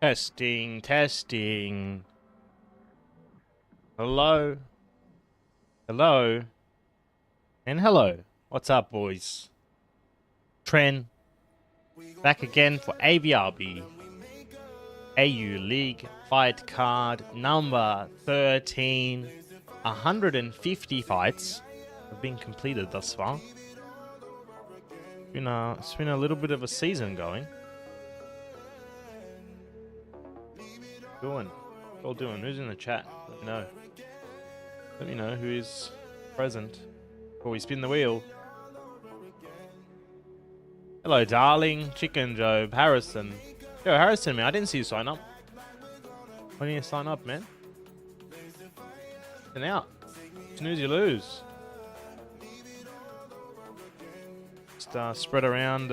Testing, testing. Hello. Hello. And hello. What's up, boys? Tren. Back again for Avrb. AU League fight card number 13. 150 fights have been completed thus far. It's been a little bit of a season going. All doing? Who's in the chat? Let me know. Let me know who is present before we spin the wheel. Hello, darling. Chicken Job. Harrison. Yo, Harrison, man. I didn't see you sign up. Why didn't you sign up, man? And out. Snooze, you lose. Just spread around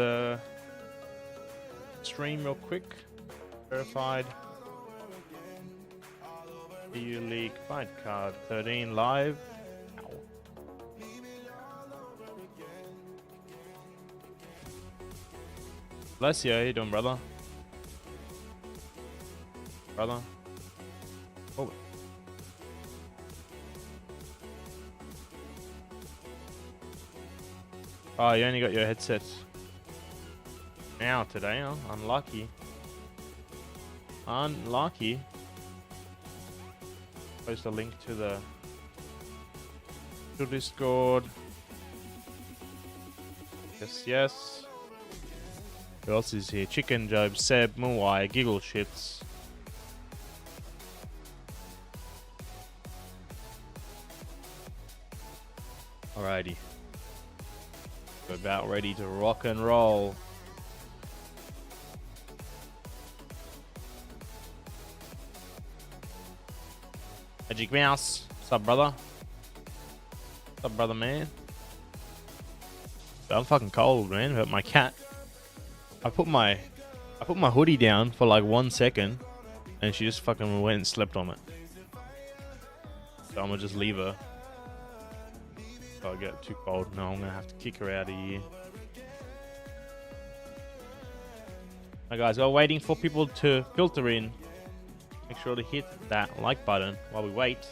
stream real quick. Verified. EU League fight card 13 live. Ow. Bless you. How you doing, brother? Brother? Oh. Oh, you only got your headset now today, huh? Unlucky. Unlucky. Post a link to the Discord. Yes. Who else is here? Chicken Job, Seb, Muai, Giggle Shits. Alrighty. We're about ready to rock and roll. Magic Mouse. What's up, brother? What's up, brother, man? I'm fucking cold, man. But my cat. I put my hoodie down for like 1 second, and she just fucking went and slept on it. So I'm gonna just leave her. If I get too cold, no, I'm gonna have to kick her out of here. Alright, guys, we're waiting for people to filter in. Make sure to hit that like button while we wait.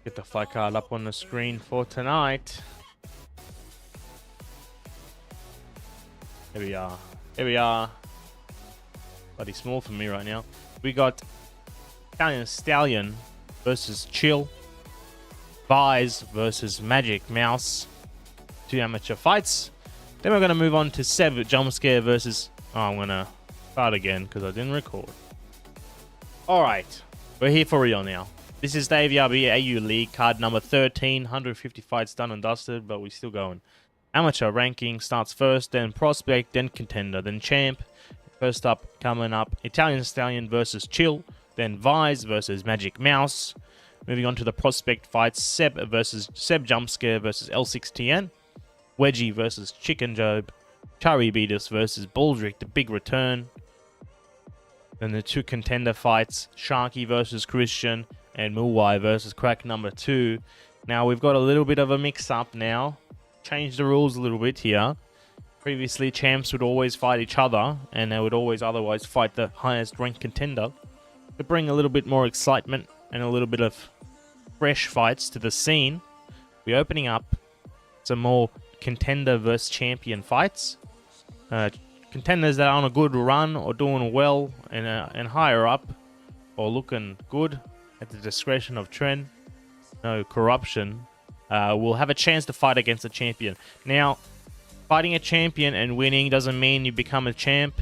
Get the fight card up on the screen for tonight. Here we are. Here we are. Bloody small for me right now. We got Stallion versus Chill. Vise versus Magic Mouse. 2 amateur fights. Then we're going to move on to Seb Jumpscare versus... Oh, I'm going to start again because I didn't record. Alright. We're here for real now. This is the Avrb AU League card number 13. 150 fights done and dusted, but we're still going. Amateur ranking starts first, then Prospect, then Contender, then Champ. First up, coming up, Italian Stallion versus Chill. Then Vise versus Magic Mouse. Moving on to the Prospect fights, Seb Jumpscare versus L6TN. Wedgie versus Chicken Job. Chari Beatus versus Baldrick, the big return. Then the 2 Contender fights, Sharky versus Christian. And Muai versus Crack number 2. Now we've got a little bit of a mix-up now. Changed the rules a little bit here. Previously, champs would always fight each other, and they would always otherwise fight the highest ranked contender. To bring a little bit more excitement and a little bit of fresh fights to the scene, we're opening up some more contender versus champion fights. Contenders that are on a good run or doing well and higher up or looking good at the discretion of Tren, no corruption, will have a chance to fight against a champion. Now, fighting a champion and winning doesn't mean you become a champ.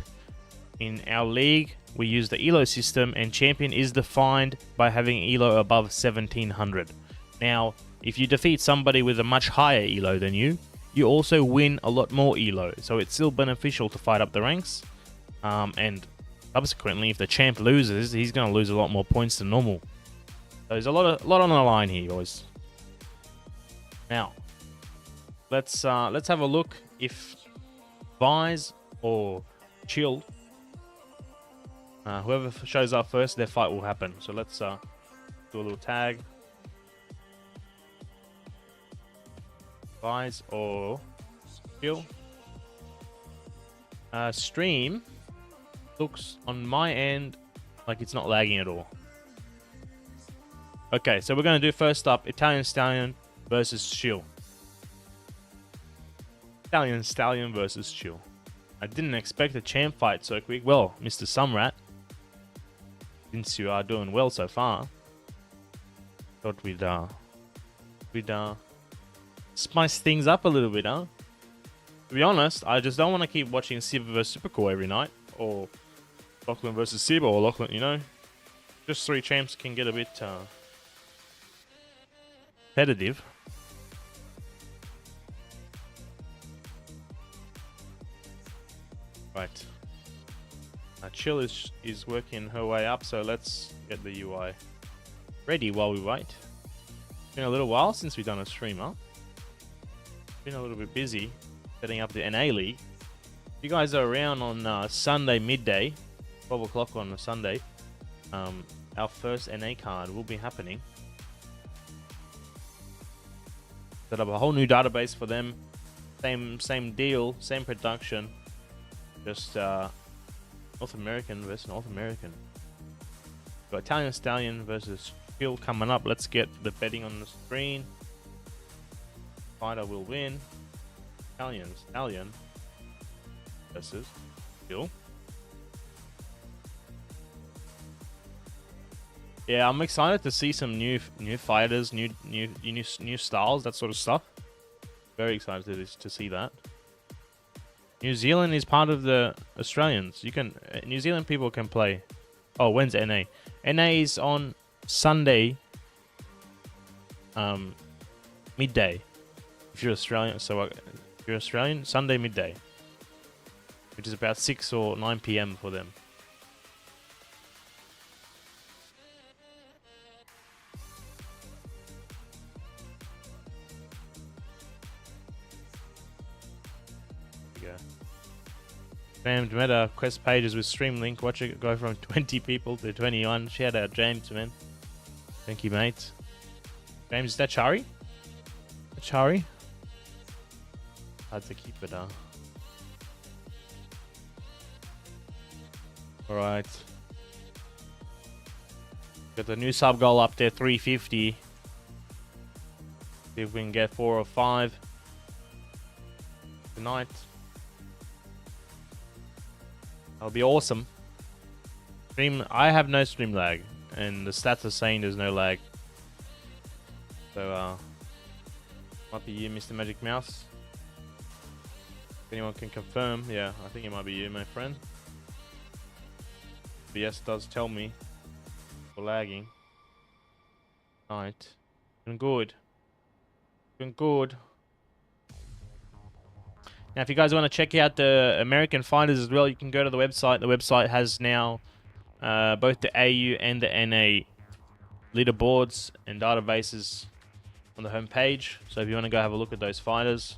In our league, we use the ELO system, and champion is defined by having ELO above 1700. Now, if you defeat somebody with a much higher ELO than you, you also win a lot more ELO. So it's still beneficial to fight up the ranks. And subsequently, if the champ loses, he's going to lose a lot more points than normal. So there's a lot on the line here, boys. Now, let's have a look if Vise or Chill, whoever shows up first, their fight will happen. So let's do a little tag. Vise or Chill. Stream looks on my end like it's not lagging at all. Okay, so we're going to do first up Italian Stallion versus Chill. Italian Stallion versus Chill. I didn't expect a champ fight so quick. Well, Mr. Samrat, since you are doing well so far, thought we'd spice things up a little bit, huh? To be honest, I just don't want to keep watching Seb vs Supercore every night, or Lachlan versus Seb, or Lachlan, you know. Just 3 champs can get a bit competitive. Right. Chill is working her way up, so let's get the UI ready while we wait. It's been a little while since we've done a stream, huh? Been a little bit busy setting up the NA League. If you guys are around on Sunday midday, 12 o'clock on a Sunday, our first NA card will be happening. Set up a whole new database for them. Same deal, same production. Just North American versus North American. Got Italian Stallion versus Chill coming up. Let's get the betting on the screen. Fighter will win. Italian Stallion versus Chill. Yeah, I'm excited to see some new fighters, new styles, that sort of stuff. Very excited to see that. New Zealand is part of the Australians. You can New Zealand people can play. Oh, when's NA? NA is on Sunday, midday. If you're Australian, so if you're Australian, Sunday midday, which is about 6 or 9 p.m. for them. Spammed meta quest pages with stream link. Watch it go from 20 people to 21. Shout out James, man. Thank you, mate. James, is that Chari? Chari? Hard to keep it, huh? Alright. Got the new sub goal up there, 350. See if we can get 4 or 5 tonight. That'll be awesome. I have no stream lag, and the stats are saying there's no lag. So, might be you, Mr. Magic Mouse. If anyone can confirm, yeah, I think it might be you, my friend. BS does tell me for lagging. Right. Been good. Been good. Now, if you guys want to check out the American fighters as well, you can go to the website. The website has now both the AU and the NA leaderboards and databases on the homepage. So if you want to go have a look at those fighters,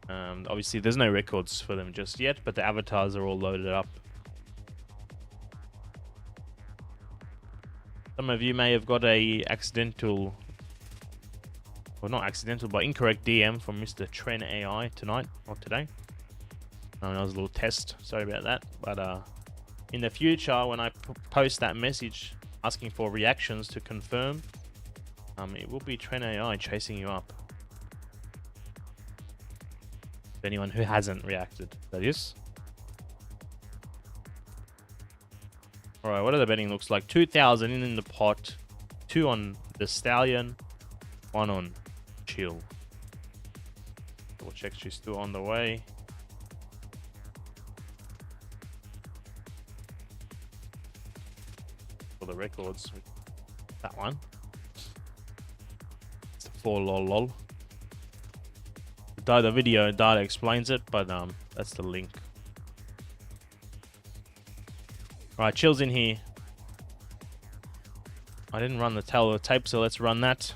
obviously there's no records for them just yet, but the avatars are all loaded up. Some of you may have got a accidental, well, not accidental, but incorrect DM from Mr. Tren AI tonight, or today. That was a little test, sorry about that. But in the future, when I post that message asking for reactions to confirm, it will be Tren AI chasing you up. Anyone who hasn't reacted, that is. Alright, what are the betting looks like? 2,000 in the pot, 2 on the Stallion, 1 on Chill. Double check she's still on the way. For the records, that one. It's the 4 lol. The video data explains it, but that's the link. Alright, Chill's in here. I didn't run the tail of the tape, so let's run that.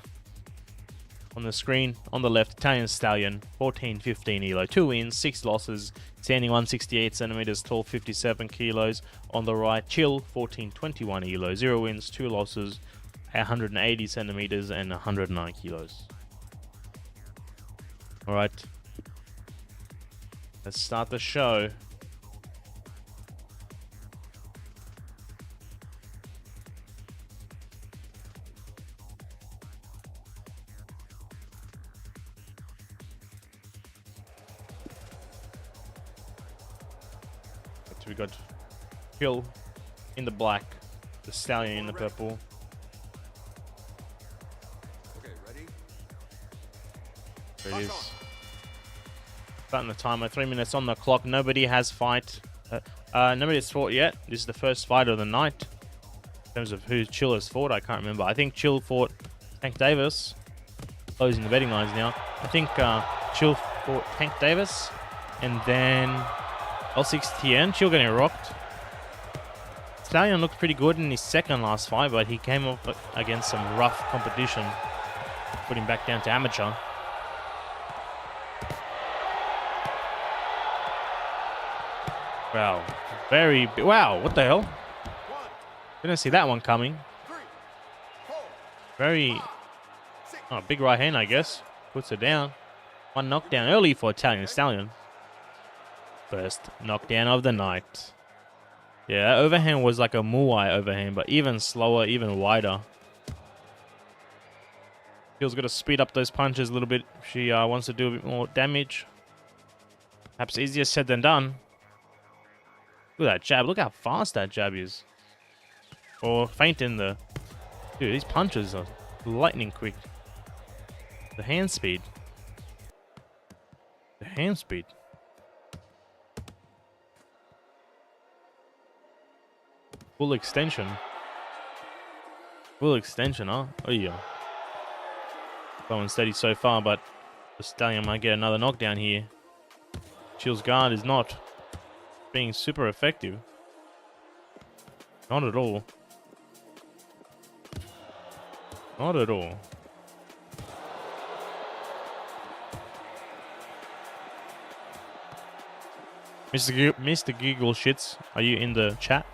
On the screen, on the left, Italian Stallion, 14-15 elo, 2 wins, 6 losses, standing 168 centimeters tall, 57 kilos. On the right, Chill, 14-21 elo, 0 wins, 2 losses, 180 centimeters and 109 kilos. All right. Let's start the show. We got Phil in the black, the Stallion in the purple. Okay, ready? There it is. Starting the timer, 3 minutes on the clock. Nobody has fight. Nobody has fought yet. This is the first fight of the night. In terms of who Chill has fought, I can't remember. I think Chill fought Tank Davis. Closing the betting lines now. I think Chill fought Tank Davis, and then L6TN. Chill getting rocked. Stallion looked pretty good in his second last fight, but he came up against some rough competition. Put him back down to amateur. Wow. Wow, what the hell? Didn't see that one coming. Very... Oh, big right hand, I guess. Puts it down. One knockdown early for Stallion. First knockdown of the night. Yeah, that overhand was like a Muay overhand, but even slower, even wider. Feels got to speed up those punches a little bit. She wants to do a bit more damage. Perhaps easier said than done. Look at that jab. Look how fast that jab is. Or feint in the... Dude, these punches are lightning quick. The hand speed. The hand speed. Full extension. Full extension, huh? Oh yeah. Going steady so far, but the Stallion might get another knockdown here. Chill's guard is not being super effective. Not at all. Not at all. Mr. Giggle Shits, are you in the chat?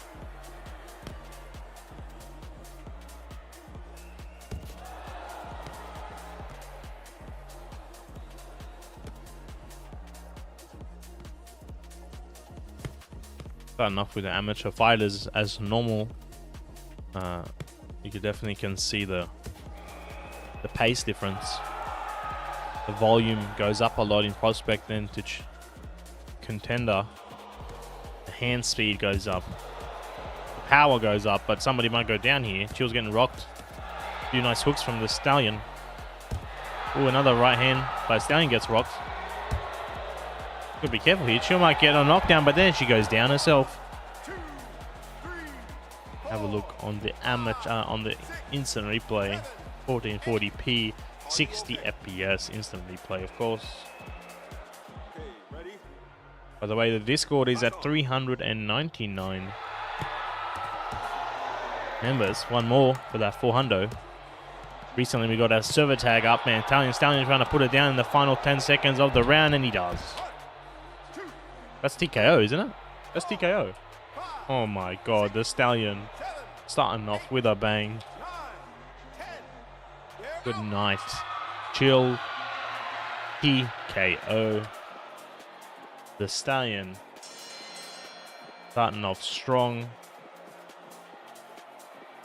Enough with the amateur fighters as normal. You definitely can see the pace difference. The volume goes up a lot in prospect, then to contender. The hand speed goes up. The power goes up, but somebody might go down here. Chill's getting rocked. A few nice hooks from the Stallion. Oh, another right hand, but Stallion gets rocked. Gotta be careful here. Chill might get a knockdown, but then she goes down herself. Have a look on the amateur, on the instant replay. 1440p, 60 FPS instant replay, of course. By the way, the Discord is at 399 members. One more for that 400. Recently, we got our server tag up, man. Stallion trying to put it down in the final 10 seconds of the round, and he does. That's TKO, isn't it? That's TKO. Oh my god, the Stallion starting off with a bang. Good night. Chill. TKO. The Stallion starting off strong.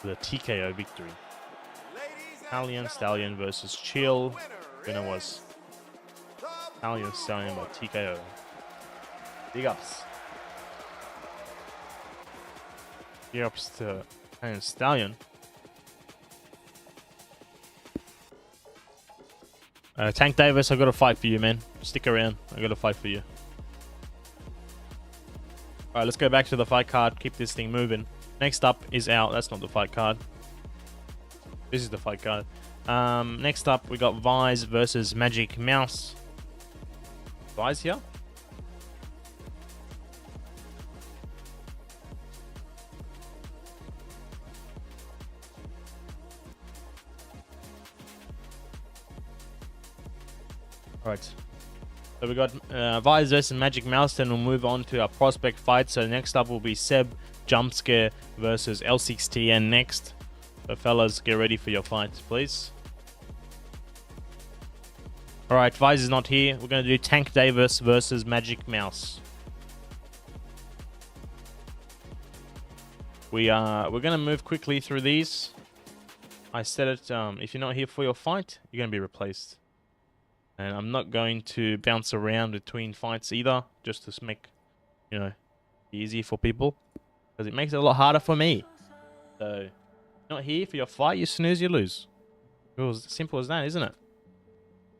The TKO victory. Stallion versus Chill. Winner was Stallion by TKO. Big ups. Big ups to Stallion. Tank Davis, I got a fight for you, man. Stick around. I got a fight for you. Alright, let's go back to the fight card. Keep this thing moving. Next up is out. That's not the fight card. This is the fight card. Next up, we got Vise versus Magic Mouse. Vise here. Alright. So we got Vise versus Magic Mouse, then we'll move on to our prospect fight. So next up will be Seb Jumpscare versus L6TN next. So fellas, get ready for your fights, please. Alright, Vise is not here. We're going to do Tank Davis versus Magic Mouse. We're going to move quickly through these. I said it, if you're not here for your fight, you're going to be replaced. And I'm not going to bounce around between fights either, just to make, you know, easy for people. Because it makes it a lot harder for me. So, not here for your fight, you snooze, you lose. It was simple as that, isn't it?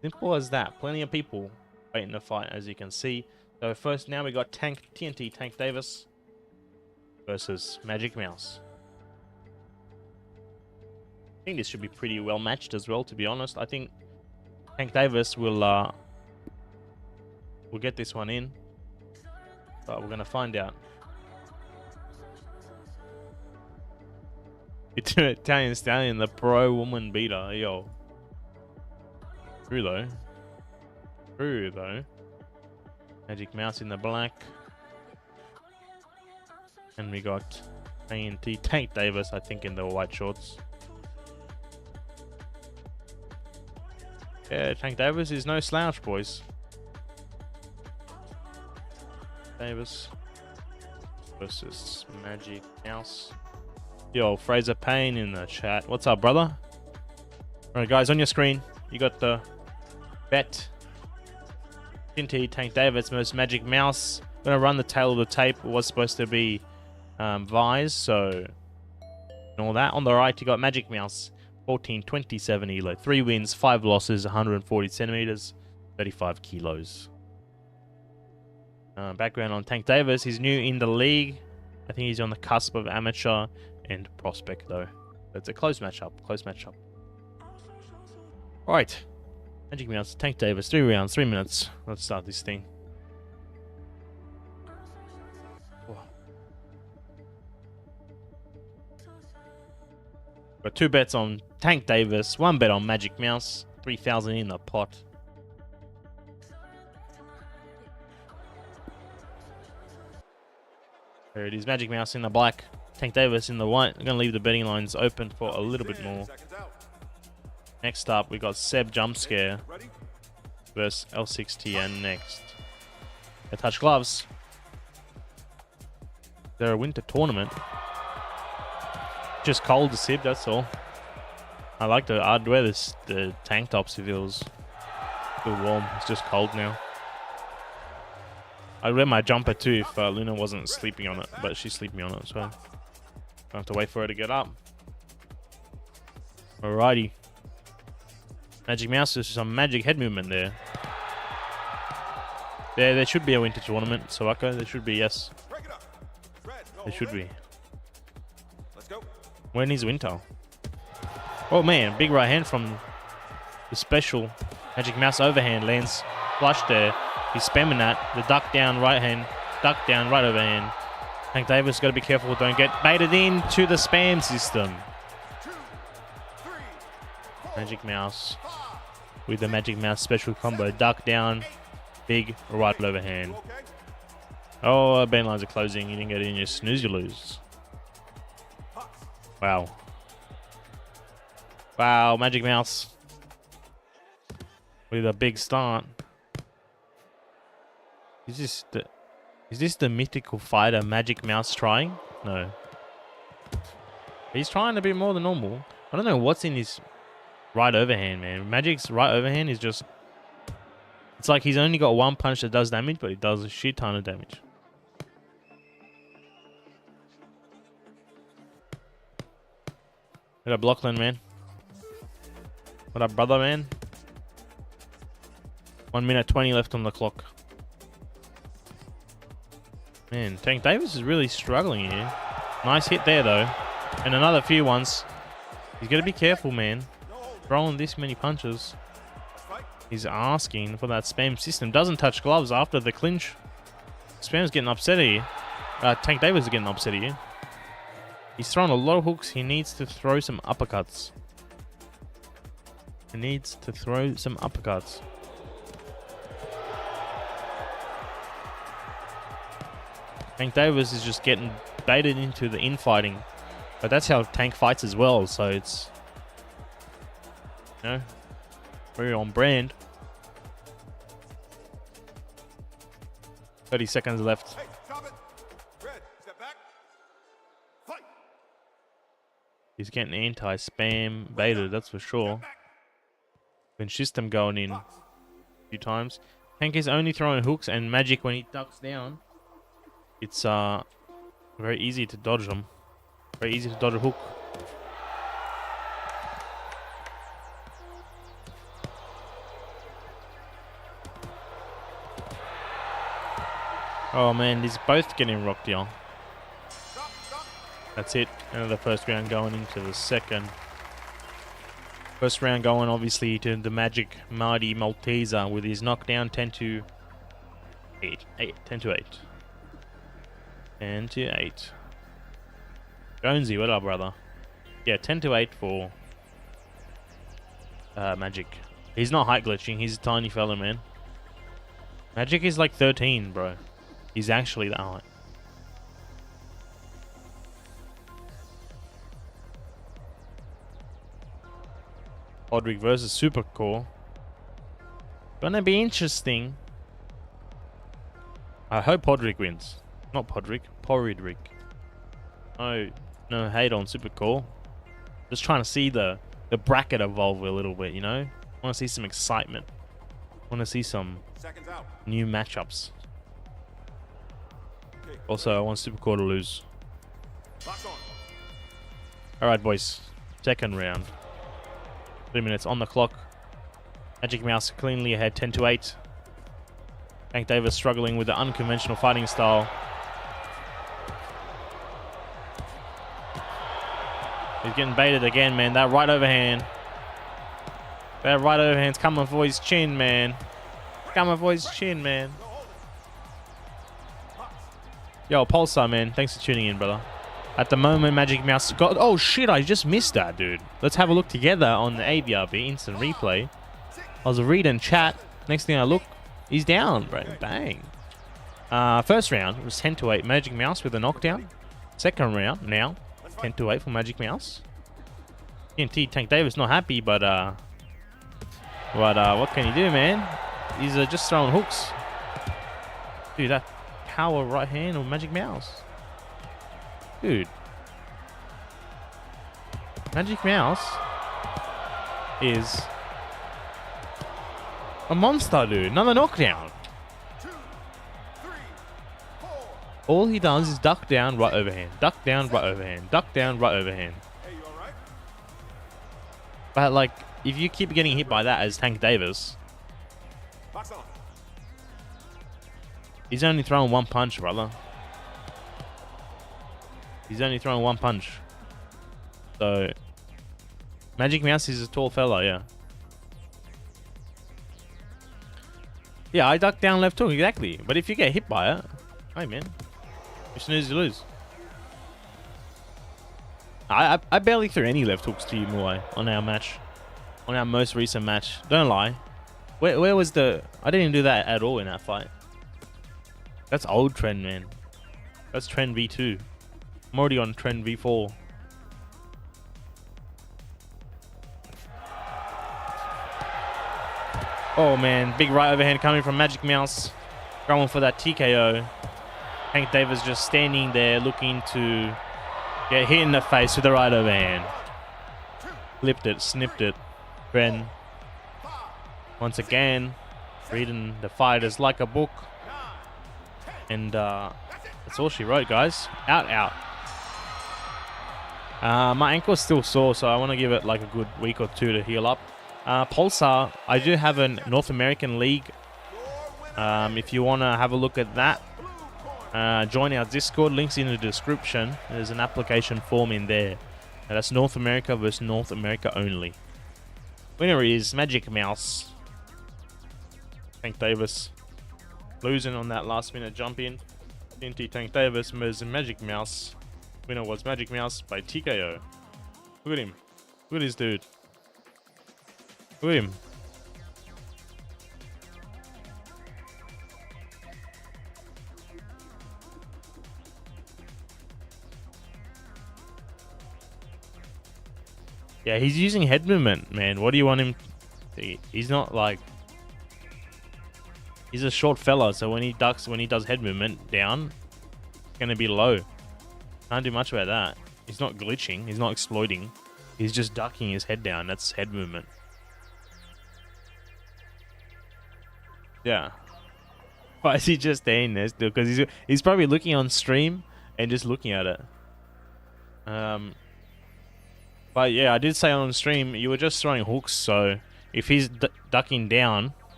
Simple as that. Plenty of people waiting to fight, as you can see. So first, now we got TNT Tank Davis versus Magic Mouse. I think this should be pretty well matched as well, to be honest. I think Tank Davis will get this one in, but we're gonna find out. Italian Stallion, the pro woman beater, yo. True though. True though. Magic Mouse in the black. And we got TNT Tank Davis, I think, in the white shorts. Yeah, Tank Davis is no slouch, boys. Davis versus Magic Mouse. Yo, Fraser Payne in the chat. What's up, brother? Alright, guys, on your screen, you got the bet. TNT Tank Davis versus Magic Mouse. I'm gonna run the tail of the tape. It was supposed to be Vise, so and all that. On the right, you got Magic Mouse, 1427 elo, 3 wins, 5 losses, 140 centimeters, 35 kilos. Background on Tank Davis: he's new in the league. I think he's on the cusp of amateur and prospect, though. It's a close matchup. Close matchup. All right, Magic Mouse, Tank Davis, 3 rounds, 3 minutes. Let's start this thing. Got 2 bets on Tank Davis, 1 bet on Magic Mouse, 3,000 in the pot. There it is, Magic Mouse in the black, Tank Davis in the white. I'm going to leave the betting lines open for a little bit more. Next up, we got Seb Jumpscare versus L6TN next. They touch gloves. They're a winter tournament. Just cold to Sib, that's all. I'd wear the tank tops if it was still warm. It's just cold now. I'd wear my jumper too if Luna wasn't sleeping on it, but she's sleeping on it, so I have to wait for her to get up. Alrighty. Magic Mouse, there's some magic head movement there. There should be a winter tournament, Sawako. There should be, yes. There should be. When is winter? Oh man, big right hand from the special Magic Mouse overhand lands flush there. He's spamming that. The duck down right hand, duck down right overhand. Tank Davis got to be careful, don't get baited into the spam system. Magic Mouse with the Magic Mouse special combo, duck down, big right overhand. Oh, band lines are closing. You didn't get it in, you snooze, you lose. Wow. Wow, Magic Mouse with a big start. Is this the mythical fighter Magic Mouse trying? No. He's trying a bit more than normal. I don't know what's in his right overhand, man. Magic's right overhand is just... It's like he's only got 1 punch that does damage, but it does a shit ton of damage. What up, Lachlan, man? What up, brother, man? 1 minute 20 left on the clock. Man, Tank Davis is really struggling here. Nice hit there, though. And another few ones. He's got to be careful, man. Throwing this many punches. He's asking for that spam system. Doesn't touch gloves after the clinch. Spam's getting upset here. Tank Davis is getting upset here. He's throwing a lot of hooks. He needs to throw some uppercuts. He needs to throw some uppercuts. Tank Davis is just getting baited into the infighting. But that's how Tank fights as well, so it's... You know, very on brand. 30 seconds left. He's getting anti-spam baited, that's for sure. Been system going in a few times. Tank is only throwing hooks and magic when he ducks down. It's very easy to dodge them. Very easy to dodge a hook. Oh man, these both getting rocked here. That's it. End of the first round going into the second. First round going obviously to the Magic Marty Malteser with his knockdown 10 to 8. 10 to 8. 10 to 8. Jonesy, what up, brother? Yeah, 10 to 8 for Magic. He's not height glitching. He's a tiny fella, man. Magic is like 13, bro. He's actually that height. Baldrick versus Supercore. Gonna be interesting. I hope Baldrick wins. Not Baldrick, Horrid. No hate on Supercore. Just trying to see the bracket evolve a little bit, you know? I want to see some excitement. I want to see some new matchups. Also, I want Supercore to lose. Alright, boys. Second round. 3 minutes on the clock. Magic Mouse cleanly ahead, 10 to 8. Tank Davis struggling with the unconventional fighting style. He's getting baited again, man. That right overhand. That right overhand's coming for his chin, man. Coming for his chin, man. Yo, Pulsar, man. Thanks for tuning in, brother. At the moment, Magic Mouse got... Oh, shit. I just missed that, dude. Let's have a look together on the Avrb instant replay. I was reading chat. Next thing I look, he's down, bro. Bang. First round, it was 10 to 8. Magic Mouse with a knockdown. Second round, now, 10 to 8 for Magic Mouse. TNT Tank Davis not happy, but what can you do, man? He's just throwing hooks. Dude, that power right hand of Magic Mouse. Dude. Magic Mouse is a monster, dude. Another knockdown. All he does is duck down, right overhand. Duck down, right overhand. Duck down, right overhand. But, like, if you keep getting hit by that as Tank Davis, he's only throwing one punch, brother. He's only throwing one punch. So, Magic Mouse is a tall fella, yeah. Yeah, I duck down left hook, exactly. But if you get hit by it, hey, man. You snooze, you lose. I barely threw any left hooks to you, Muay, on our match. On our most recent match. Don't lie. Where was the... I didn't do that at all in that fight. That's old trend, man. That's trend V2. I'm already on trend V4. Oh, man. Big right overhand coming from Magic Mouse. Going for that TKO. Tank Davis just standing there looking to get hit in the face with the right overhand. Flipped it, snipped it. Bren, once again, reading the fighters like a book. And that's all she wrote, guys. Out. My ankle's still sore, so I want to give it like a good week or two to heal up. Pulsar, I do have a North American League. If you want to have a look at that, join our Discord. Links in the description. There's an application form in there. And that's North America versus North America only. Winner is Magic Mouse. Tank Davis losing on that last minute jump in. TNT Tank Davis versus Magic Mouse. Winner was Magic Mouse by TKO. Look at him. Look at this dude. Look at him. Yeah, he's using head movement, man. What do you want him to... He's not like... He's a short fella, so when he ducks, when he does head movement down, it's going to be low. Can't do much about that. He's not glitching. He's not exploiting. He's just ducking his head down. That's head movement. Yeah. Why is he just staying there still? Because he's probably looking on stream and just looking at it. But yeah, I did say on stream you were just throwing hooks. So if he's ducking down,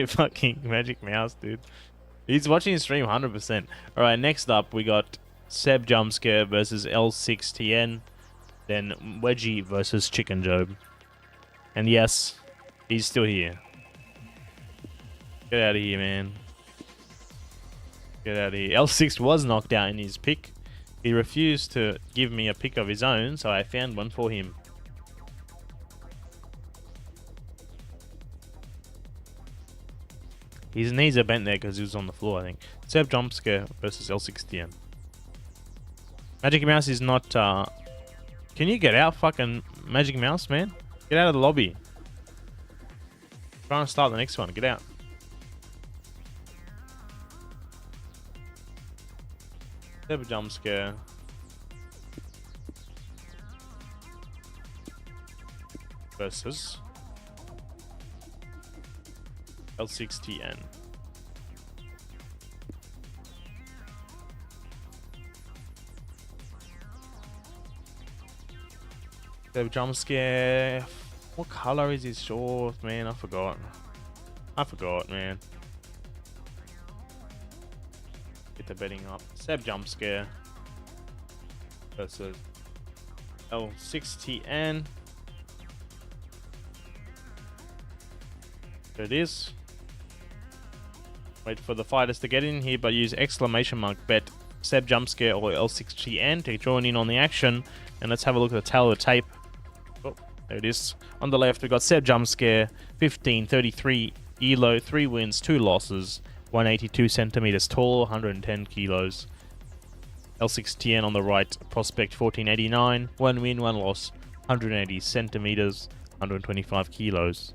fucking Magic Mouse, dude. He's watching stream 100%. All right, next up we got Seb Jumpscare versus L6TN, then Wedgie versus Chicken Job. And yes, he's still here. Get out of here, man. Get out of here. L6 was knocked out in his pick. He refused to give me a pick of his own, so I found one for him. His knees are bent there because he was on the floor, I think. Seb Jumpscare versus L6TN. Magic Mouse is not... Can you get out, fucking Magic Mouse, man? Get out of the lobby. Trying to start the next one. Get out. Seb Jumpscare versus L6TN. Seb Jumpscare. What color is his shorts, man? I forgot. Man. Get the betting up. Seb Jumpscare versus L6TN. There it is. Wait for the fighters to get in here, but use exclamation mark bet Seb Jumpscare or L6TN to join in on the action. And let's have a look at the tail of the tape. Oh, there it is. On the left, we've got Seb Jumpscare, 1533 ELO, 3 wins, 2 losses, 182 centimeters tall, 110 kilos. L6TN on the right, prospect 1489, 1 win, 1 loss, 180 centimeters, 125 kilos.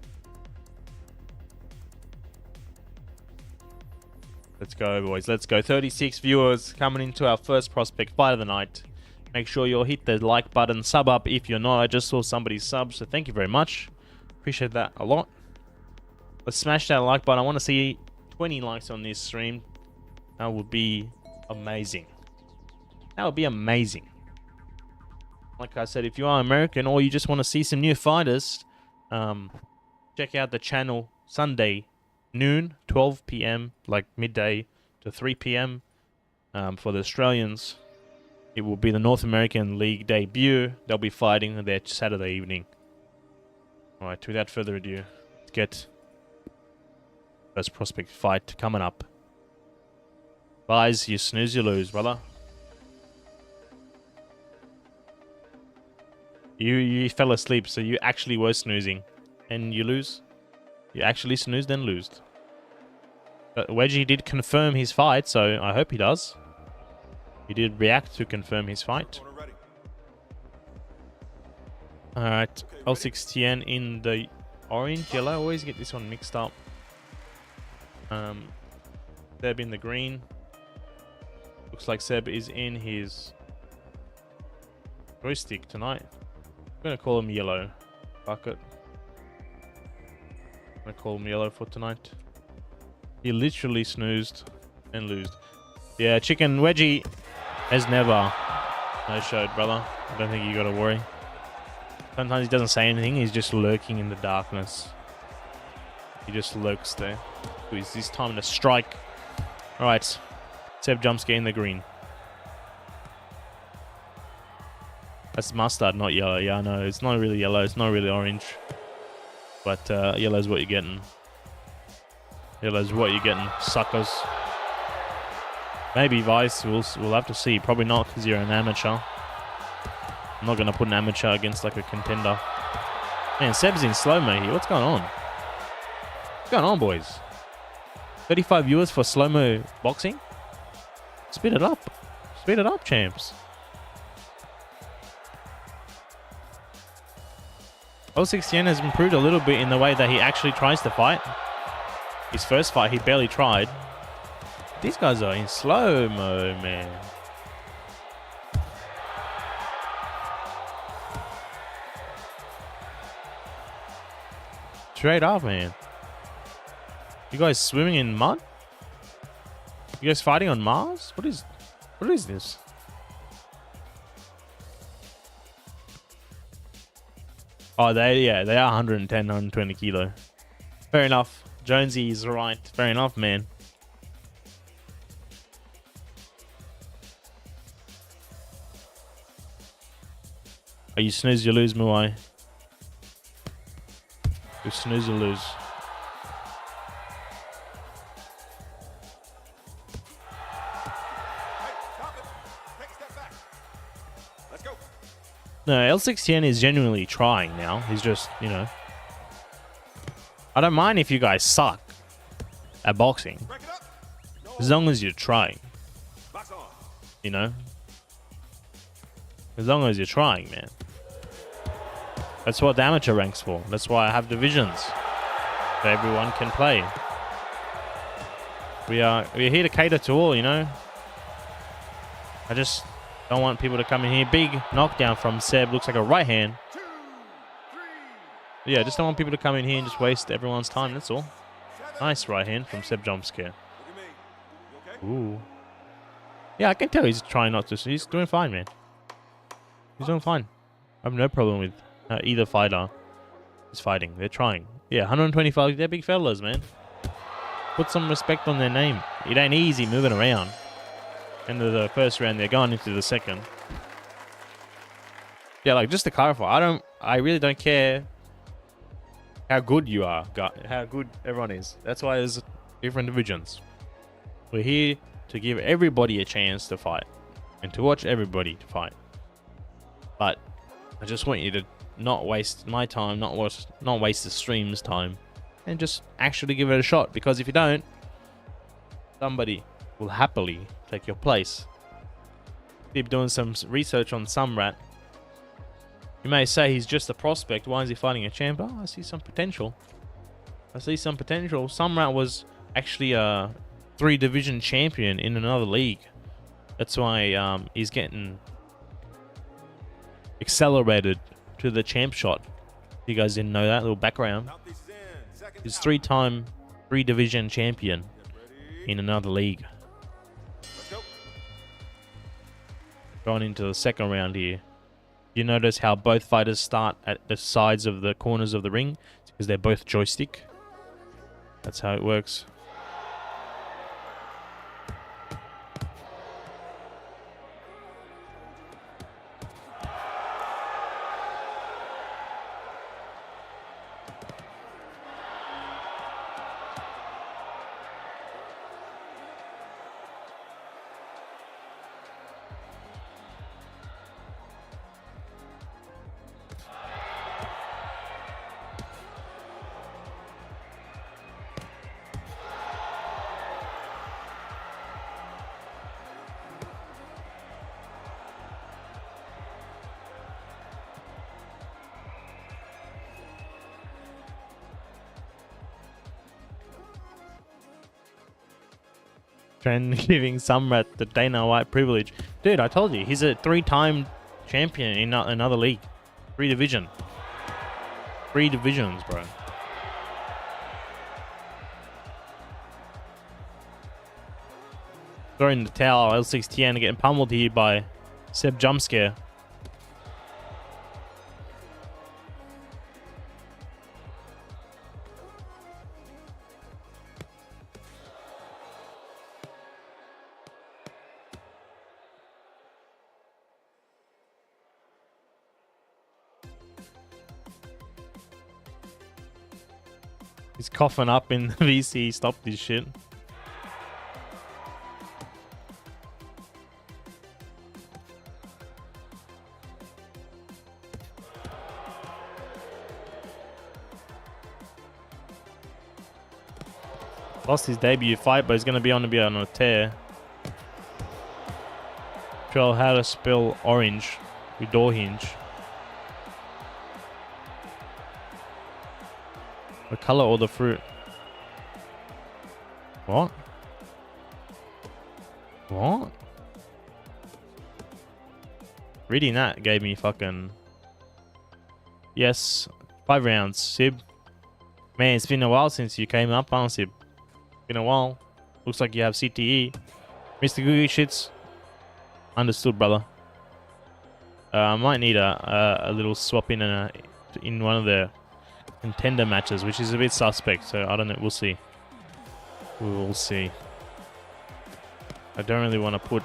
Let's go, boys. Let's go. 36 viewers coming into our first prospect fight of the night. Make sure you'll hit the like button, sub up if you're not. I just saw somebody sub, so thank you very much. Appreciate that a lot. Let's smash that like button. I want to see 20 likes on this stream. That would be amazing. That would be amazing. Like I said, if you are American or you just want to see some new fighters, check out the channel Sunday noon, 12 p.m, like midday to 3 p.m. For the Australians. It will be the North American League debut. They'll be fighting their Saturday evening. Alright, without further ado, let's get first prospect fight coming up. Vise, you snooze, you lose, brother. You fell asleep, so you actually were snoozing. And you lose. You actually snoozed and loosed. But Wedgie did confirm his fight, so I hope he does. He did react to confirm his fight. Alright, L6TN in the orange, yellow. I always get this one mixed up. Seb in the green. Looks like Seb is in his joystick tonight. I'm going to call him yellow. Fuck it. I'm going to call him yellow for tonight. He literally snoozed and loosed. Yeah, Chicken Wedgie has never no-showed, brother. I don't think you got to worry. Sometimes he doesn't say anything. He's just lurking in the darkness. He just lurks there. It's this time to strike. Alright. Seb Jumpscare in the green. That's mustard, not yellow. Yeah, I know. It's not really yellow. It's not really orange. But yellow's what you're getting. Yellow's what you're getting, suckers. Maybe Vise, we'll have to see. Probably not, because you're an amateur. I'm not going to put an amateur against like a contender. Man, Seb's in slow-mo here. What's going on? What's going on, boys? 35 viewers for slow-mo boxing? Speed it up. Speed it up, champs. L16 has improved a little bit in the way that he actually tries to fight. His first fight, he barely tried. These guys are in slow-mo, man. Straight up, man. You guys swimming in mud? You guys fighting on Mars? What is this? Oh, they are 110, 120 kilo. Fair enough. Jonesy is right. Fair enough, man. Oh, you snooze, you lose, Muay. You snooze, you lose. No, L16 is genuinely trying now. He's just, you know. I don't mind if you guys suck at boxing. As long as you're trying. You know? As long as you're trying, man. That's what the amateur rank's for. That's why I have divisions. So everyone can play. We're here to cater to all, you know? I just don't want people to come in here. Big knockdown from Seb. Looks like a right hand. Yeah, just don't want people to come in here and just waste everyone's time. That's all. Nice right hand from Seb Jumpscare. Ooh. Yeah, I can tell he's trying not to. He's doing fine, man. He's doing fine. I have no problem with either fighter is fighting. They're trying. Yeah, 125. They're big fellas, man. Put some respect on their name. It ain't easy moving around. End of the first round, they're going into the second. Yeah, like just to clarify, I really don't care how good you are, how good everyone is. That's why there's different divisions. We're here to give everybody a chance to fight and to watch everybody to fight. But I just want you to not waste my time, not waste the stream's time, and just actually give it a shot. Because if you don't, somebody will happily take your place. Keep doing some research on Samrat. You may say he's just a prospect. Why is he fighting a champ? Oh, I see some potential. I see some potential. Samrat was actually a 3-division champion in another league. That's why he's getting accelerated to the champ shot. You guys didn't know that little background. He's 3-time 3-division champion in another league. Going into the second round here. You notice how both fighters start at the sides of the corners of the ring? It's because they're both joystick. That's how it works. Trend giving Samrat the Dana White privilege. Dude, I told you, he's a 3-time champion in another league. 3 division. 3 divisions, bro. Throwing the towel, L16 getting pummeled here by Seb Jumpscare. He's coughing up in the VC. Stop this shit. Lost his debut fight, but he's going to be on a tear. Tell how to spell orange with door hinge. color or the fruit? What? What? Reading that gave me fucking... Yes, 5 rounds, Sib. Man, it's been a while since you came up, huh, Sib? Been a while. Looks like you have CTE. Mr. Googie Shits. Understood, brother. I might need a little swap in one of the contender matches, which is a bit suspect, so I don't know. We'll see. We will see. I don't really want to put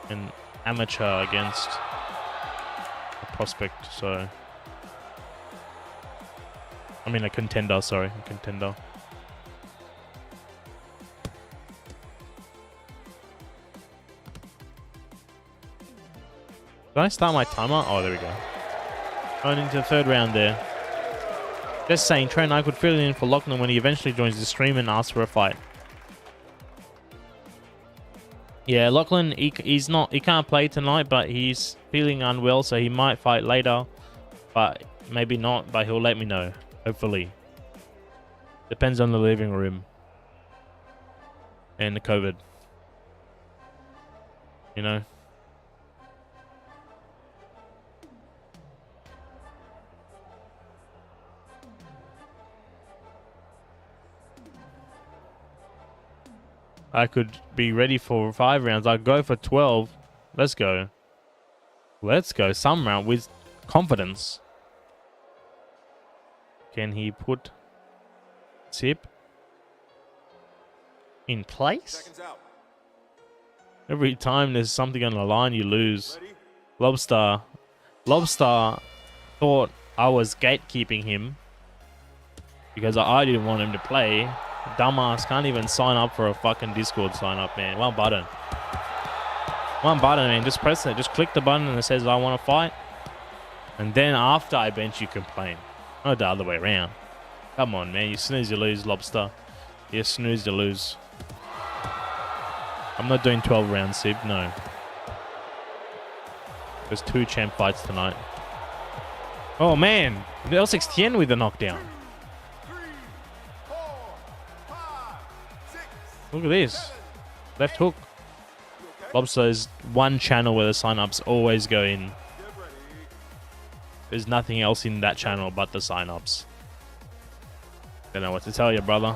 an amateur against a prospect, so... I mean a contender, sorry. A contender. Did I start my timer? Oh, there we go. Going into the 3rd round there. Just saying, Trey and I could fill in for Lachlan when he eventually joins the stream and asks for a fight. Yeah, Lachlan, he can't play tonight, but he's feeling unwell, so he might fight later. But maybe not, but he'll let me know. Hopefully. Depends on the living room. And the COVID. You know? I could be ready for 5 rounds. I'd go for 12. Let's go. Let's go. Samrat with confidence. Can he put Tip in place? Every time there's something on the line, you lose. Lobster thought I was gatekeeping him because I didn't want him to play. Dumbass can't even sign up for a fucking Discord sign up, man. One button, man. Just press it. Just click the button and it says I want to fight. And then after I bench, you complain. Not the other way around. Come on, man. You snooze, you lose, Lobster. You snooze, you lose. I'm not doing 12 rounds, Sib. No. There's 2 champ fights tonight. Oh, man. The L610 with the knockdown. Look at this. Left hook. Lobster is one channel where the sign-ups always go in. There's nothing else in that channel but the sign-ups. Don't know what to tell you, brother.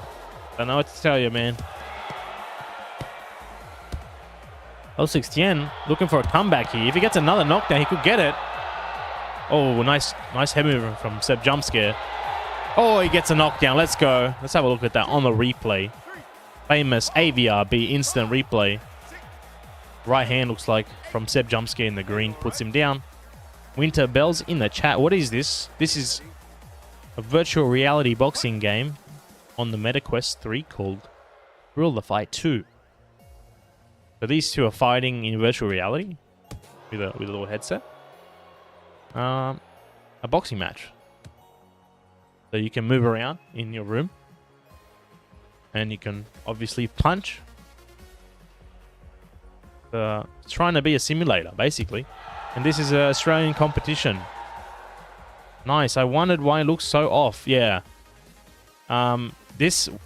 Don't know what to tell you, man. L610 looking for a comeback here. If he gets another knockdown, he could get it. Oh, nice head movement from Seb Jumpscare. Oh, he gets a knockdown. Let's go. Let's have a look at that on the replay. Famous Avrb instant replay. Right hand looks like from Seb Jumpscare in the green. Puts him down. Winter Bells in the chat. What is this? This is a virtual reality boxing game on the MetaQuest 3 called Thrill the Fight 2. So these two are fighting in virtual reality with a little headset. A boxing match. So you can move around in your room. And you can obviously punch. It's trying to be a simulator, basically. And this is an Australian competition. Nice. I wondered why it looks so off. Yeah. The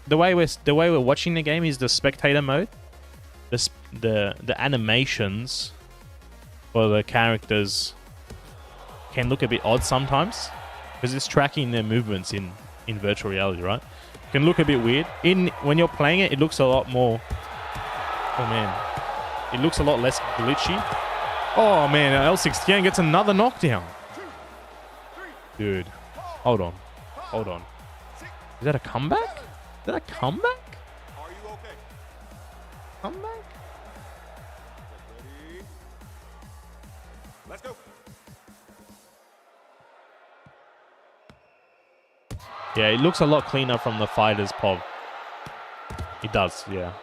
way we're watching the game is the spectator mode. The animations for the characters can look a bit odd sometimes because it's tracking their movements in virtual reality, right? Can look a bit weird. When you're playing it, it looks a lot more... Oh, man. It looks a lot less glitchy. Oh, man. L610 gets another knockdown. Dude. Hold on. Hold on. Is that a comeback? Is that a comeback? Are you okay? Comeback? Let's go. Yeah, it looks a lot cleaner from the fighter's pop. It does, yeah.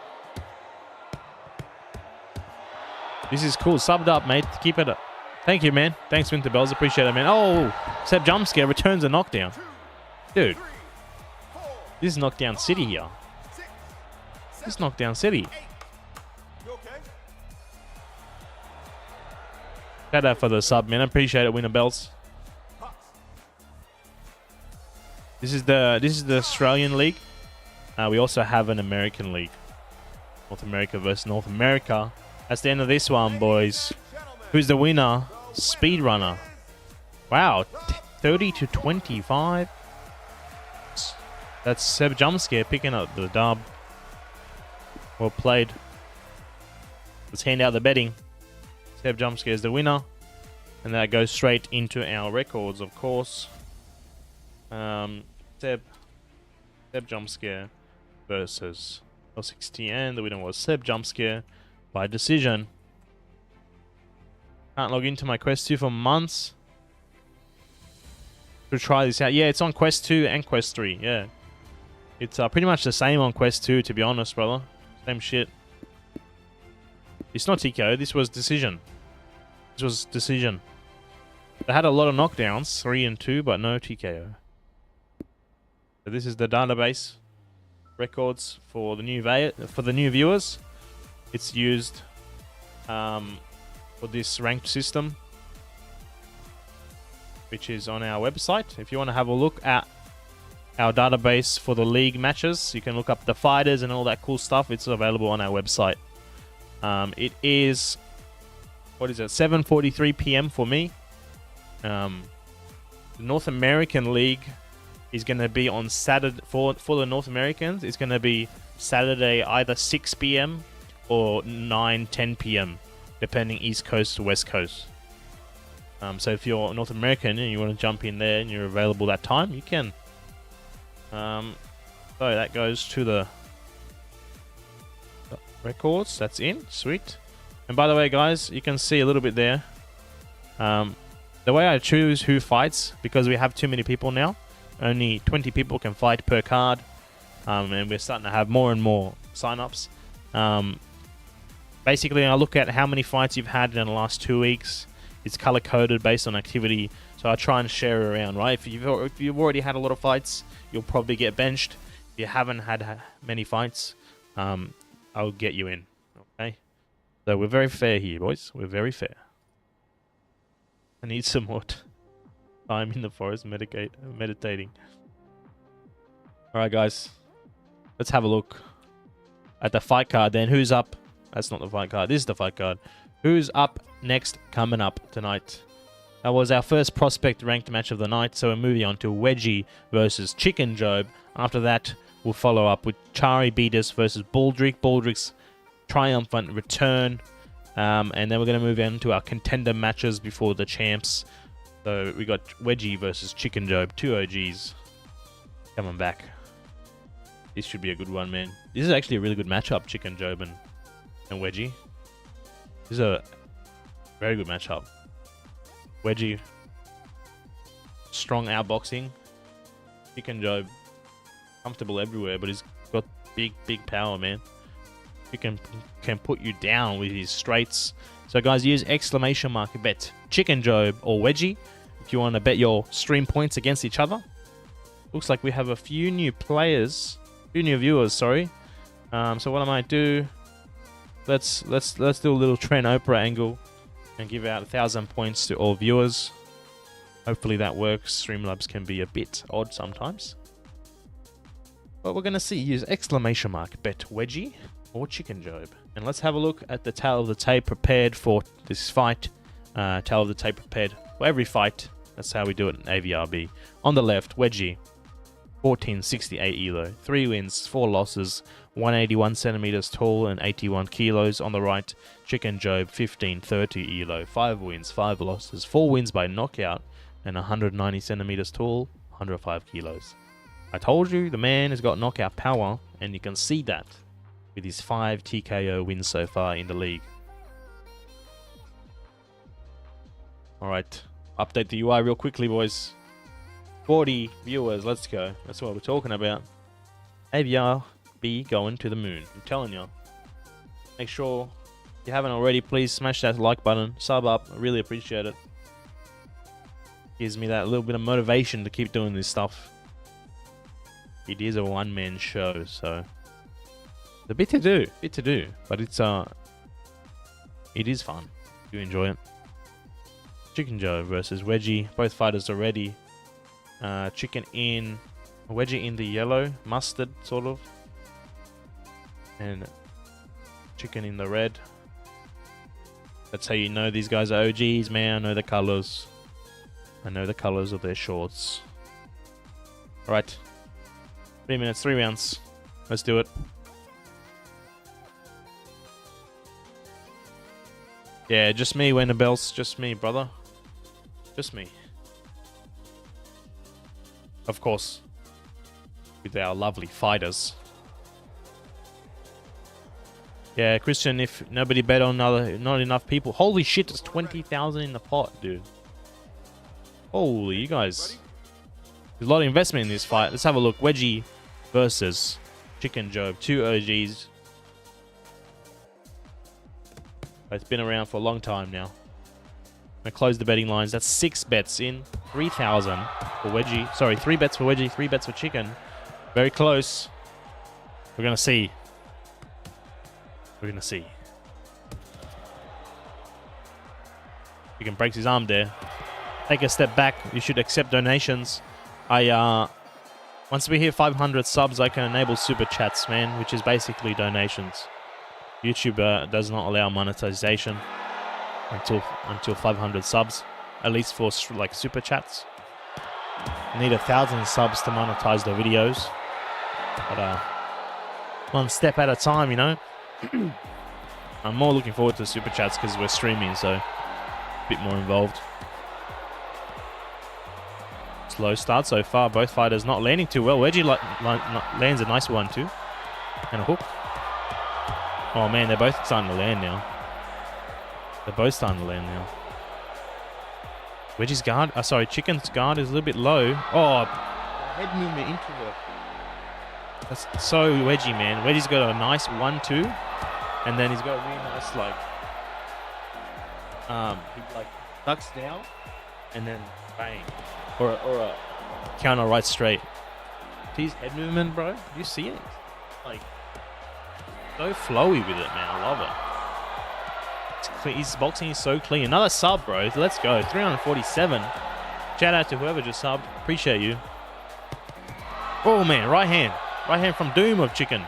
This is cool. Subbed up, mate. Keep it up. Thank you, man. Thanks, Winter Bells. Appreciate it, man. Oh, Seb Jumpscare returns a knockdown. Dude. This is Knockdown City here. This is Knockdown City. Shout out for the sub, man. I appreciate it, Winter Bells. This is the Australian league. We also have an American league. North America versus North America. That's the end of this one, boys. Who's the winner? Speedrunner. Wow, 30-25. That's Seb Jumpscare picking up the dub. Well played. Let's hand out the betting. Seb Jumpscare is the winner. And that goes straight into our records, of course. Seb Jumpscare versus L60, and the winner was Seb Jumpscare by decision. Can't log into my Quest 2 for months to try this out. Yeah, it's on Quest 2 and Quest 3. Yeah, it's pretty much the same on Quest 2, to be honest, brother. Same shit. It's not TKO. This was decision. This was decision. They had a lot of knockdowns, 3 and 2, but no TKO. So this is the database records for the new viewers. It's used for this ranked system, which is on our website. If you want to have a look at our database for the league matches, you can look up the fighters and all that cool stuff. It's available on our website. It is, what is it, 7:43 p.m. for me. The North American League is going to be on Saturday. For the North Americans, it's going to be Saturday either 6 p.m. or 10 p.m. depending East Coast to West Coast. So if you're North American and you want to jump in there and you're available that time, you can. So that goes to the records. That's in. Sweet. And by the way, guys, you can see a little bit there. The way I choose who fights, because we have too many people now. Only 20 people can fight per card. And we're starting to have more and more sign-ups. Basically, I look at how many fights you've had in the last 2 weeks. It's color-coded based on activity. So I try and share it around, right? If you've already had a lot of fights, you'll probably get benched. If you haven't had many fights, I'll get you in. Okay? So we're very fair here, boys. We're very fair. I need some more time in the forest meditating. Alright, guys. Let's have a look at the fight card then. Who's up? That's not the fight card. This is the fight card. Who's up next coming up tonight? That was our first prospect ranked match of the night. So we're moving on to Wedgie versus Chicken Job. After that, we'll follow up with Chari Beatus versus Baldrick. Baldrick's triumphant return. And then we're going to move into our contender matches before the champs. So we got Wedgie versus Chicken Job. 2 OGs coming back. This should be a good one, man. This is actually a really good matchup, Chicken Job and Wedgie. This is a very good matchup. Wedgie, strong outboxing. Chicken Job, comfortable everywhere, but he's got big power, man. He can put you down with his straights. So guys, use exclamation mark bet Chicken Job or Wedgie if you want to bet your stream points against each other. Looks like we have a few new players, few new viewers. Sorry. So what I might do, let's do a little Trent Oprah angle and give out 1,000 points to all viewers. Hopefully that works. Streamlabs can be a bit odd sometimes, but we're gonna see. Use exclamation mark bet Wedgie or Chicken Job. And let's have a look at the tail of the tape prepared for this fight. Tail of the tape prepared for every fight. That's how we do it in Avrb. On the left, Wedgie, 1468 elo, 3 wins, 4 losses, 181 centimeters tall and 81 kilos. On the right, Chicken Job, 1530 elo, 5 wins, 5 losses, 4 wins by knockout and 190 centimeters tall, 105 kilos. I told you the man has got knockout power, and you can see that with his 5 TKO wins so far in the league. Alright, update the UI real quickly, boys. 40 viewers, let's go. That's what we're talking about. Avrb going to the moon. I'm telling you. Make sure, if you haven't already, please smash that like button. Sub up, I really appreciate it. Gives me that little bit of motivation to keep doing this stuff. It is a one-man show, so a bit to do, but it is fun. You enjoy it. Chicken Joe versus Wedgie. Both fighters are ready. Chicken in A Wedgie in the yellow, mustard sort of. And chicken in the red. That's how you know these guys are OGs, man. I know the colors. I know the colors of their shorts. Alright. 3 minutes, 3 rounds. Let's do it. Yeah, just me, Wayne Bells. Just me, brother. Just me. Of course. With our lovely fighters. Yeah, Christian, if nobody bet on not enough people. Holy shit, there's 20,000 in the pot, dude. Holy, you guys. There's a lot of investment in this fight. Let's have a look. Wedgie versus Chicken Job. 2 OGs. It's been around for a long time now. I close the betting lines. That's 6 bets in. 3,000 for Wedgie. Sorry, 3 bets for Wedgie, 3 bets for Chicken. Very close. We're going to see. We're going to see. Chicken breaks his arm there. Take a step back. You should accept donations. Once we hit 500 subs, I can enable super chats, man, which is basically donations. YouTube does not allow monetization until 500 subs, at least for like super chats. I need 1,000 subs to monetize the videos, but one step at a time, you know. I'm more looking forward to super chats because we're streaming, so a bit more involved. Slow start so far. Both fighters not landing too well. Wedgie lands a nice one too, and a hook. Oh man, they're both starting to land now. They're both starting to land now. Wedgie's guard, sorry, Chicken's guard is a little bit low. Oh, head movement into it. That's so Wedgie, man. Wedgie's got a nice 1-2, and then he's got a really nice he like ducks down, and then bang, or a counter right straight. His head movement, bro. Do you see it? Like. So flowy with it, man. I love it. His boxing is so clean. Another sub, bro. Let's go. 347. Shout out to whoever just subbed. Appreciate you. Oh, man. Right hand. Right hand from Doom of Chicken.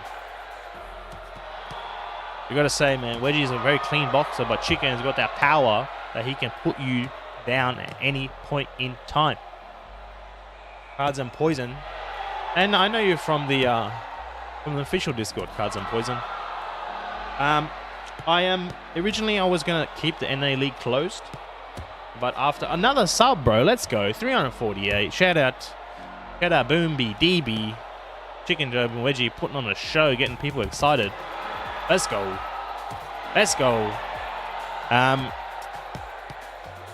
You got to say, man, Wedgie is a very clean boxer, but Chicken has got that power that he can put you down at any point in time. Cards and Poison. And I know you're from the official Discord, Cards and Poison. Originally I was gonna keep the NA League closed, but after another sub, bro, let's go. 348. Shout out Boomby, DB, Chicken Job and Wedgie putting on a show, getting people excited. Let's go. Let's go.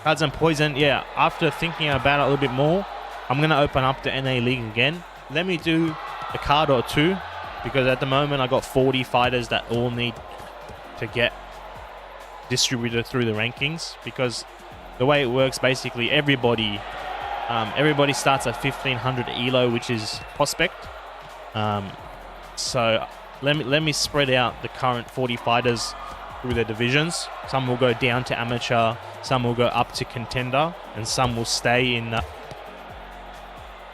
Cards and Poison, yeah, after thinking about it a little bit more, I'm gonna open up the NA League again. Let me do a card or two, because at the moment I got 40 fighters that all need to get distributed through the rankings, because the way it works, basically everybody starts at 1500 elo, which is prospect. So let me spread out the current 40 fighters through their divisions. Some will go down to amateur, some will go up to contender, and some will stay in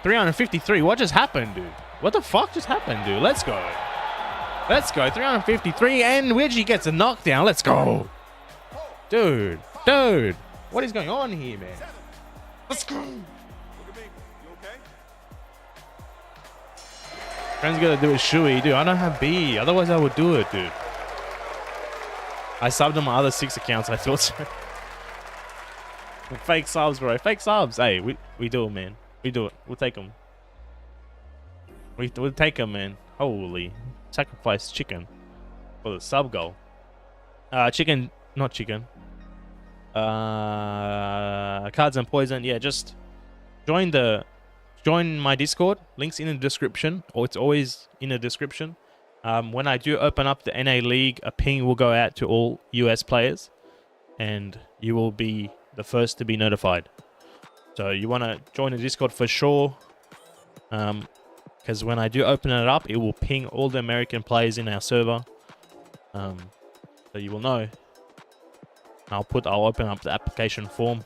353. What just happened, dude? What the fuck just happened, dude? Let's go. Let's go. 353, and Wedgie gets a knockdown. Let's go. Dude. What is going on here, man? Let's go. Friend's gotta do a shoey, dude. I don't have B. Otherwise, I would do it, dude. I subbed on my other 6 accounts. I thought so. Fake subs, bro. Fake subs. Hey, we do it, man. We do it. We'll take them. We'll take them, man. Holy. Sacrifice Chicken for the sub goal. Chicken, not Chicken. Cards and Poison. Yeah, just join my Discord. Links in the description, or it's always in the description. When I do open up the NA League, a ping will go out to all US players, and you will be the first to be notified. So you want to join the Discord for sure. Because when I do open it up, it will ping all the American players in our server. So you will know. I'll open up the application form.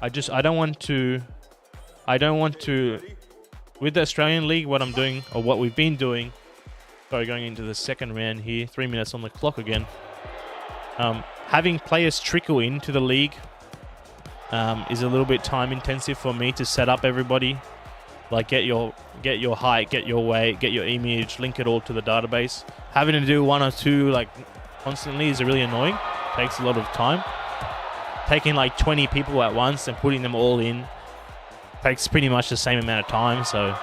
I don't want to with the Australian League, what I'm doing, or what we've been doing, sorry, going into the second round here, 3 minutes on the clock again. Having players trickle into the league is a little bit time intensive for me to set up everybody. Like get your height, get your weight, get your image, link it all to the database. Having to do 1 or 2 like constantly is really annoying. Takes a lot of time. Taking like 20 people at once and putting them all in takes pretty much the same amount of time. So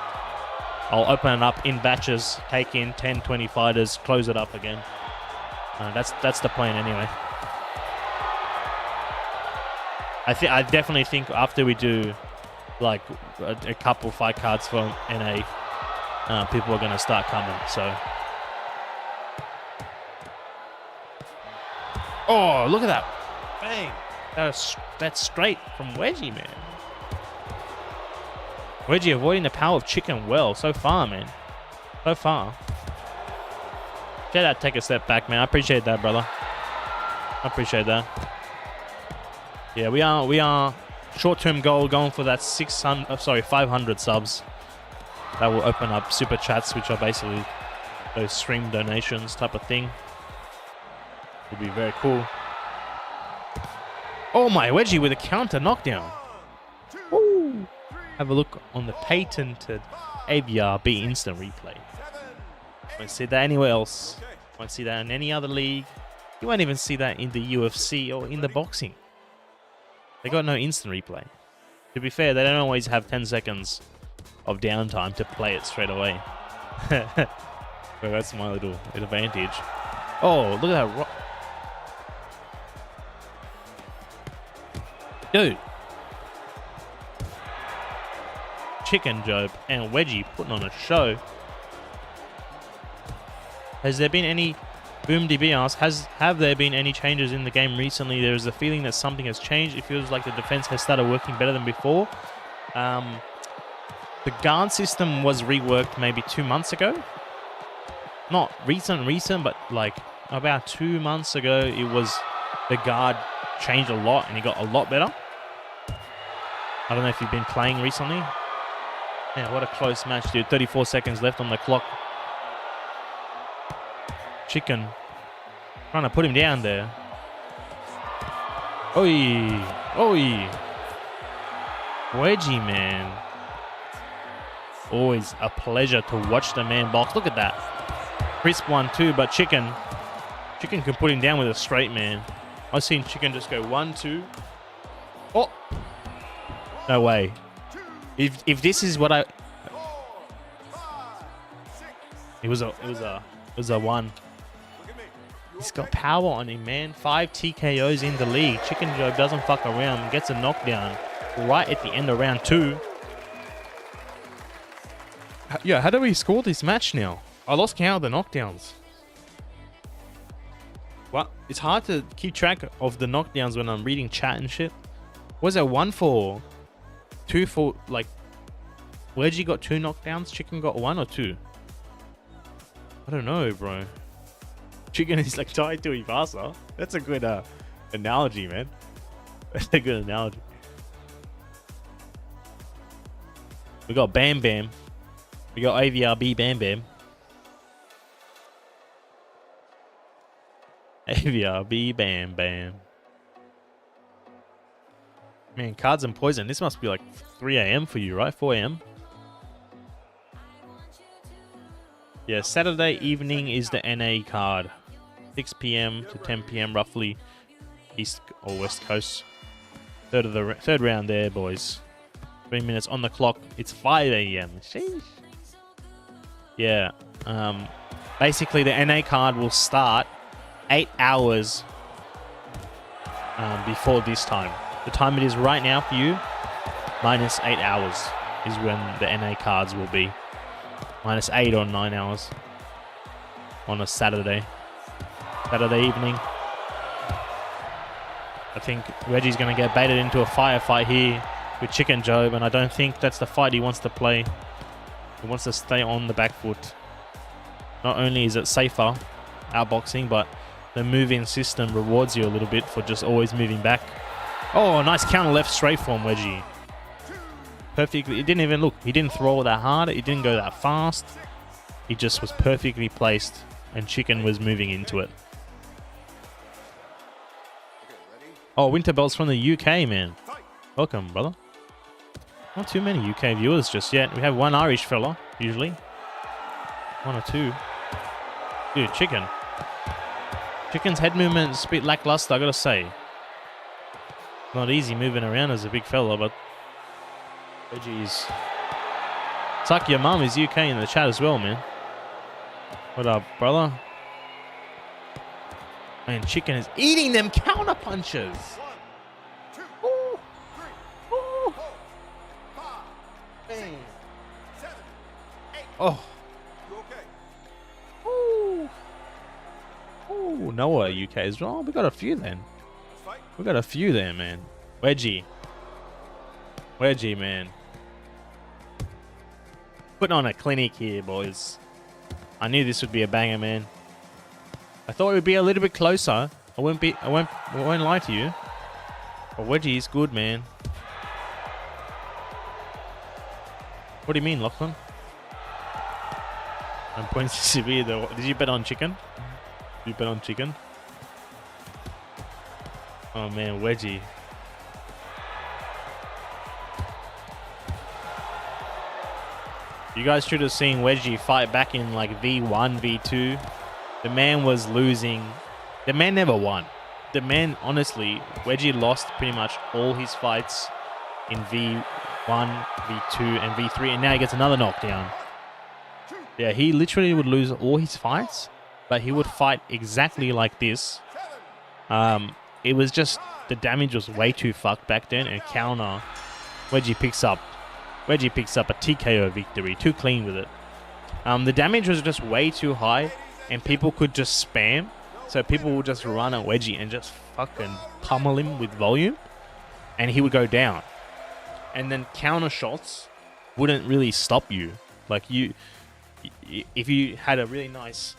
I'll open it up in batches, take in 10, 20 fighters, close it up again. That's the plan anyway. I definitely think after we do like a couple fight cards for NA, people are going to start coming. So, oh, look at that! Bang! That's straight from Wedgie, man. Wedgie avoiding the power of chicken well so far, man. So far. Shout out, take a step back, man. I appreciate that, brother. I appreciate that. Yeah, we are short-term goal going for that 500 subs. That will open up super chats, which are basically those stream donations type of thing. Would be very cool. Oh my, Wedgie with a counter knockdown. Woo. Have a look on the patented Avrb instant replay. Won't see that anywhere else. Won't see that in any other league. You won't even see that in the UFC or in the boxing. They got no instant replay. To be fair, they don't always have 10 seconds of downtime to play it straight away. So that's my little advantage. Oh, look at that. Dude. Chicken Job and Wedgie putting on a show. Has there been any... BoomDB asks, have there been any changes in the game recently? There is a feeling that something has changed. It feels like the defense has started working better than before. The guard system was reworked maybe 2 months ago. Not recent, but like about 2 months ago, it was the guard changed a lot and it got a lot better. I don't know if you've been playing recently. Yeah, what a close match, dude. 34 seconds left on the clock. Chicken trying to put him down there. Oi, oi. Wedgie, man. Always a pleasure to watch the man box. Look at that. Crisp 1-2, but Chicken can put him down with a straight, man. I've seen Chicken just go 1-2. Oh, no way. If this is what I, it was a 1. He's got power on him, man. 5 TKOs in the league. Chicken Joe doesn't fuck around. Gets a knockdown right at the end of round 2. Yeah, how do we score this match now? I lost count of the knockdowns. What? It's hard to keep track of the knockdowns when I'm reading chat and shit. Was it 1 for 2 for like? Wedgie got 2 knockdowns. Chicken got 1 or 2. I don't know, bro. Chicken is like tied to Ivasa. That's a good analogy, man. That's a good analogy. We got Bam Bam. We got Avrb Bam Bam. Avrb Bam Bam. Man, Cards and Poison. This must be like 3 a.m. for you, right? 4 a.m. Yeah, Saturday evening is the NA card. 6 p.m. to 10 p.m. roughly. East or West Coast. Third round there, boys. 3 minutes on the clock. It's 5 a.m. Sheesh. Yeah. Basically, the NA card will start 8 hours before this time. The time it is right now for you, minus 8 hours is when the NA cards will be. Minus 8 or 9 hours on a Saturday evening. I think Reggie's going to get baited into a firefight here with Chicken Job, and I don't think that's the fight he wants to play. He wants to stay on the back foot. Not only is it safer outboxing, but the move-in system rewards you a little bit for just always moving back. Oh, nice counter left straight from Wedgie. perfectly. It didn't even look. He didn't throw that hard. It didn't go that fast. He just was perfectly placed, and Chicken was moving into it. Oh, Winterbell's from the UK, man. Welcome, brother. Not too many UK viewers just yet. We have one Irish fella, usually. One or two. Dude, Chicken. Chicken's head movement's a bit lackluster, I gotta say. Not easy moving around as a big fella, but... Jeez. Suck your mum is UK in the chat as well, man. What up, brother? Man, Chicken is eating them counter punches. Ooh. Ooh. Man. Oh. Ooh. Ooh, Noah UK as well. We got a few then. We got a few there, man. Wedgie. Wedgie, man. Putting on a clinic here, boys. I knew this would be a banger, man. I thought it would be a little bit closer. I won't lie to you. But Wedgie is good, man. What do you mean, Lachlan? I'm pointing to severe though. Did you bet on Chicken? Did you bet on Chicken? Oh man, Wedgie. You guys should have seen Wedgie fight back in like V1, V2. The man was losing. The man never won. The man, honestly, Wedgie lost pretty much all his fights in V1, V2, and V3, and now he gets another knockdown. Yeah, he literally would lose all his fights, but he would fight exactly like this. It was just, the damage was way too fucked back then, and counter, Wedgie picks up a TKO victory, too clean with it. The damage was just way too high, and people could just spam, so people would just run at Wedgie and just fucking pummel him with volume, and he would go down. And then counter shots wouldn't really stop you. Like if you had a really nice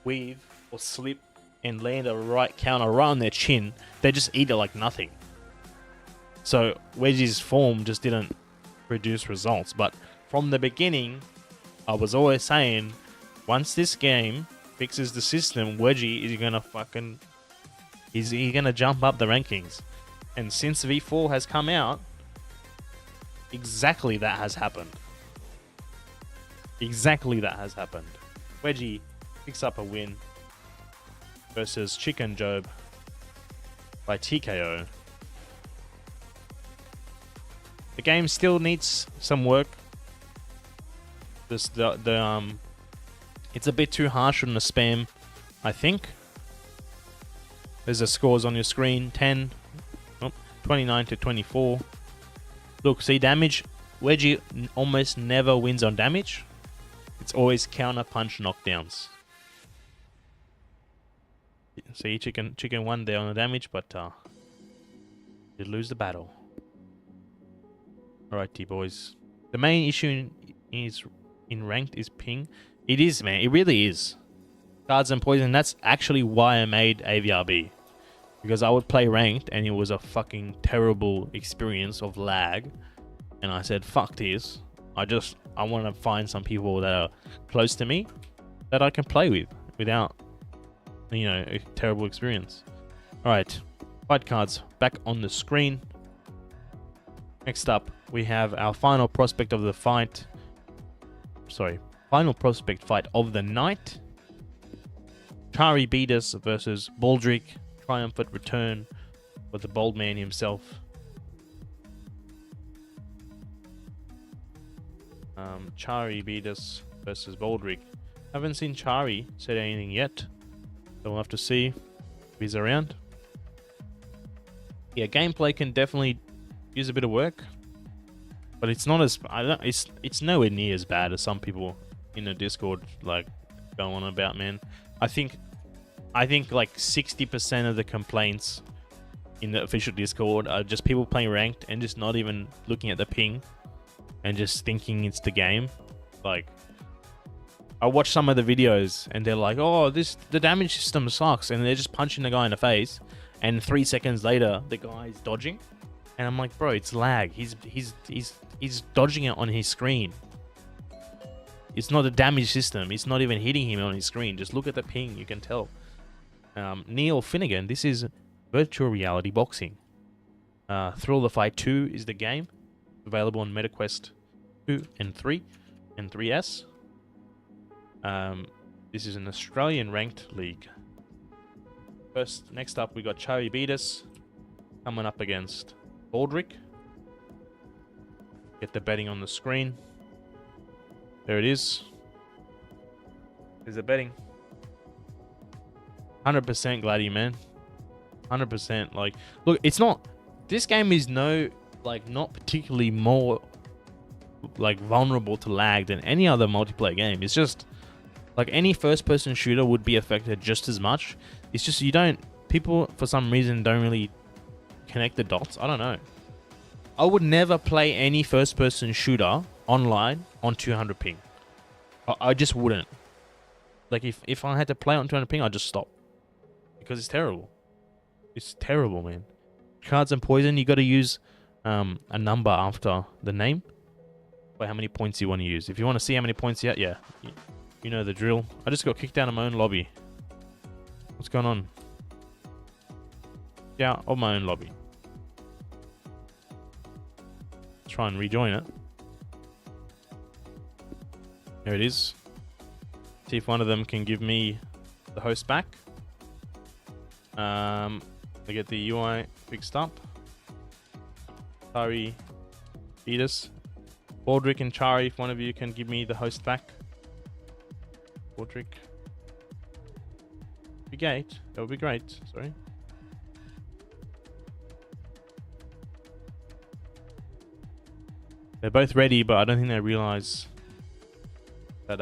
weave or slip and land a right counter right on their chin, they just eat it like nothing. So Wedgie's form just didn't produce results. But from the beginning, I was always saying, once this game fixes the system, Wedgie is gonna fucking... He's gonna jump up the rankings. And since V4 has come out, exactly that has happened. Exactly that has happened. Wedgie picks up a win versus Chicken Job by TKO. The game still needs some work. It's a bit too harsh on the spam, I think. There's the scores on your screen. 29 to 24. Look, see damage. Wedgie almost never wins on damage. It's always counter punch knockdowns. See, Chicken won there on the damage, but did lose the battle. Alrighty, boys. The main issue in ranked is ping. It is, man. It really is. Cards and poison. That's actually why I made Avrb. Because I would play ranked and it was a fucking terrible experience of lag. And I said, fuck this. I want to find some people that are close to me that I can play with without, you know, a terrible experience. Alright. Fight cards back on the screen. Next up, we have our final prospect of the fight. Sorry, final prospect fight of the night. Chari Beatus versus Baldrick. Triumphant return for the bold man himself. Chari Beatus versus Baldrick. Haven't seen Chari said anything yet, so we'll have to see if he's around. Yeah, gameplay can definitely use a bit of work, but it's not as it's nowhere near as bad as some people in the Discord like go on about, man. I think like 60% of the complaints in the official Discord are just people playing ranked and just not even looking at the ping and just thinking it's the game. Like, I watch some of the videos and they're like, oh, the damage system sucks, and they're just punching the guy in the face, and 3 seconds later the guy is dodging. And I'm like, bro, it's lag. He's dodging it on his screen. It's not a damage system. It's not even hitting him on his screen. Just look at the ping. You can tell. Neil Finnegan. This is virtual reality boxing. Thrill the Fight 2 is the game. Available on MetaQuest 2 and 3 and 3S. This is an Australian ranked league. Next up, we got Chari Beatus coming up against Baldrick. Get the betting on the screen. There it is. There's the betting. 100% Gladi, man. 100%. Like, look, it's not. This game is not particularly more like vulnerable to lag than any other multiplayer game. It's just like any first-person shooter would be affected just as much. It's just people for some reason don't really connect the dots. I don't know. I would never play any first-person shooter online on 200 ping. I just wouldn't. Like if I had to play on 200 ping, I'd just stop because it's terrible. It's terrible, man. Cards and poison, you got to use a number after the name for how many points you want to use. If you want to see how many points you yeah, you know the drill. I just got kicked out of my own lobby. What's going on? Yeah, of my own lobby. Let's try and rejoin it. There it is. See if one of them can give me the host back. I get the UI fixed up. Chari, Beatus, Baldrick and Chari, if one of you can give me the host back. Baldrick. That would be great. Sorry. They're both ready, but I don't think they realize that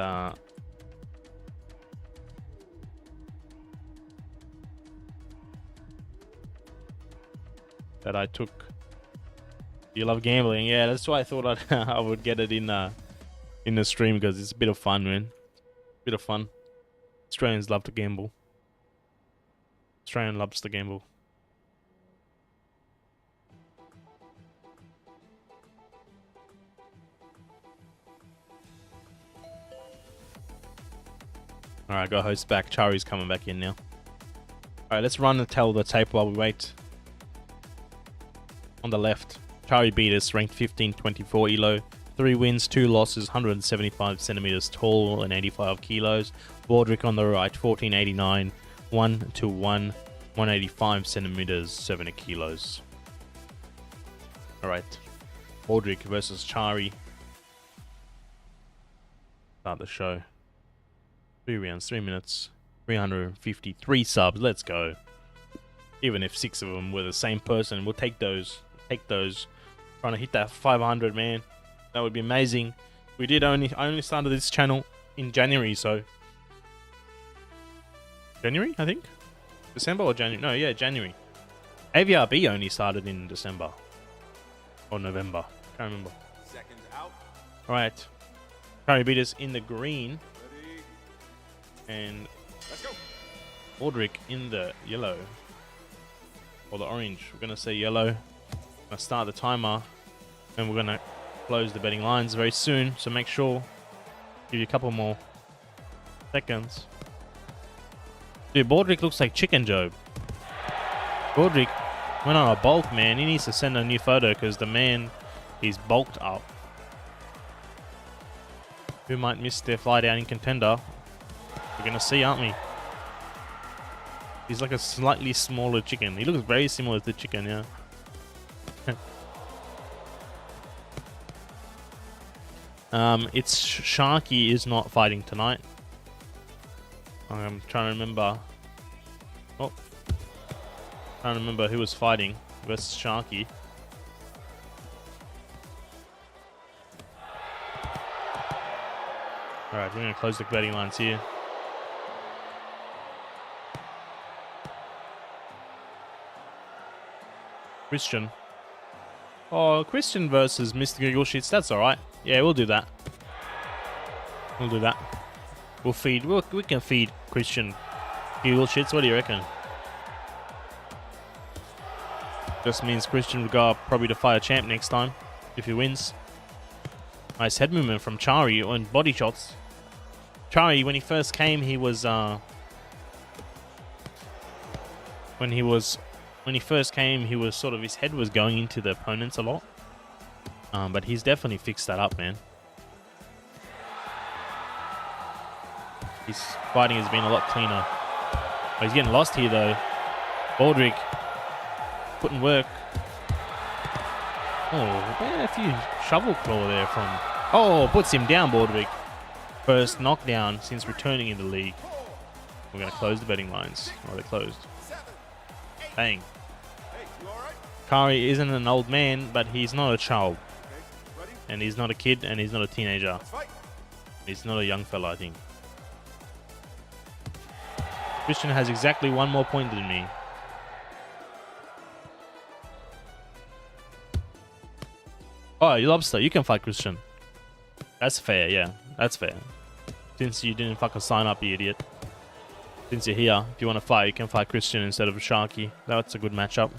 that I took. You love gambling, yeah. That's why I thought I would get it in the stream because it's a bit of fun, man. Bit of fun. Australians love to gamble. Australian loves to gamble. Alright, got host back. Chari's coming back in now. Alright, let's run and tell the tape while we wait. On the left, Chari Beatus, ranked 1524 elo. 3 wins, 2 losses, 175 centimeters tall and 85 kilos. Baldrick on the right, 1489, 1-1, 185 centimeters, 70 kilos. Alright, Baldrick versus Chari. Start the show. 3 rounds, 3 minutes, 353 subs. Let's go. Even if 6 of them were the same person, we'll take those. Take those. Trying to hit that 500, man. That would be amazing. We did I only started this channel in January, so January, I think. December or January? No, yeah, January. Avrb only started in December or November. Can't remember. Seconds out. All right. Chari Beatus in the green. And Let's go. Baldrick in the yellow. Or the orange. We're going to say yellow. I'm going to start the timer. And we're going to close the betting lines very soon. So make sure. Give you a couple more seconds. Dude, Baldrick looks like Chicken Job. Baldrick went on a bulk, man. He needs to send a new photo because the man is bulked up. Who might miss their fly down in Contender? We're going to see, aren't we? He's like a slightly smaller chicken. He looks very similar to chicken, yeah. It's Sharky is not fighting tonight. I'm trying to remember. Oh. Trying to remember who was fighting versus Sharky. Alright, we're going to close the betting lines here. Christian. Oh, Christian versus Mr. Google Sheets. That's alright. Yeah, we'll do that. We'll do that. We'll feed. We can feed Christian Google Sheets. What do you reckon? Just means Christian will go up probably to fight a champ next time if he wins. Nice head movement from Chari on body shots. Chari, when he first came, he was when he first came, he was sort of, his head was going into the opponents a lot. But he's definitely fixed that up, man. His fighting has been a lot cleaner. Oh, he's getting lost here though. Baldrick putting work. Oh, a few shovel claw there from. Oh, puts him down, Baldrick. First knockdown since returning in the league. We're going to close the betting lines. Oh, they're closed. Bang. Chari isn't an old man, but he's not a child. And he's not a kid, and he's not a teenager. He's not a young fella, I think. Christian has exactly one more point than me. Oh, Lobster, you can fight Christian. That's fair, yeah. That's fair. Since you didn't fucking sign up, you idiot. Since you're here, if you want to fight, you can fight Christian instead of Sharky. That's a good matchup.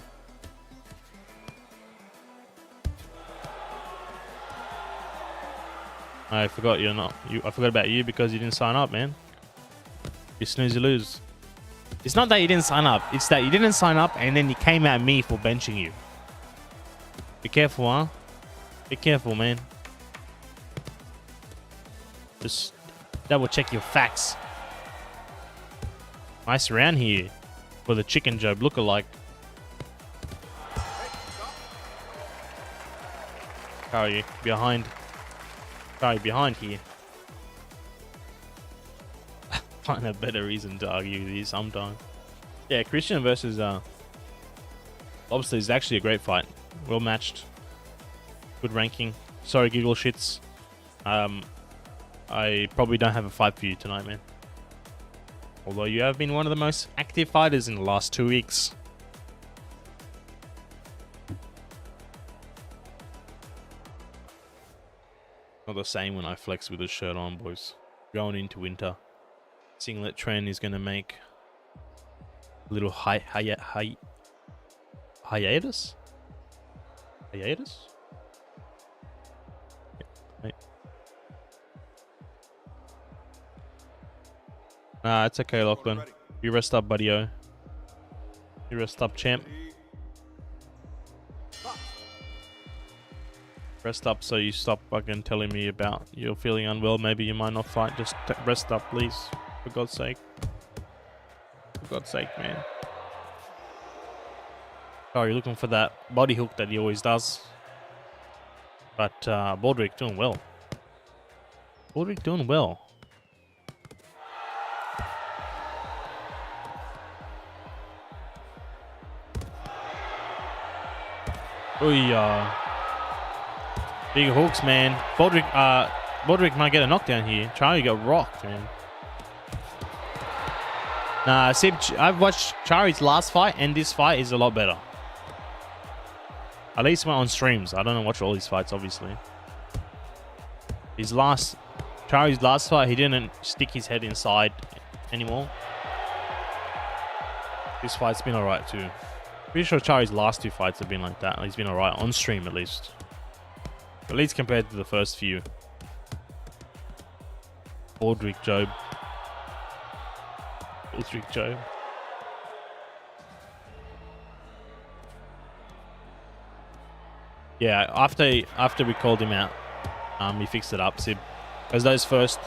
I forgot you're not. I forgot about you because you didn't sign up, man. You snooze, you lose. It's not that you didn't sign up. It's that you didn't sign up and then you came at me for benching you. Be careful, huh? Be careful, man. Just double check your facts. Nice round here for the chicken job lookalike. Chari behind. Chari behind here. Find a better reason to argue these sometime. Yeah, Christian versus Lobster is actually a great fight. Well matched. Good ranking. Sorry, giggle shits. I probably don't have a fight for you tonight, man. Although you have been one of the most active fighters in the last 2 weeks. Not the same when I flex with a shirt on, boys. Going into winter. Singlet trend is going to make a little hiatus? Hiatus? Wait. Nah, it's okay, Lachlan. You rest up, buddy-o. You rest up, champ. Rest up so you stop fucking telling me about you're feeling unwell. Maybe you might not fight. Just rest up, please. For God's sake. For God's sake, man. Oh, you're looking for that body hook that he always does. But Baldrick doing well. Baldrick doing well. Ooh, big hooks, man. Baldrick might get a knockdown here. Chari got rocked, man. Nah, Seb, I've watched Chari's last fight, and this fight is a lot better. At least on streams. I don't watch all his fights, obviously. Chari's last fight, he didn't stick his head inside anymore. This fight's been alright too. Pretty sure Chari's last 2 fights have been like that. He's been alright on stream, at least. At least compared to the first few. Baldrick Job. Baldrick Job. Yeah, after we called him out, he fixed it up, Sib. Because those first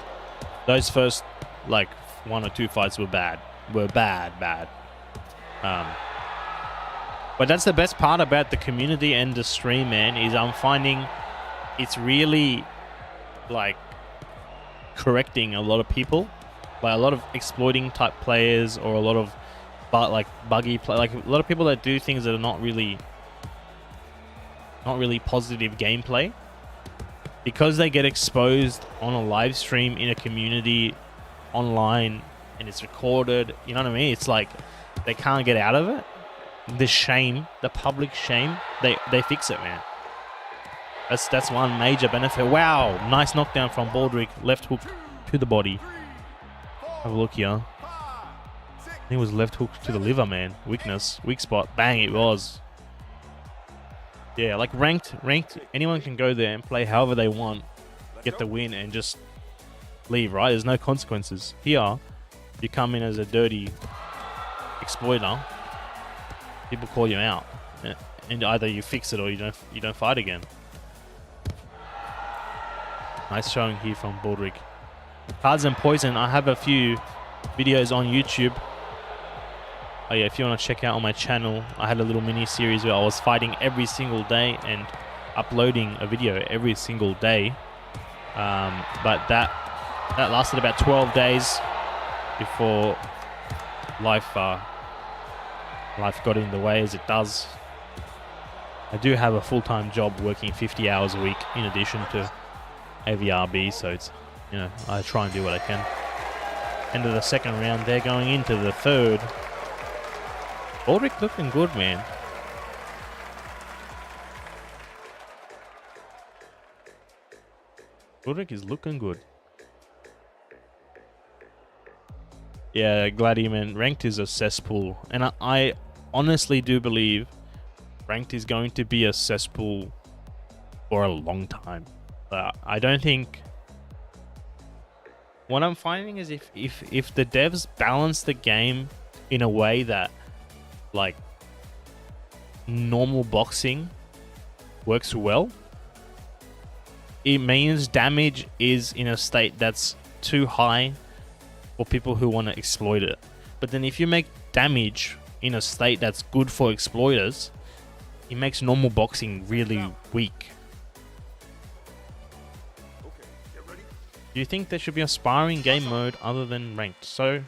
like 1 or 2 fights were bad. Bad. But that's the best part about the community and the stream, man, is I'm finding it's really like correcting a lot of people, like a lot of exploiting type players, or a lot of buggy play, like a lot of people that do things that are not really positive gameplay, because they get exposed on a live stream in a community online and it's recorded. You know what I mean? It's like they can't get out of it. The shame, the public shame, they fix it, man. That's one major benefit. Wow, nice knockdown from Baldrick. Left hook to the body. Have a look here. I think it was left hook to the liver, man. Weakness, weak spot. Bang, it was. Yeah, like ranked, anyone can go there and play however they want, get the win, and just leave, right? There's no consequences. Here, you come in as a dirty exploiter, people call you out, and either you fix it or you don't fight again. Nice showing here from Baldrick. Cards and Poison, I have a few videos on YouTube. Oh yeah, if you want to check out on my channel, I had a little mini series where I was fighting every single day and uploading a video every single day. But that lasted about 12 days before life got in the way, as it does. I do have a full-time job working 50 hours a week in addition to Avrb, so it's, you know, I try and do what I can. End of the second round, they're going into the third. Baldrick looking good, man. Baldrick is looking good. Yeah, Gladium, man. Ranked is a cesspool. And I honestly do believe Ranked is going to be a cesspool for a long time. I don't think... What I'm finding is if the devs balance the game in a way that, like, normal boxing works well, it means damage is in a state that's too high for people who want to exploit it. But then if you make damage in a state that's good for exploiters, it makes normal boxing really weak. Do you think there should be a sparring game mode other than ranked? So,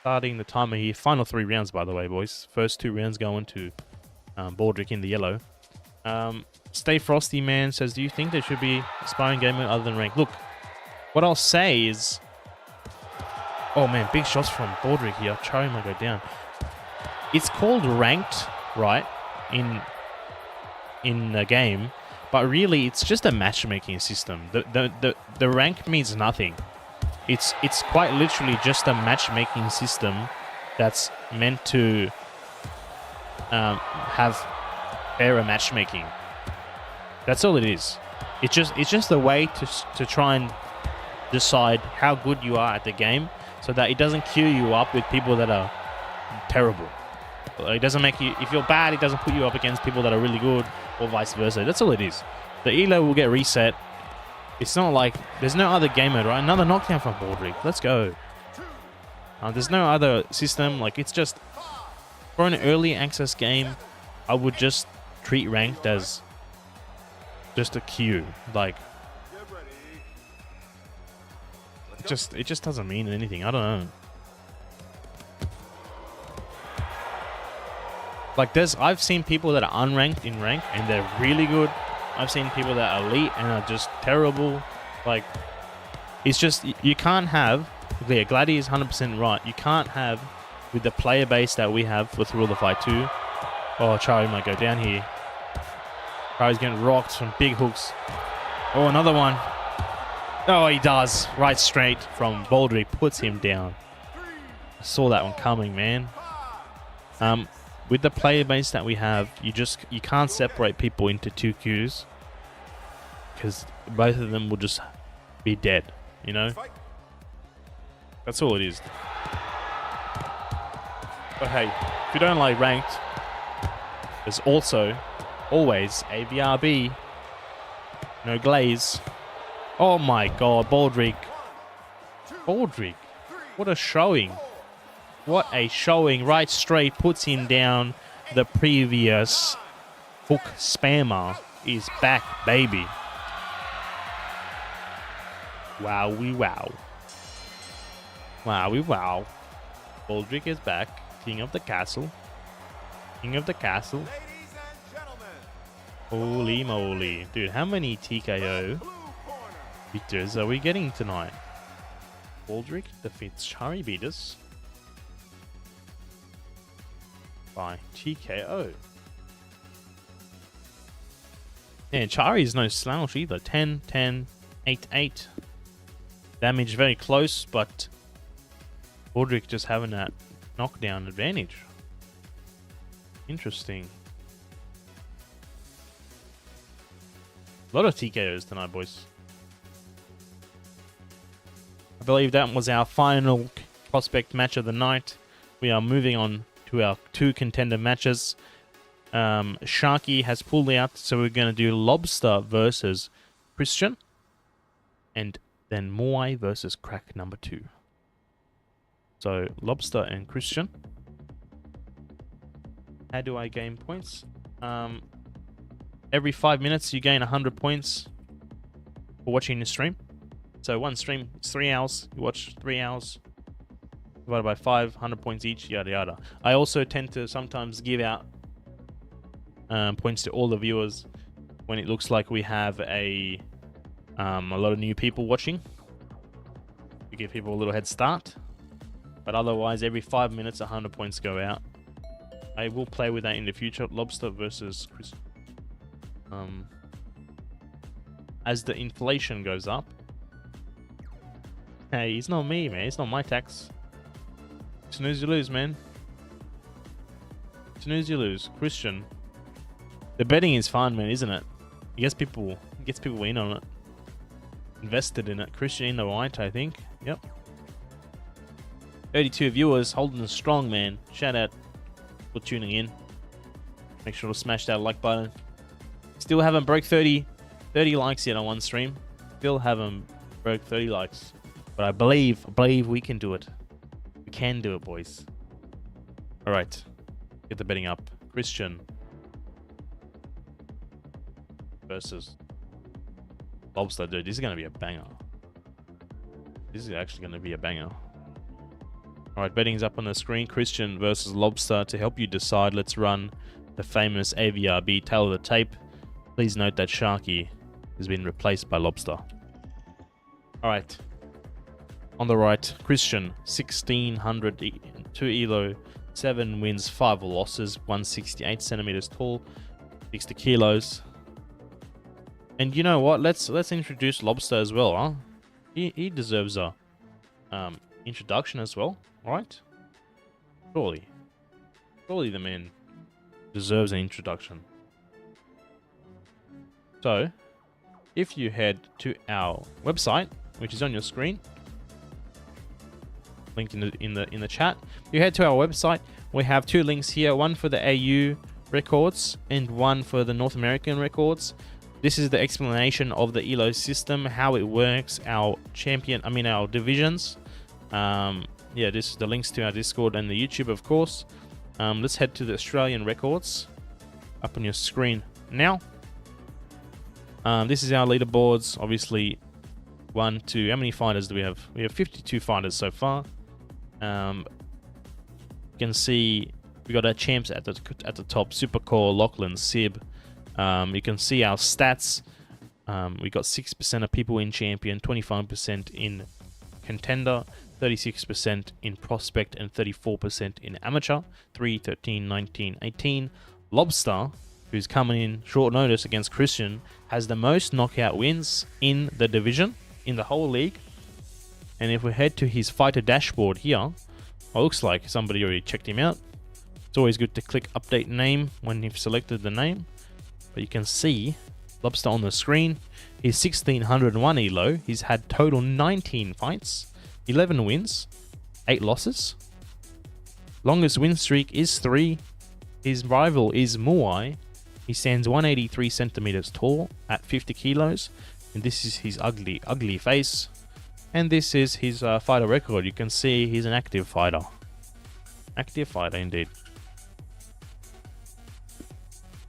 starting the timer here. Final 3 rounds, by the way, boys. First 2 rounds going to Baldrick in the yellow. Stay Frosty, man, says, do you think there should be a sparring game mode other than ranked? Look, what I'll say is... Oh, man, big shots from Baldrick here. Chari might go down. It's called ranked, right, in the game. But really, it's just a matchmaking system. The rank means nothing. It's quite literally just a matchmaking system that's meant to have fairer matchmaking. That's all it is. It's just a way to try and decide how good you are at the game, so that it doesn't queue you up with people that are terrible. It doesn't make you, if you're bad, it doesn't put you up against people that are really good, or vice versa. That's all it is. The elo will get reset. It's not like there's no other game mode, right? Another knockdown from Baldrick. Let's go. There's no other system. Like, it's just for an early access game, I would just treat ranked as just a queue. Like, it just doesn't mean anything. I don't know. Like, I've seen people that are unranked in rank and they're really good. I've seen people that are elite and are just terrible. Like, it's just, you can't have, yeah, Gladi is 100% right. You can't have, with the player base that we have for Thrill the Fight 2. Oh, Chari might go down here. Chari's getting rocked from big hooks. Oh, another one. Oh, he does. Right straight from Baldrick, puts him down. I saw that one coming, man. With the player base that we have, you can't separate people into 2 queues, because both of them will just be dead, you know? That's all it is. But hey, if you don't like ranked, there's also always Avrb. No glaze. Oh my god, Baldrick. Baldrick. What a showing. What a showing. Right straight, puts him down. The previous hook spammer is back, baby. Wowie wow. Wowie wow. Baldrick is back. King of the castle. King of the castle. Holy moly. Dude, how many TKO victors are we getting tonight? Baldrick defeats Chari Beatus by TKO. And Chari is no slouch either. 10, 10, 8, 8. Damage very close, but Baldrick just having that knockdown advantage. Interesting. A lot of TKOs tonight, boys. I believe that was our final prospect match of the night. We are moving on to our 2 contender matches. Sharky has pulled out, so we're going to do Lobster versus Christian. And then Moai versus Crack number 2. So, Lobster and Christian. How do I gain points? Every 5 minutes you gain 100 points for watching the stream. So one stream is 3 hours. You watch 3 hours. Divided by 5, 100 points each, yada yada. I also tend to sometimes give out points to all the viewers when it looks like we have a lot of new people watching. We give people a little head start. But otherwise, every 5 minutes, 100 points go out. I will play with that in the future. Lobster versus Chris. As the inflation goes up. Hey, it's not me, man. It's not my tax. Snooze, you lose, man. Snooze, you lose. Christian. The betting is fun, man, isn't it? It gets people in on it. Invested in it. Christian in the white, I think. Yep. 32 viewers, holding us strong, man. Shout out for tuning in. Make sure to smash that like button. Still haven't broke 30 likes yet on one stream. Still haven't broke 30 likes. But I believe we can do it. We can do it, boys. Alright. Get the betting up. Christian versus Lobster. Dude, this is going to be a banger. This is actually going to be a banger. Alright, betting's up on the screen. Christian versus Lobster. To help you decide, let's run the famous Avrb tail of the tape. Please note that Sharky has been replaced by Lobster. Alright. On the right, Christian, 1600, 2 elo, 7 wins, 5 losses, 168 centimeters tall, 60 kilos. And you know what? Let's introduce Lobster as well, huh? He deserves a introduction as well, right? Surely the man deserves an introduction. So, if you head to our website, which is on your screen, linked in the chat, you head to our website. We have 2 links here, one for the AU records and one for the North American records. This is the explanation of the ELO system, how it works, our divisions. Yeah, this is the links to our Discord and the YouTube, of course. Let's head to the Australian records up on your screen now. This is our leaderboards. Obviously, 1, 2. How many fighters do we have? We have 52 fighters so far. You can see we got our champs at the top: Supercore, Lachlan, Seb. You can see our stats. We got 6% of people in champion, 25% in contender, 36% in prospect, and 34% in amateur. 3, 13, 19, 18. Lobster, who's coming in short notice against Christian, has the most knockout wins in the division, in the whole league. And if we head to his fighter dashboard here, well, looks like somebody already checked him out. It's always good to click update name when you've selected the name. But you can see Lobster on the screen. He's 1601 elo. He's had total 19 fights, 11 wins, 8 losses. Longest win streak is 3. His rival is Moai. He stands 183 centimeters tall at 50 kilos. And this is his ugly face. And this is his fighter record. You can see he's an active fighter. Active fighter indeed.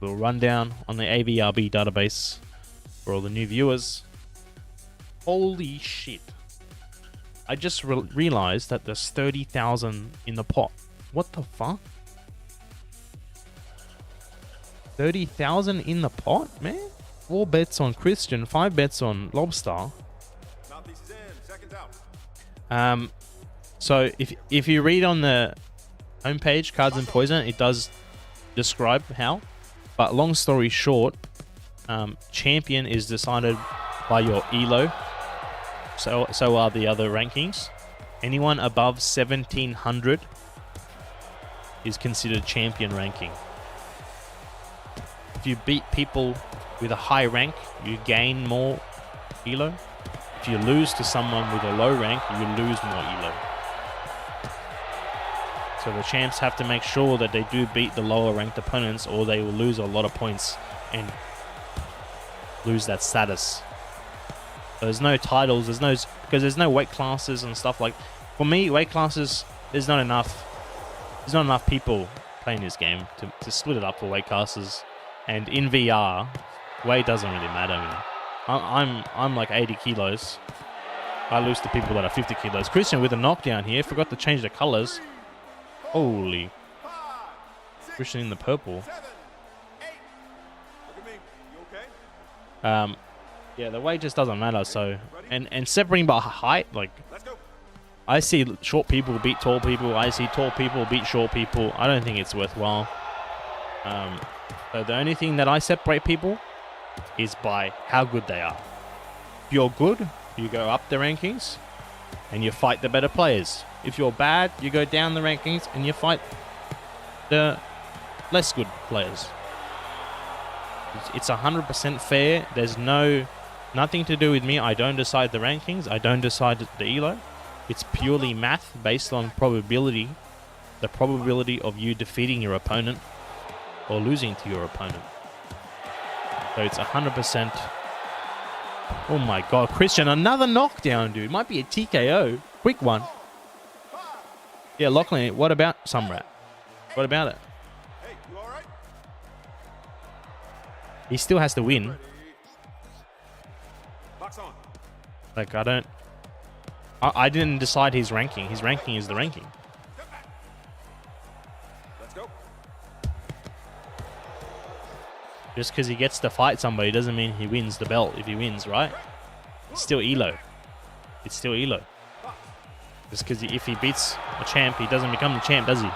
Little rundown on the Avrb database for all the new viewers. Holy shit. I just realized that there's 30,000 in the pot. What the fuck? 30,000 in the pot, man? 4 bets on Christian, 5 bets on Lobster. So if you read on the homepage, Cards and Poison, it does describe how. But long story short, champion is decided by your elo. So are the other rankings. Anyone above 1700 is considered champion ranking. If you beat people with a high rank, you gain more elo. If you lose to someone with a low rank, you lose more elo. So the champs have to make sure that they do beat the lower ranked opponents, or they will lose a lot of points and lose that status. There's no titles, because there's no weight classes and stuff like. For me, weight classes, there's not enough people playing this game to split it up for weight classes. And in VR, weight doesn't really matter. I mean, I'm like 80 kilos. I lose to people that are 50 kilos. Christian with a knockdown here. Forgot to change the colors. Holy. Christian in the purple. Yeah, the weight just doesn't matter. So, and separating by height, like, I see short people beat tall people. I see tall people beat short people. I don't think it's worthwhile. So the only thing that I separate people is by how good they are. If you're good, you go up the rankings and you fight the better players. If you're bad, you go down the rankings and you fight the less good players. It's 100% fair. There's nothing to do with me. I don't decide the rankings. I don't decide the elo. It's purely math based on probability. The probability of you defeating your opponent or losing to your opponent. So it's 100%. Oh my god, Christian, another knockdown, dude. Might be a TKO. Quick one. Yeah, Lachlan, what about Samrat? What about it? Hey, you all right? He still has to win. Box on. Like, I didn't decide his ranking. His ranking is the ranking. Let's go. Just because he gets to fight somebody doesn't mean he wins the belt if he wins, right? It's still elo. It's still elo. Just because if he beats a champ, he doesn't become the champ, does he?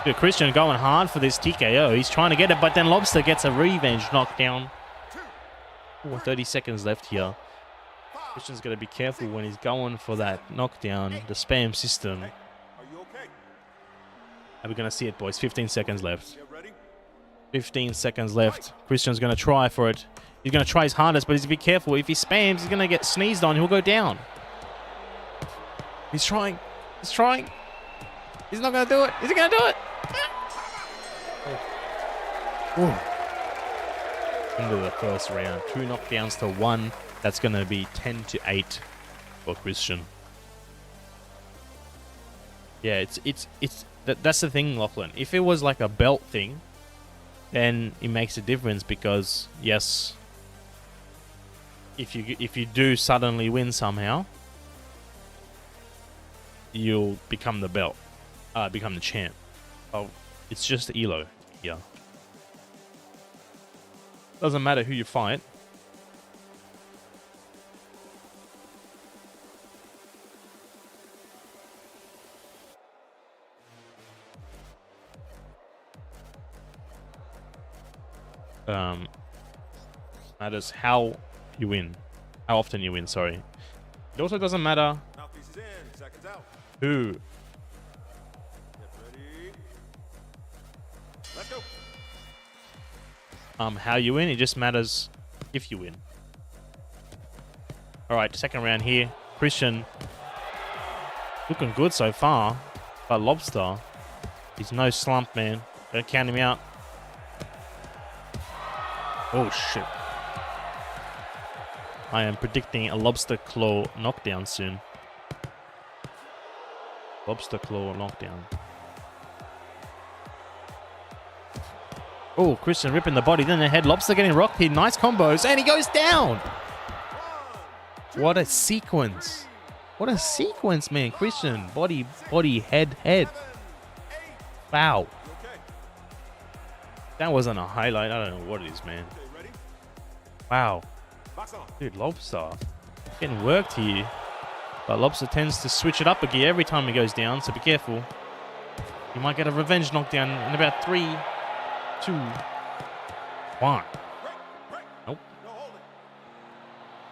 Dude, Christian going hard for this TKO. He's trying to get it, but then Lobster gets a revenge knockdown. Ooh, 30 seconds left here. Christian's got to be careful when he's going for that knockdown, the spam system. Are you okay? Are we going to see it, boys? 15 seconds left. 15 seconds left. Christian's going to try for it. He's going to try his hardest, but he's going to be careful. If he spams, he's going to get sneezed on. He'll go down. He's trying. He's trying. He's not going to do it. Is he going to do it? Ooh. Into the first round. 2 knockdowns to 1. That's going to be 10-8 for Christian. Yeah, that's the thing, Lachlan. If it was like a belt thing, then it makes a difference because, yes, if you do suddenly win somehow, you'll become the belt, become the champ. Oh, it's just elo. Yeah. Doesn't matter who you fight. Matters how you win. How often you win, sorry. It also doesn't matter Mouthpiece is in, seconds out. who. Get ready. Let's go. How you win. It just matters if you win. Alright, second round here. Christian looking good so far. But Lobster, he's no slump, man. Don't count him out. Oh, shit. I am predicting a Lobster Claw knockdown soon. Lobster Claw knockdown. Oh, Christian ripping the body, then the head. Lobster getting rocked here. Nice combos, and he goes down. What a sequence. What a sequence, man. Christian, body, head. Wow. That wasn't a highlight. I don't know what it is, man. Wow. Dude, Lobster getting worked here. But Lobster tends to switch it up a gear every time he goes down, so be careful. You might get a revenge knockdown in about 3, 2, 1. Nope.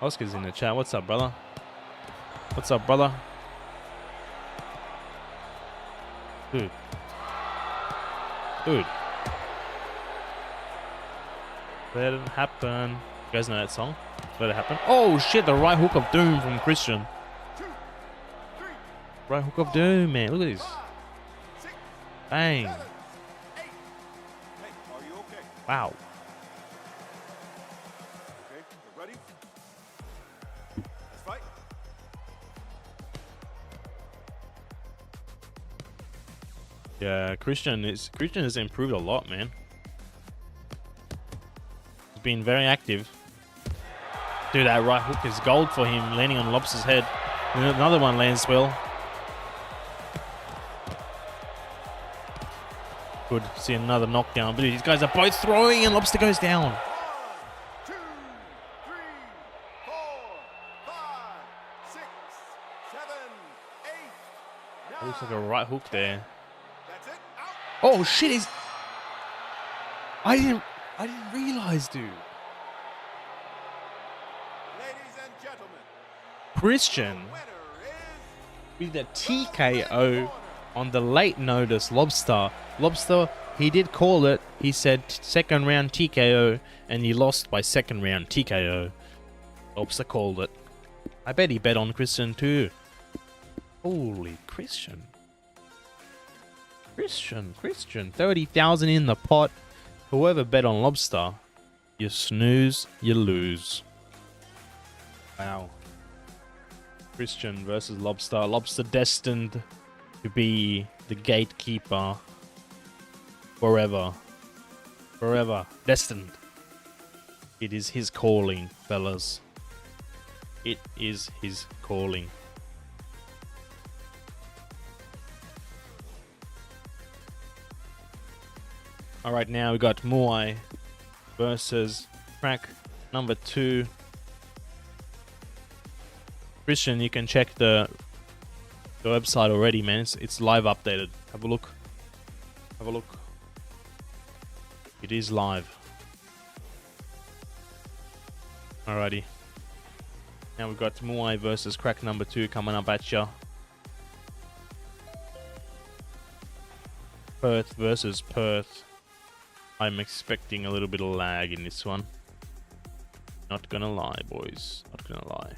Oscar's in the chat. What's up, brother? What's up, brother? Dude. Dude. Let it happen. You guys know that song? Let it happen. Oh shit, the right hook of doom from Christian. 2, 3, Right hook of doom, man. Look at this. 5, 6, Bang. 7, 8. Hey, are you okay? Wow. Okay, we're ready. Let's fight. Yeah, Christian has improved a lot, man. He's been very active. Dude, that right hook is gold for him, landing on Lobster's head. And another one lands well. Good. See another knockdown. But these guys are both throwing and Lobster goes down. 1, 2, 3, 4, 5, 6, 7, 8, 9. Looks like a right hook there. That's it. Out. Oh shit, he's... I didn't realize, dude. Ladies and gentlemen, Christian winner is with a TKO on the late notice Lobster. Lobster, he did call it. He said second round TKO, and he lost by second round TKO. Lobster called it. I bet he bet on Christian too. Holy Christian. Christian. 30,000 in the pot. Whoever bet on Lobster, you snooze, you lose. Wow. Christian versus Lobster. Lobster destined to be the gatekeeper forever. Forever. Destined. It is his calling, fellas. It is his calling. Alright, now we got Muay versus Crack number 2. Christian, you can check the website already, man. It's live updated. Have a look. Have a look. It is live. Alrighty. Now we've got Muay versus Crack number 2 coming up at ya. Perth versus Perth. I'm expecting a little bit of lag in this one. Not gonna lie, boys. Not gonna lie.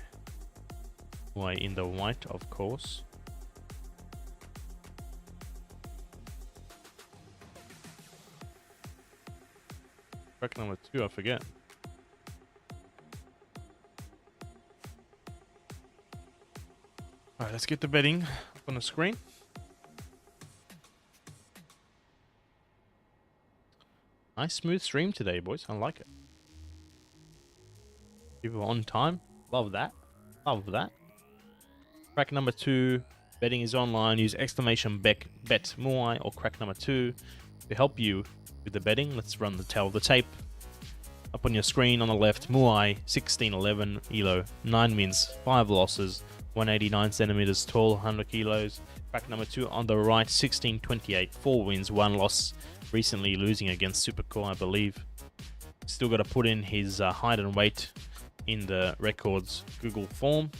Muay in the white, of course. Crack number 2, I forget. Alright, let's get the betting up on the screen. Nice smooth stream today, boys. I like it. People on time. Love that. Love that. Crack number 2. Betting is online. Use exclamation bet Muay or crack number 2 to help you with the betting. Let's run the tell the tape. Up on your screen on the left, Muay 1611 elo, 9 wins, 5 losses, 189 centimeters tall, 100 kilos. Crack number 2 on the right, 1628, 4 wins, 1 loss. Recently losing against Supercore, I believe. Still got to put in his height and weight in the records Google form.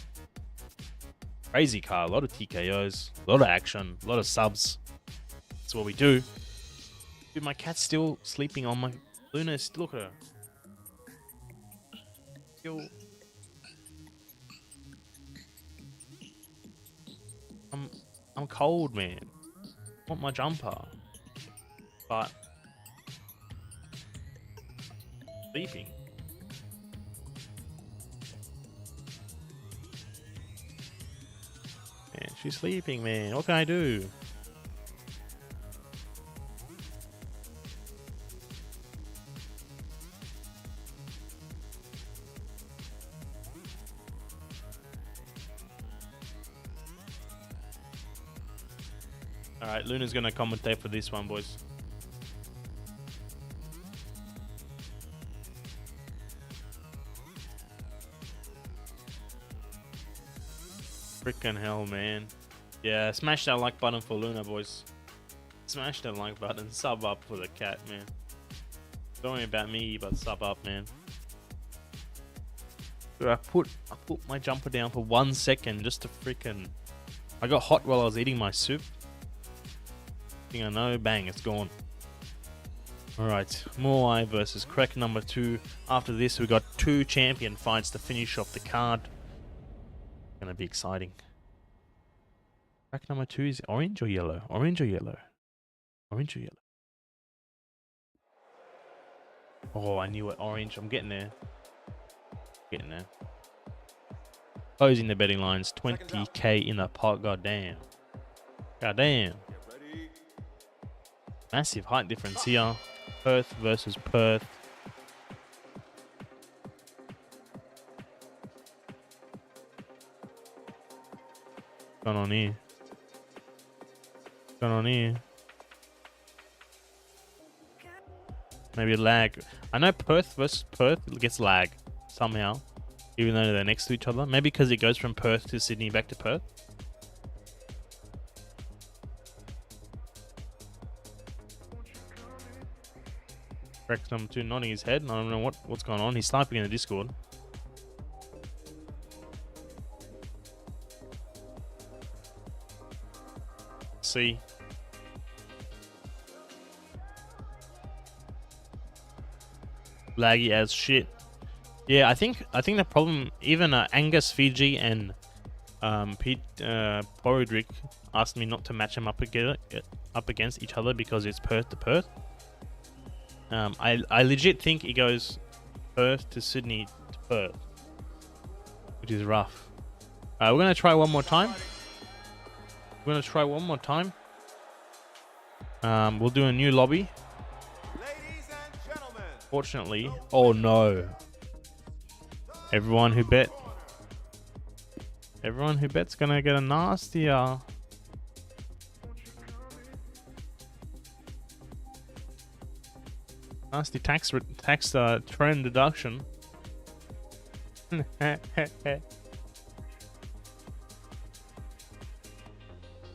Crazy car, a lot of TKOs, a lot of action, a lot of subs. That's what we do. Dude, my cat's still sleeping on my... Luna, look at her. Still... I'm cold, man. I want my jumper. But... sleeping. Man, she's sleeping, man. What can I do? Alright, Luna's gonna commentate for this one, boys. Frickin' hell, man. Yeah, smash that like button for Luna, boys. Smash that like button. Sub up for the cat, man. Don't worry about me, but sub up, man. Dude, I put my jumper down for 1 second just to frickin'... I got hot while I was eating my soup. Thing I know, bang, it's gone. Alright, Moai versus Crack number 2. After this, we got 2 champion fights to finish off the card. Gonna be exciting. Crack number 2 is orange or yellow? Orange or yellow? Orange or yellow? Oh, I knew it. Orange. I'm getting there. Getting there. Closing the betting lines. 20k in the pot. Goddamn. Goddamn. Massive height difference here. Perth versus Perth. What's going on here? What's going on here? Maybe lag. I know Perth versus Perth gets lag somehow, even though they're next to each other. Maybe because it goes from Perth to Sydney back to Perth. Rex number 2 nodding his head. I don't know what's going on. He's sniping in the Discord. See. Laggy as shit. Yeah, I think the problem, even Angus, Fiji, and Pete Baldrick asked me not to match them up against each other because it's Perth to Perth. I legit think it goes Perth to Sydney to Perth, which is rough. We're gonna try one more time. We'll do a new lobby. Fortunately, oh no. Everyone who bet's gonna get a nasty nasty tax trend deduction.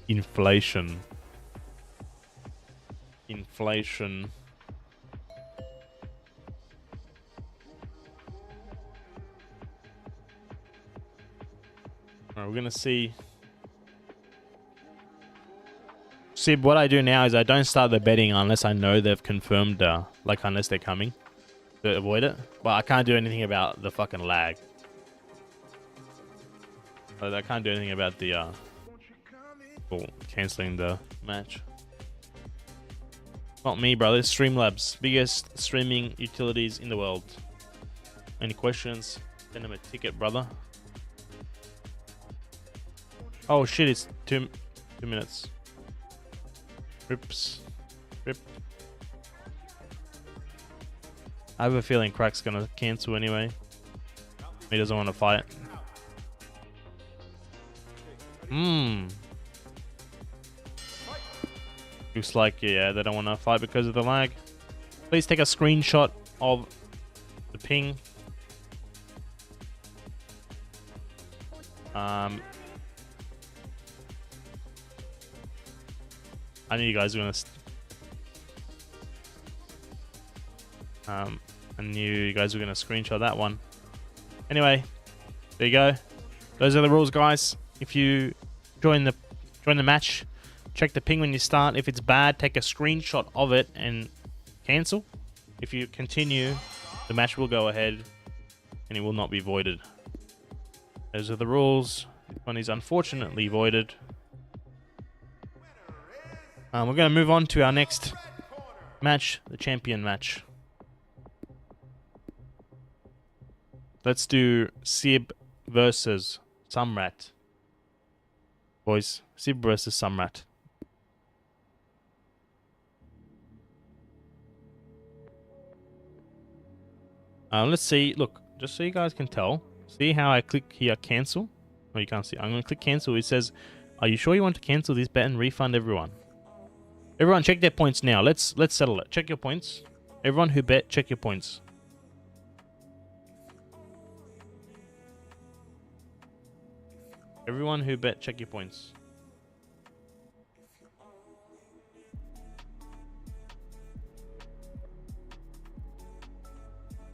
Inflation. Alright, we're gonna see. Seb, what I do now is I don't start the betting unless I know they've confirmed, unless they're coming, to avoid it. But I can't do anything about the fucking lag. I can't do anything about the cancelling the match. Not me, brother. Streamlabs, biggest streaming utilities in the world. Any questions? Send them a ticket, brother. Oh shit! It's 2 minutes. Rips. Rip. I have a feeling Crack's gonna cancel anyway. He doesn't want to fight. Looks like, yeah, they don't want to fight because of the lag. Please take a screenshot of the ping. I knew you guys were gonna. I knew you guys were gonna screenshot that one. Anyway, there you go. Those are the rules, guys. If you join the match, check the ping when you start. If it's bad, take a screenshot of it and cancel. If you continue, the match will go ahead and it will not be voided. Those are the rules. This one is unfortunately voided. We're going to move on to our next match, the champion match. Let's do Seb versus Samrat. Boys, Seb versus Samrat. Let's see. Look, just so you guys can tell. See how I click here, cancel? Oh, you can't see. I'm going to click cancel. It says, are you sure you want to cancel this bet and refund everyone? Everyone check their points now. Let's settle it. Check your points. Everyone who bet, check your points. Everyone who bet, check your points.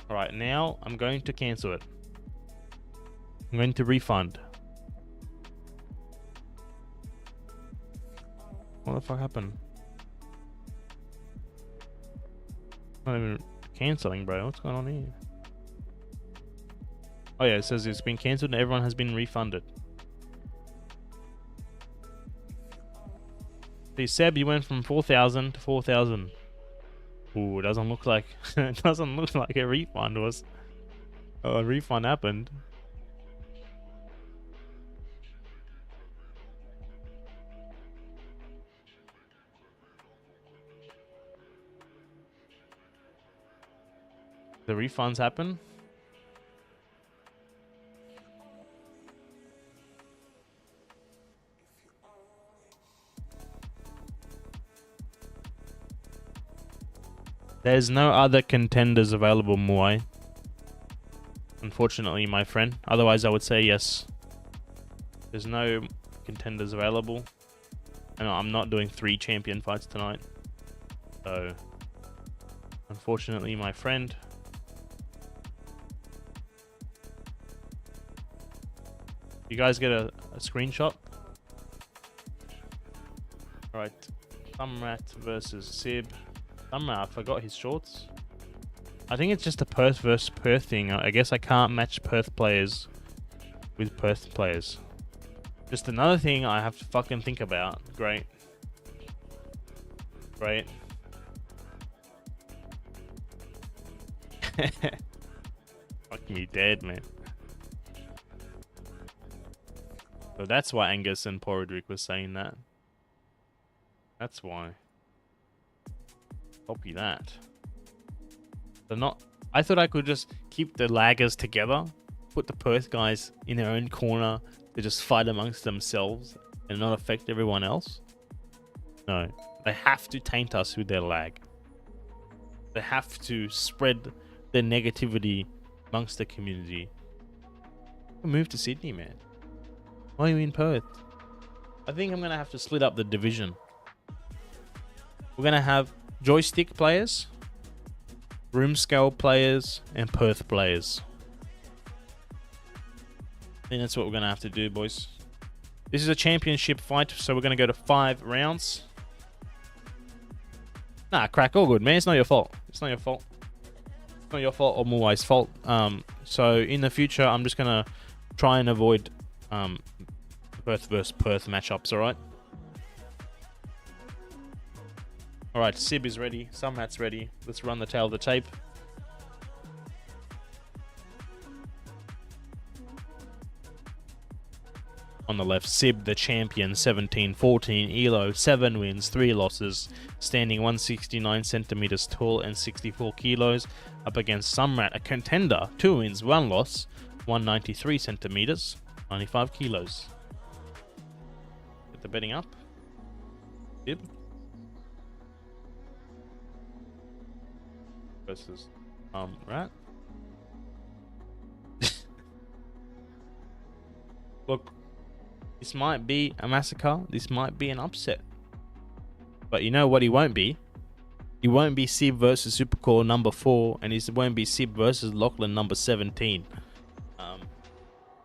Alright, now I'm going to cancel it. I'm going to refund. What the fuck happened? Not even cancelling, bro. What's going on here? Oh yeah, it says it's been cancelled and everyone has been refunded. See, Seb, you went from 4,000 to 4,000. Ooh, it doesn't look like it doesn't look like a refund was. Oh, a refund happened. The refunds happen. There's no other contenders available, Muay. Unfortunately, my friend. Otherwise, I would say yes. There's no contenders available. And I'm not doing 3 champion fights tonight. So, unfortunately, my friend. You guys get a screenshot? Alright. Samrat versus Seb. Samrat, I forgot his shorts. I think it's just a Perth versus Perth thing. I guess I can't match Perth players with Perth players. Just another thing I have to fucking think about. Great. Great. Fucking you dead, man. So that's why Angus and Baldrick was saying that. That's why. Copy that. They're not. I thought I could just keep the laggers together, put the Perth guys in their own corner to just fight amongst themselves and not affect everyone else. No, they have to taint us with their lag. They have to spread their negativity amongst the community. Move to Sydney, man. Why are you in Perth? I think I'm gonna have to split up the division. We're gonna have joystick players, room scale players, and Perth players. I think that's what we're gonna have to do, boys. This is a championship fight, so we're gonna go to 5 rounds. Nah, crack, all good, man. It's not your fault. It's not your fault. It's not your fault or Muai's fault. So in the future, I'm just gonna try and avoid Perth versus Perth matchups. All right. All right, Seb is ready. Samrat's ready. Let's run the tail of the tape. On the left, Seb, the champion, 17-14, Elo, 7 wins, 3 losses, standing 169 centimeters tall and 64 kilos, up against Samrat, a contender, 2 wins, 1 loss, 193 centimeters, 95 kilos. Get the betting up. Seb versus Samrat. Look, this might be a massacre. This might be an upset. But you know what he won't be? He won't be Seb versus Supercore number 4, and he won't be Seb versus Lachlan number 17.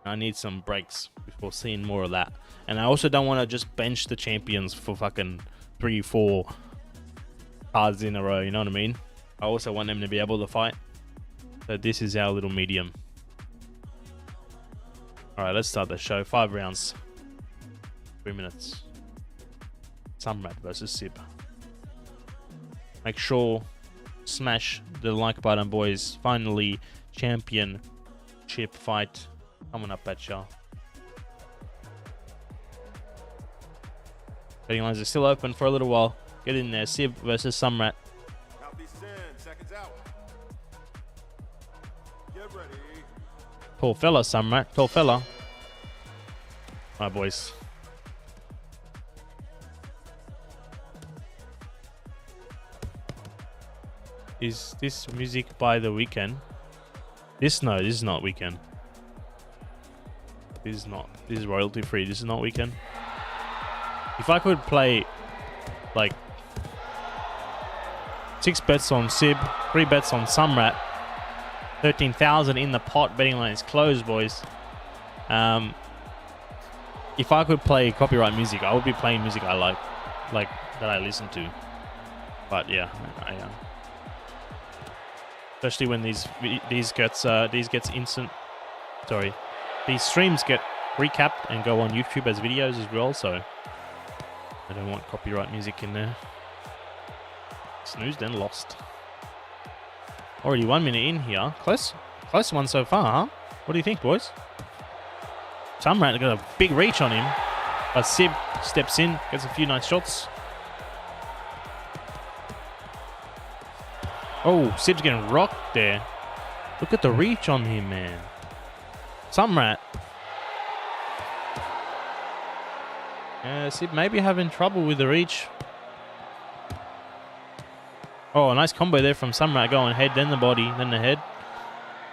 I need some breaks before seeing more of that. And I also don't want to just bench the champions for fucking 3-4 cards in a row, you know what I mean? I also want them to be able to fight. So this is our little medium. Alright, let's start the show. 5 rounds. 3 minutes. Samrat versus Seb. Make sure smash the like button, boys. Finally, championship fight coming up at y'all. Betting lines are still open for a little while. Get in there. Seb versus Samrat. Count these 10 seconds out. Get ready. Tall fella, Samrat. Tall fella. Alright, boys. Is this music by The Weeknd? This is not Weeknd. This is not. This is royalty free. This is not Weeknd. If I could play like 6 bets on Seb, 3 bets on Samrat, 13,000 in the pot. Betting line is closed, boys. If I could play copyright music, I would be playing music I like that I listen to. But yeah, especially when these gets instant. Sorry, these streams get recapped and go on YouTube as videos as well. So I don't want copyright music in there. Snoozed and lost. Already 1 minute in here. Close one so far, huh? What do you think, boys? Samrat got a big reach on him, but Seb steps in, gets a few nice shots. Oh, Seb's getting rocked there. Look at the reach on him, man. Samrat. Seb may be having trouble with the reach. Oh, a nice combo there from Samrat, going head, then the body, then the head.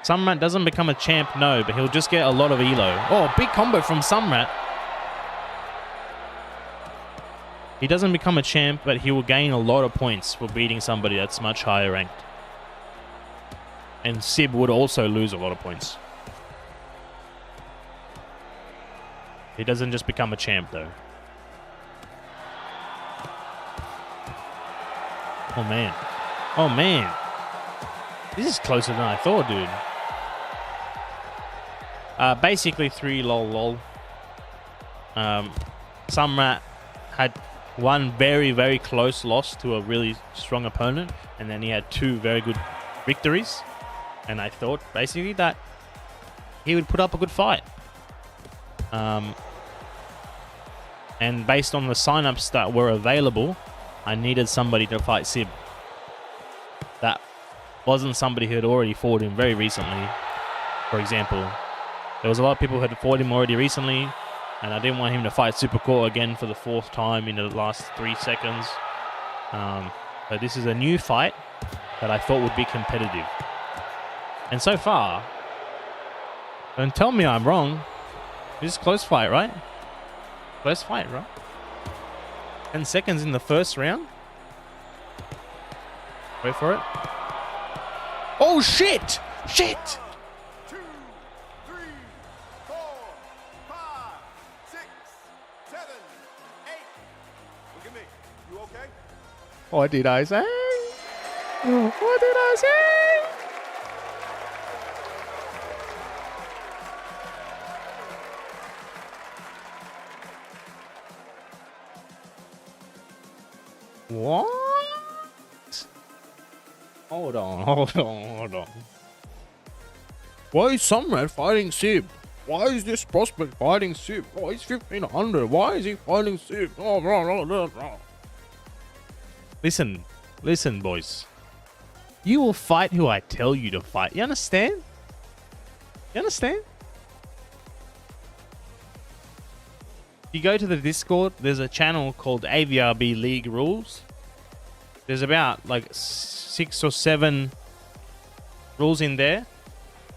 Samrat doesn't become a champ, no, but he'll just get a lot of elo. Oh, big combo from Samrat. He doesn't become a champ, but he will gain a lot of points for beating somebody that's much higher ranked. And Seb would also lose a lot of points. He doesn't just become a champ, though. Oh, man. Oh, man. This is closer than I thought, dude. Basically 3 lol. Samrat had one very, very close loss to a really strong opponent, and then he had 2 very good victories. And I thought basically that he would put up a good fight. And based on the signups that were available, I needed somebody to fight Seb. That wasn't somebody who had already fought him very recently. For example, there was a lot of people who had fought him already recently, and I didn't want him to fight Supercore again for the 4th time in the last 3 seconds. So this is a new fight that I thought would be competitive. And so far, don't tell me I'm wrong. This is a close fight, right? Close fight, right? 10 seconds in the first round. Wait for it. Oh, shit! Shit! 2, 3, 4, 5, 6, 7, 8. Look at me. You okay? What did I say? What did I say? What? Hold on. Why is Samrat fighting Seb? Why is this prospect fighting Seb? Oh, he's 1500. Why is he fighting Seb? Listen, boys. You will fight who I tell you to fight. You understand? You understand? You go to the Discord, there's a channel called Avrb League Rules. There's about like 6 or 7 rules in there.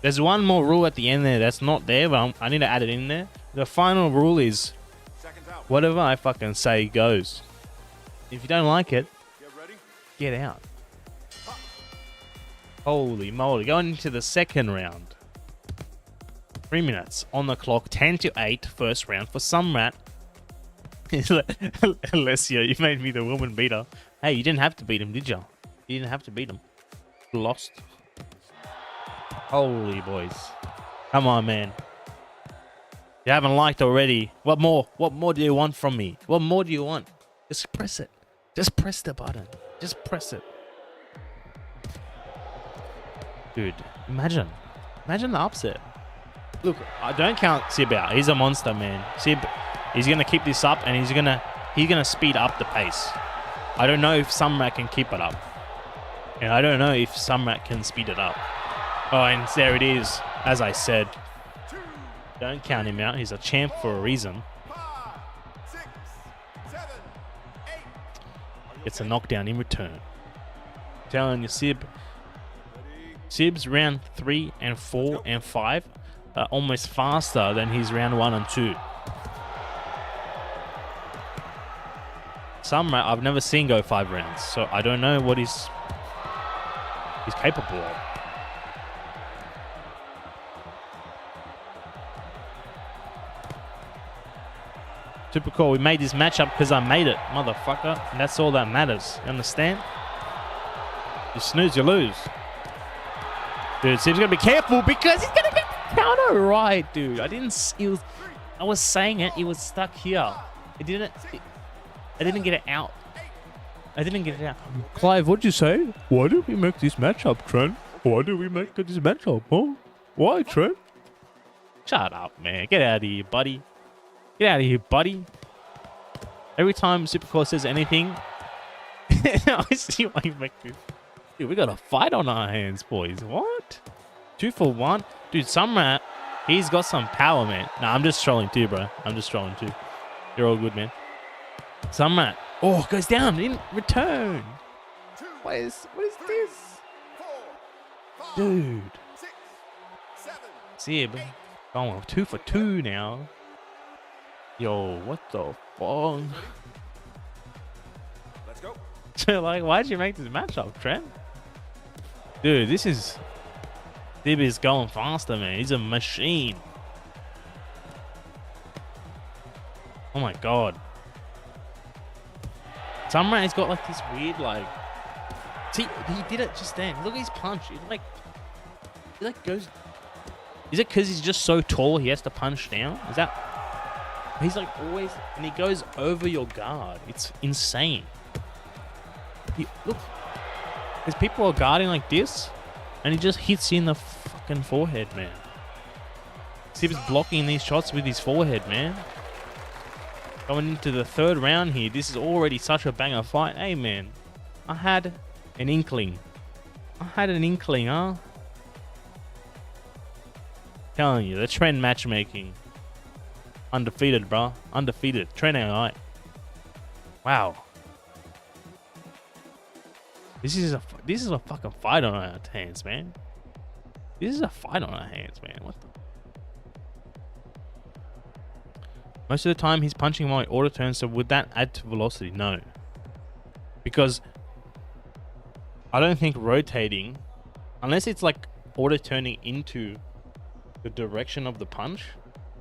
There's one more rule at the end there that's not there, but I need to add it in there. The final rule is whatever I fucking say goes. If you don't like it, get out. Holy moly. Going into the second round. 3 minutes on the clock. 10-8 first round for Samrat. Alessia, you made me the woman beater. Hey, you didn't have to beat him, did you? You didn't have to beat him. You lost. Holy boys. Come on, man. You haven't liked already. What more? What more do you want from me? What more do you want? Just press it. Just press the button. Just press it. Dude, imagine the upset. Look, I don't count Seb out. He's a monster, man. Seb, he's gonna keep this up, and he's gonna speed up the pace. I don't know if Samrat can keep it up, and I don't know if Samrat can speed it up. Oh, and there it is. As I said, don't count him out. He's a champ for a reason. It's a knockdown in return. I'm telling you, Seb's round 3 and 4 and 5 are almost faster than his round 1 and 2. Samrat I've never seen go 5 rounds, so I don't know what he's capable of. Supercore, we made this matchup because I made it, motherfucker. And that's all that matters. You understand? You snooze, you lose. Dude, Sib's gonna be careful because he's gonna get the counter right, dude. I was saying it. It was stuck here. I didn't get it out. I didn't get it out. Clive, what'd you say? Why did we make this matchup, Trent? Why did we make this matchup, huh? Why, Trent? Shut up, man. Get out of here, buddy. Get out of here, buddy. Every time Supercore says anything, I see why you make this. Dude, we got a fight on our hands, boys. What? 2 for 1? Dude, Samrat, he's got some power, man. Nah, I'm just trolling too, bro. I'm just trolling too. You're all good, man. Samrat. Oh, goes down in return. What is this? Dude. Seb. Going 2 for 2 now. Yo, what the fuck? Let's go. So, like, why'd you make this matchup, Trent? Dude, this is... Seb is going faster, man. He's a machine. Oh my god. Samrat has got like this weird like... See, he did it just then. Look at his punch. He like goes... Is it because he's just so tall he has to punch down? Is that... He's like always... And he goes over your guard. It's insane. Look. There's people are guarding like this. And he just hits you in the fucking forehead, man. Seb's blocking these shots with his forehead, man. Going into the 3rd round here. This is already such a banger fight. Hey, man. I had an inkling. Huh? Telling you, the trend matchmaking. Undefeated, bro. Undefeated. Trend AI. Wow. This is a fucking fight on our hands, man. This is a fight on our hands, man. What the... Most of the time he's punching my auto turn, so would that add to velocity? No. Because I don't think rotating, unless it's like auto turning into the direction of the punch,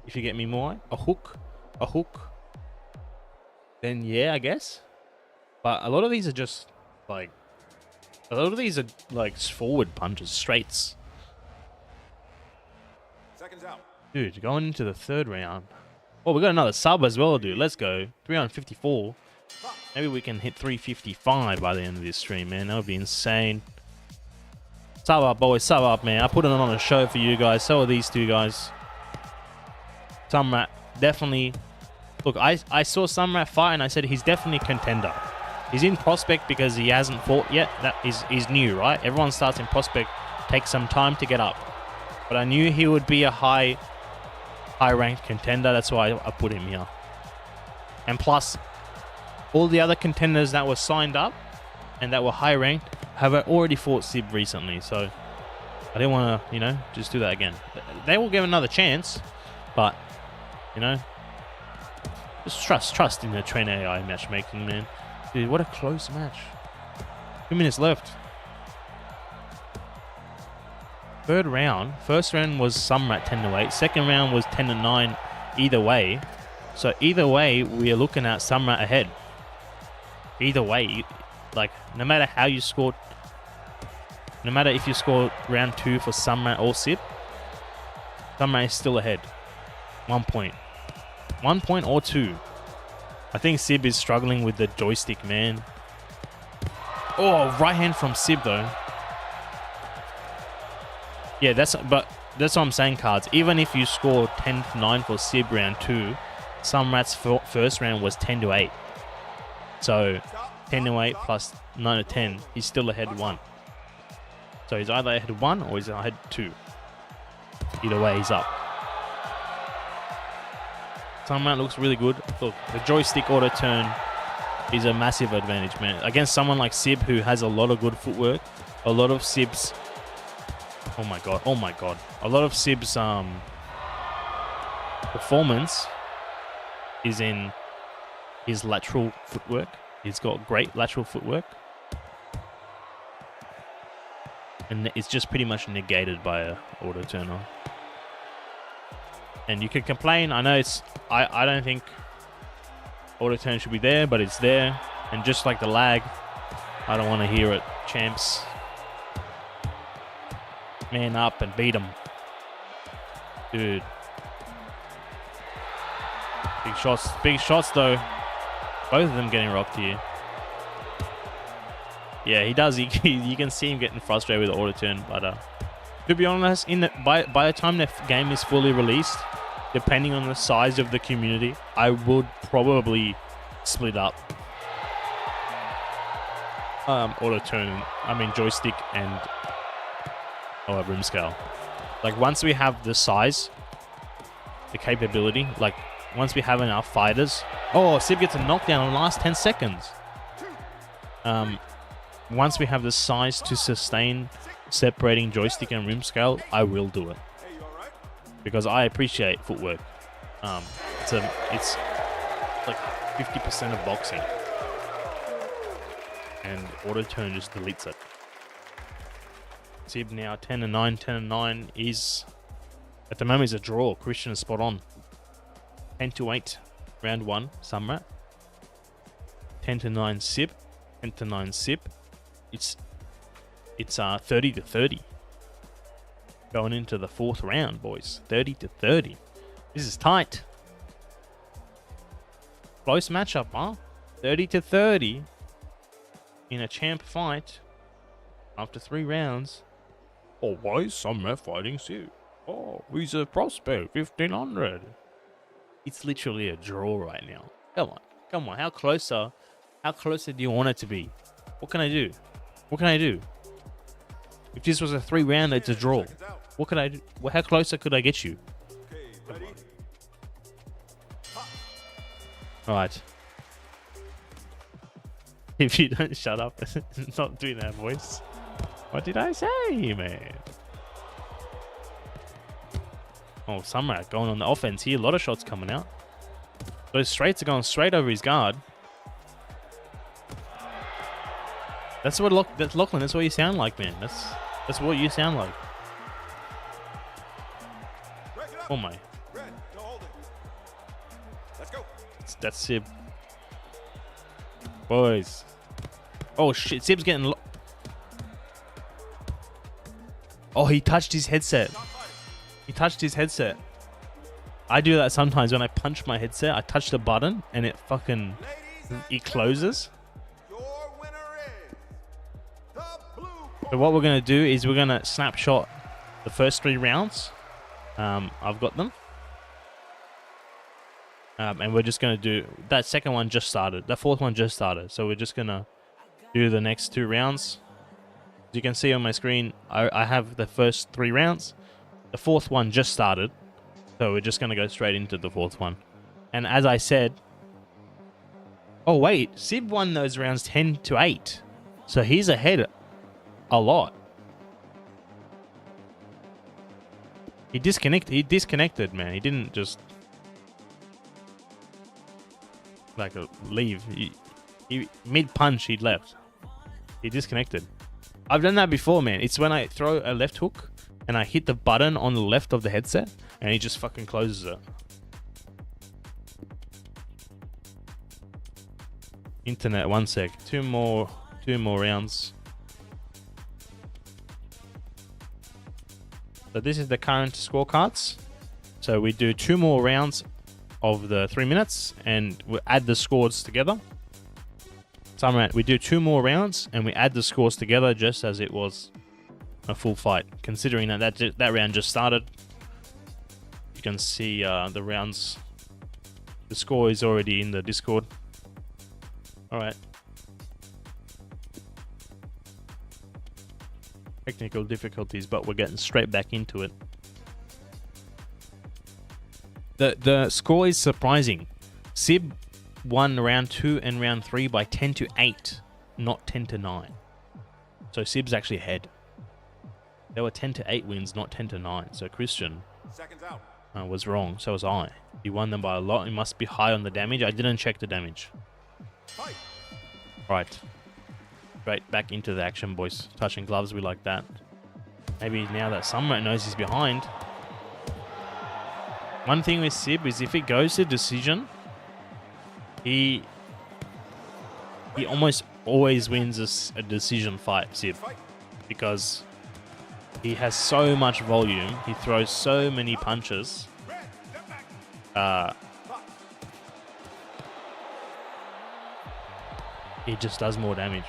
if you get me more, a hook, then yeah, I guess. But a lot of these are just like, forward punches, straights. Seconds out. Dude, going into the 3rd round. Oh, we got another sub as well, dude. Let's go. 354. Maybe we can hit 355 by the end of this stream, man. That would be insane. Sub up, boys. Sub up, man. I put it on a show for you guys. So are these two guys. Samrat, definitely. Look, I saw Samrat fight and I said he's definitely a contender. He's in prospect because he hasn't fought yet. That is new, right? Everyone starts in prospect. Takes some time to get up. But I knew he would be a high-ranked contender. That's why I put him here. And plus, all the other contenders that were signed up and that were high-ranked have already fought Seb recently. So I didn't want to, you know, just do that again. They will give another chance, but, you know, just trust in the train AI matchmaking, man. Dude, what a close match. 2 minutes left. 3rd round. 1st round was Samrat 10-8. 2nd round was 10-9 either way. So either way, we are looking at Samrat ahead. Either way, like, no matter how you scored, no matter if you scored round 2 for Samrat or Seb, Samrat is still ahead. 1 point. 1 point or 2. I think Seb is struggling with the joystick, man. Oh, right hand from Seb, though. Yeah, that's what I'm saying, cards. Even if you score 10-9 for Seb round 2, Samrat's 1st round was 10-8. So 10-8 plus 9-10, he's still ahead 1. So he's either ahead 1 or he's ahead 2. Either way, he's up. Samrat looks really good. Look, the joystick auto turn is a massive advantage, man. Against someone like Seb who has a lot of good footwork, a lot of Seb's... Oh my god. A lot of Seb's performance is in his lateral footwork. He's got great lateral footwork. And it's just pretty much negated by a auto turner. And you can complain. I know it's... I don't think auto turn should be there, but it's there. And just like the lag, I don't want to hear it, champs. Man up and beat him. Dude. Big shots though. Both of them getting rocked here. Yeah, he does. You can see him getting frustrated with the auto turn, but to be honest, by the time the game is fully released, depending on the size of the community, I would probably split up auto turn. I mean joystick and room scale. Like once we have the size, the capability, like once we have enough fighters. Oh, Seb gets a knockdown in the last 10 seconds. Once we have the size to sustain separating joystick and room scale, I will do it because I appreciate footwork. It's like 50% of boxing, and auto turn just deletes it. Seb now 10-9. 10-9 is at the moment is a draw. Christian is spot on. 10-8, round 1. Samrat. 10-9 Seb. 10-9 Seb. It's 30-30. Going into the 4th round, boys. 30-30. This is tight. Close matchup, huh? 30-30 in a champ fight after 3 rounds. Oh, why is Samrat fighting Seb? Oh, he's a prospect. 1500. It's literally a draw right now. Come on. How closer do you want it to be? What can I do? If this was a 3-rounder, it's a draw. What could I do? Well, how closer could I get you? Alright. If you don't shut up and not doing that voice. What did I say, man? Oh, Samrat going on the offense here. A lot of shots coming out. Those straights are going straight over his guard. That's what Lachlan. That's what you sound like, man. That's what you sound like. Oh my. That's Seb. Boys. Oh shit, Seb's getting oh, he touched his headset. I do that sometimes when I punch my headset. I touch the button and it closes. So what we're going to do is we're going to snapshot the first 3 rounds. I've got them. And we're just going to do... That second one just started. That 4th one just started. So we're just going to do the next 2 rounds. As you can see on my screen, I have the first 3 rounds. The 4th one just started. So we're just going to go straight into the 4th one. And as I said... Oh, wait. Seb won those rounds 10-8. So he's ahead a lot. He disconnected, man. He didn't just like leave. He mid punch he left. He disconnected. I've done that before, man. It's when I throw a left hook and I hit the button on the left of the headset and he just fucking closes it. Internet, 1 sec. Two more rounds. So this is the current scorecards. So we do 2 more rounds of the 3 minutes and we add the scores together. Samrat, we do 2 more rounds and we add the scores together just as it was a full fight. Considering that round just started, you can see the rounds. The score is already in the Discord. All right. Technical difficulties, but we're getting straight back into it. The score is surprising. Seb won round 2 and round 3 by 10-8, not 10-9. So Seb's actually ahead. There were 10-8 wins, not 10-9. So Christian was wrong. So was I. He won them by a lot. He must be high on the damage. I didn't check the damage. Right. Straight back into the action, boys. Touching gloves, we like that. Maybe now that Samrat knows he's behind. One thing with Seb is if it goes to decision, he almost always wins a decision fight, Seb. Because He has so much volume. He throws so many punches. He just does more damage.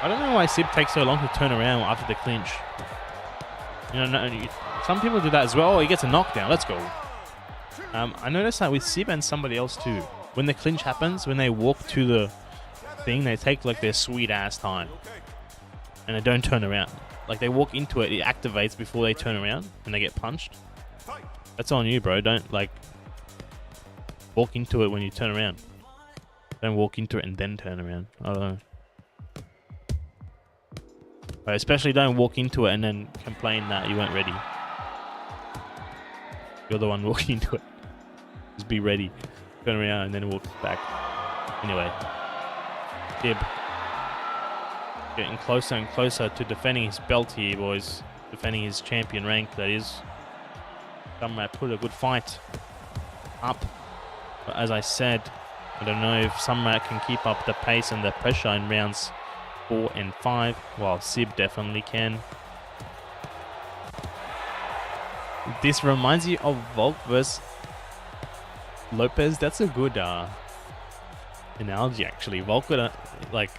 I don't know why Seb takes so long to turn around after the clinch. You know, some people do that as well. Oh, he gets a knockdown. Let's go. I noticed that with Seb and somebody else too. When the clinch happens, when they walk to the thing, they take like their sweet ass time. And they don't turn around. Like they walk into it, it activates before they turn around and they get punched. That's on you, bro. Don't like walk into it when you turn around. Don't walk into it and then turn around. I don't know. But especially don't walk into it and then complain that you weren't ready. You're the one walking into it. Just be ready. Turn around and then walk back. Anyway. Seb getting closer and closer to defending his belt here, boys. Defending his champion rank, that is. Samrat put a good fight up. But as I said, I don't know if Samrat can keep up the pace and the pressure in rounds 4 and 5, while Seb definitely can. This reminds you of Volk versus Lopez. That's a good analogy, actually. Volk would like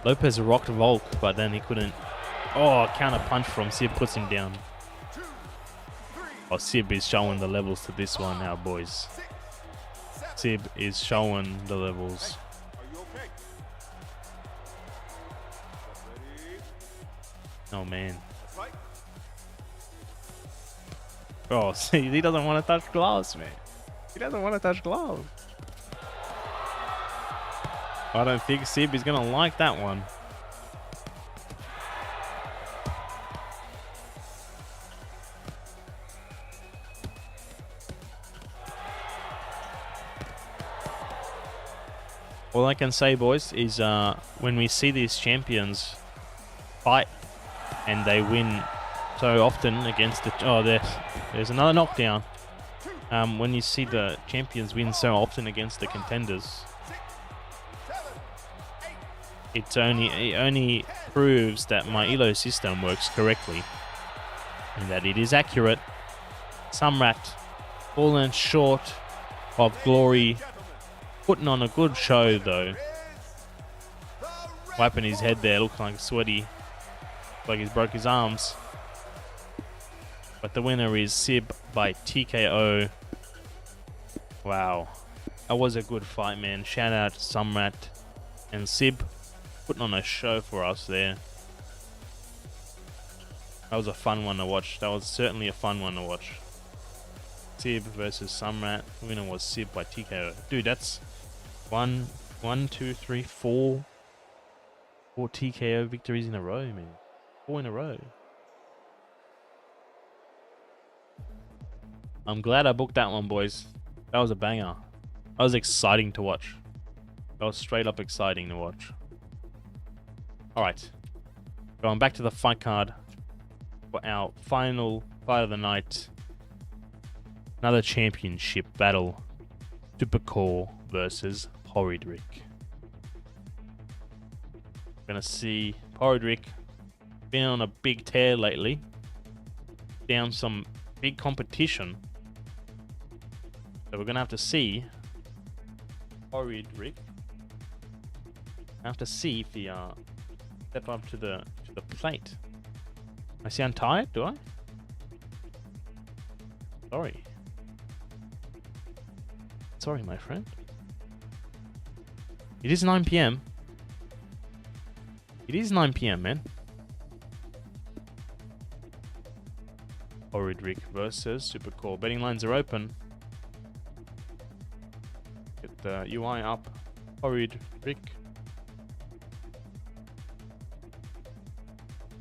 Lopez rocked Volk, but then he couldn't. Oh, counter punch from Seb puts him down. Oh, Seb is showing the levels to this one now, boys. Seb is showing the levels. Oh man. Oh, see, he doesn't want to touch gloves, man. He doesn't want to touch gloves. I don't think Seb is gonna like that one. All I can say, boys, is when we see these champions fight and they win so often against the... Oh, there's another knockdown. When you see the champions win so often against the contenders, it only proves that my ELO system works correctly and that it is accurate. Samrat fallen short of glory, putting on a good show though. Wiping his head there, looking like sweaty, like he's broke his arms. But the winner is Seb by TKO. Wow, that was a good fight, man. Shout out to Samrat and Seb, putting on a show for us there. That was a fun one to watch. That was certainly a fun one to watch. Seb versus Samrat. The winner was Seb by TKO. Dude, that's one, two, three, four TKO victories in a row, man. 4 in a row. I'm glad I booked that one, boys. That was a banger. That was exciting to watch. That was straight up exciting to watch. Alright. Going back to the fight card for our final fight of the night. Another championship battle. Supercore versus Horrid. Gonna see Horrid been on a big tear lately. Down some big competition. So we're gonna have to see Horrid. I have to see if he step up to the plate. I sound tired, do I? Sorry, my friend. It is 9 PM. It is 9 PM, man. Horrid versus Supercore. Betting lines are open. Get the UI up. Horrid.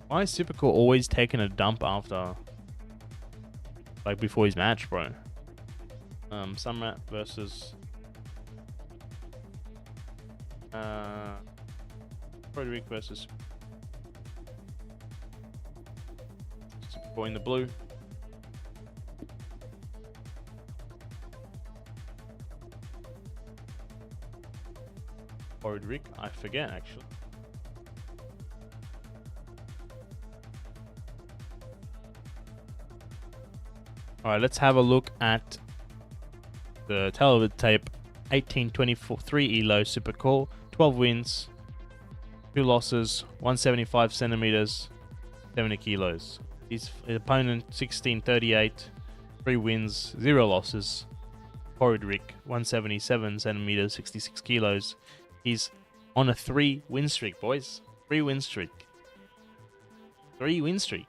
Why is Supercore always taking a dump after, like before his match, bro? Samrat versus Horrid versus Supercore in the blue. Horrid, I forget actually. All right, let's have a look at the television tape. 1824, 3 elo, Supercore, 12 wins, 2 losses, 175 centimeters, 70 kilos. His opponent 1638, 3 wins, 0 losses. Horrid 177 centimeters, 66 kilos. He's on a 3 win streak, boys. 3 win streak. 3 win streak.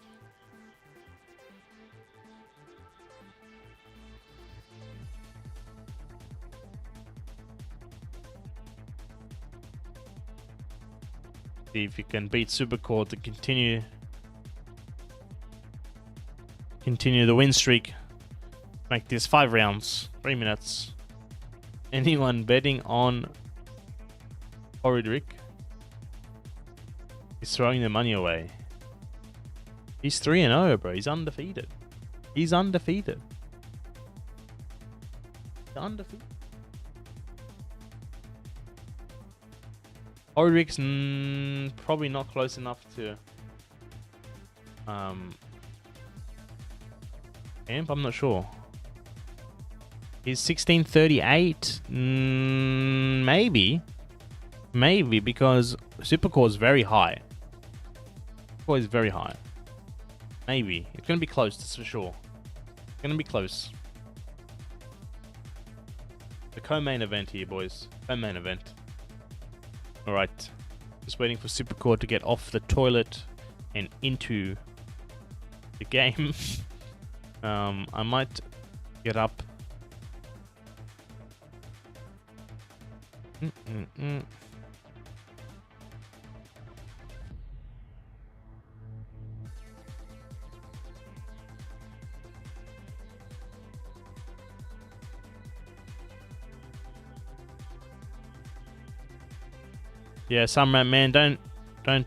See if you can beat Supercore to continue the win streak. Make this 5 rounds, 3 minutes. Anyone betting on Horrid is throwing their money away. He's 3-0, bro. He's undefeated. He's undefeated. Undefeated. Baldrick's probably not close enough to Amp, I'm not sure. He's 1638. Maybe because Supercore is very high. Supercore is very high. Maybe it's gonna be close, that's for sure. It's gonna be close. The co-main event here, boys. Co-main event. Alright, just waiting for Supercore to get off the toilet and into the game. I might get up. Yeah, Samrat, man, don't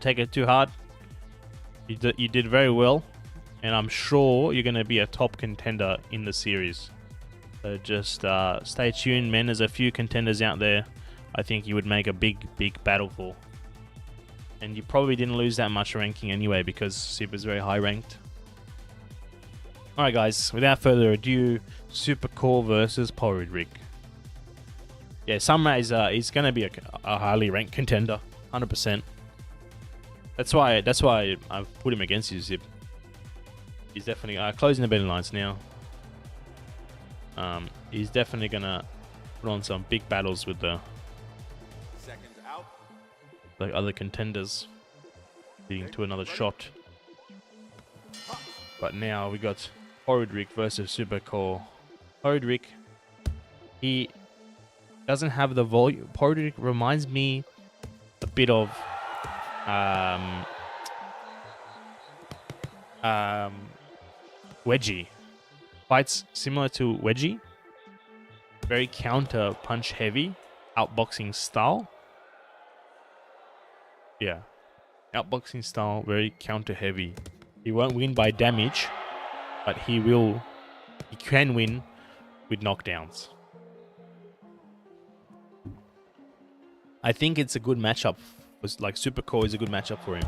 take it too hard. You did very well, and I'm sure you're gonna be a top contender in the series. So just stay tuned, man. There's a few contenders out there I think you would make a big battle for, and you probably didn't lose that much ranking anyway because Super's very high ranked. All right, guys. Without further ado, Supercore versus Horrid. Yeah, Samrat is gonna be a highly ranked contender, 100%. That's why I've put him against you, Zip. He's definitely closing the betting lines now. He's definitely gonna put on some big battles with the other contenders, leading to another shot. But now we got Horrid versus Supercore. Horrid, he doesn't have the volume. Baldrick reminds me a bit of Wedgie. Fights similar to Wedgie. Very counter punch heavy, outboxing style. Yeah, outboxing style, very counter heavy. He won't win by damage, but he can win with knockdowns. I think it's a good matchup. Like Supercore is a good matchup for him.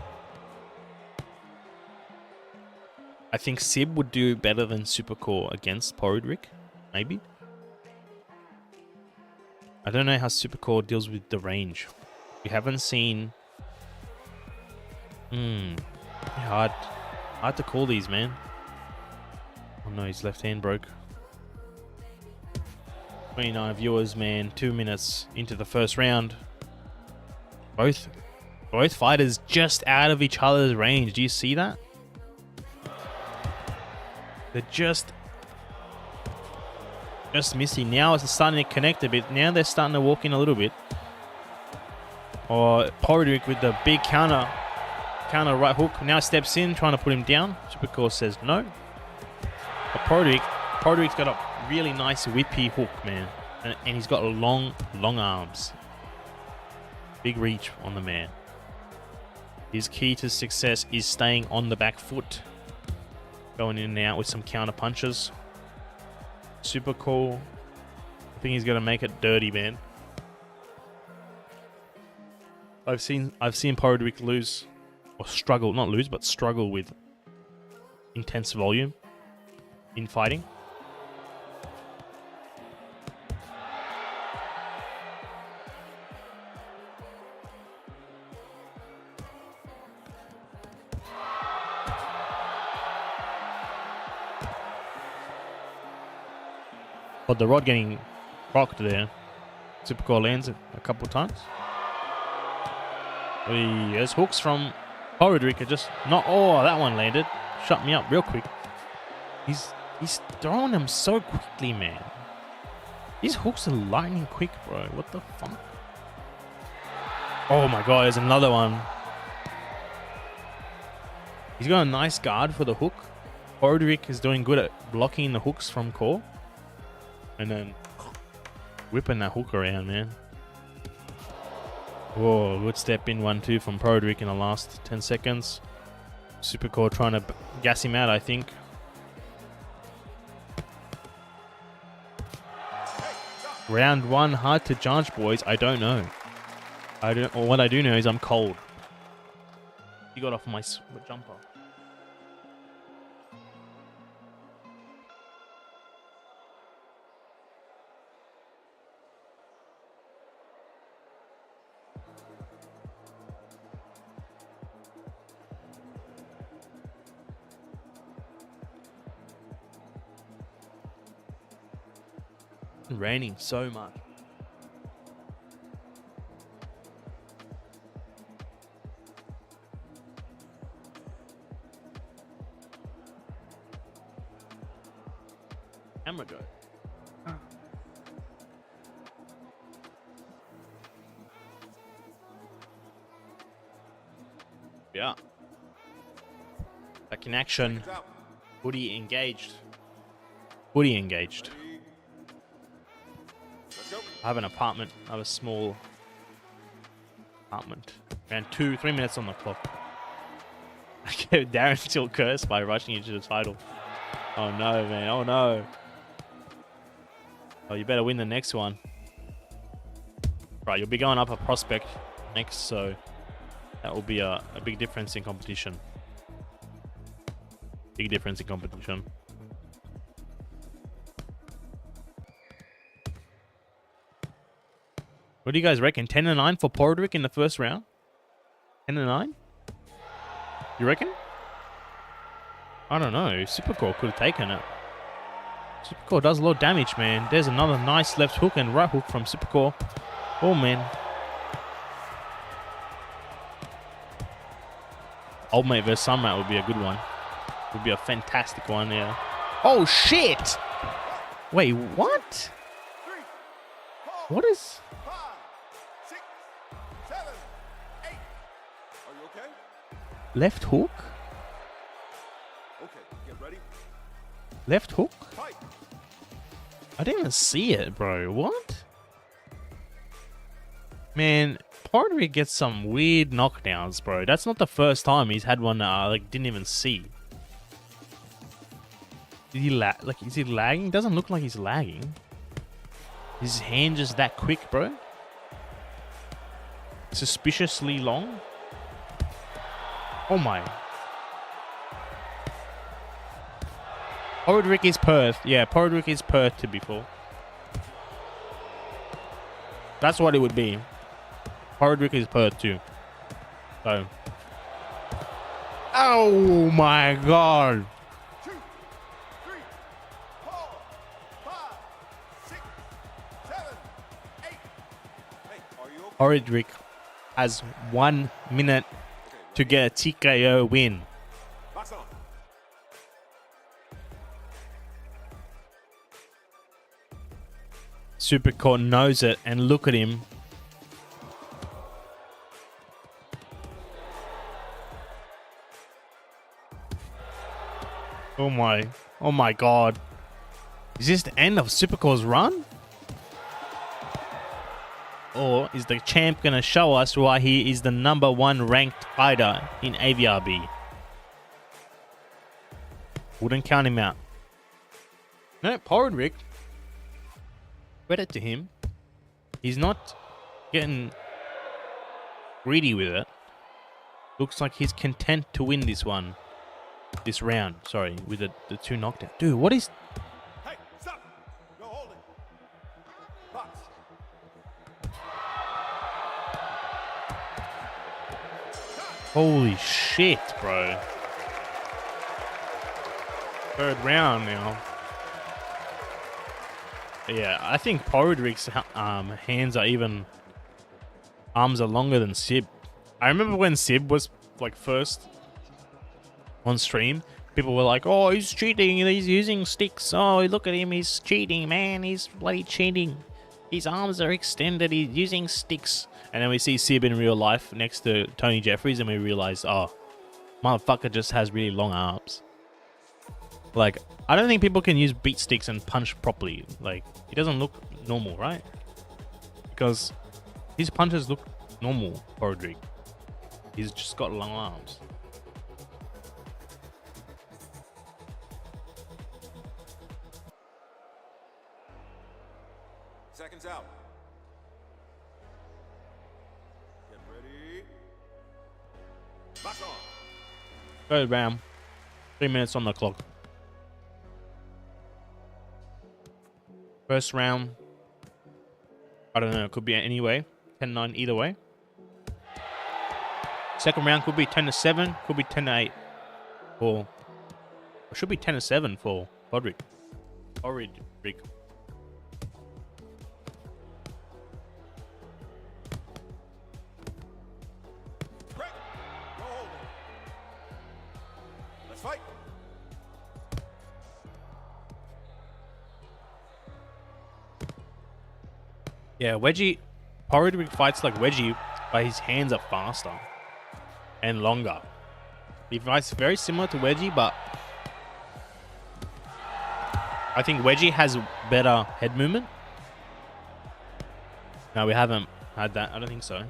I think Seb would do better than Supercore against Baldrick, maybe. I don't know how Supercore deals with the range. We haven't seen. Hard to call these, man. Oh no, his left hand broke. 29 viewers, man. 2 minutes into the first round. Both fighters just out of each other's range. Do you see that? They're just missing. Now it's starting to connect a bit. Now they're starting to walk in a little bit. Or Baldrick with the big counter right hook. Now steps in, trying to put him down. Supercore says no. But Baldrick's got a really nice whippy hook, man. And he's got long arms. Big reach on the man. His key to success is staying on the back foot. Going in and out with some counter punches. Supercore. I think he's going to make it dirty, man. I've seen Baldrick lose, or struggle, not lose, but struggle with intense volume in fighting. But the rod getting rocked there. Supercore lands it a couple times. There's hooks from Horrid. Just not. Oh, that one landed. Shut me up real quick. He's throwing them so quickly, man. These hooks are lightning quick, bro. What the fuck? Oh my god, there's another one. He's got a nice guard for the hook. Horrid is doing good at blocking the hooks from core. And then whipping that hook around, man. Whoa, good step in 1-2 from Horrid in the last 10 seconds. Supercore trying to gas him out, I think. Round 1, hard to judge, boys. I don't know. What I do know is I'm cold. He got off my jumper. Raining so much. Camera go. Yeah. Back in action. Woody engaged. Woody engaged. I have an apartment. I have a small apartment. Around 2-3 minutes on the clock. I gave Darren still cursed by rushing into the title. Oh no, man. Oh no. Oh, you better win the next one. Right, you'll be going up a prospect next, so that will be a big difference in competition. Big difference in competition. What do you guys reckon? 10-9 for Baldrick in the first round? 10-9? You reckon? I don't know. Supercore could have taken it. Supercore does a lot of damage, man. There's another nice left hook and right hook from Supercore. Oh, man. Old Mate vs. Samrat would be a good one. Would be a fantastic one, yeah. Oh, shit! Wait, what? What is... Left hook? Okay, get ready. Left hook? Fight. I didn't even see it, bro. What? Man, Baldrick gets some weird knockdowns, bro. That's not the first time he's had one that I didn't even see. Did he is he lagging? Doesn't look like he's lagging. His hand just that quick, bro. Suspiciously long. Oh my. Baldrick is Perth. Yeah, Baldrick is Perth to be full. That's what it would be. Baldrick is Perth too. So. Oh my god. 2, 3, 4, 5, 6, 7, 8. Hey, are you okay? Baldrick has 1 minute to get a TKO win. Box on. Supercore knows it, and look at him. Oh my god. Is this the end of Supercore's run? Or is the champ going to show us why he is the #1 ranked fighter in Avrb? Wouldn't count him out. No, Baldrick. Credit to him. He's not getting greedy with it. Looks like he's content to win this one. This round, sorry, with the 2 knockdowns. Dude, what is... Hey, stop. No, hold it. Box. Holy shit, bro. 3rd round now. Yeah, I think Baldrick's hands are even... arms are longer than Seb. I remember when Seb was like first on stream, people were like, oh, he's cheating, he's using sticks. Oh, look at him, he's cheating, man, he's bloody cheating. His arms are extended, he's using sticks. And then we see Seb in real life next to Tony Jeffries and we realize, oh, motherfucker just has really long arms. Like, I don't think people can use beat sticks and punch properly. Like, he doesn't look normal, right? Because his punches look normal, Baldrick. He's just got long arms. Seconds out. Get ready. Box on. Third round. 3 minutes on the clock. First round. I don't know. It could be any way. 10-9 either way. Second round could be 10-7. Could be 10-8. Or it should be 10-7 for Baldrick. Horrid Rick. Break. No holding. Let's fight. Yeah, Wedgie. Horrid fights like Wedgie, but his hands are faster and longer. He fights very similar to Wedgie, but I think Wedgie has better head movement. No, we haven't had that. I don't think so.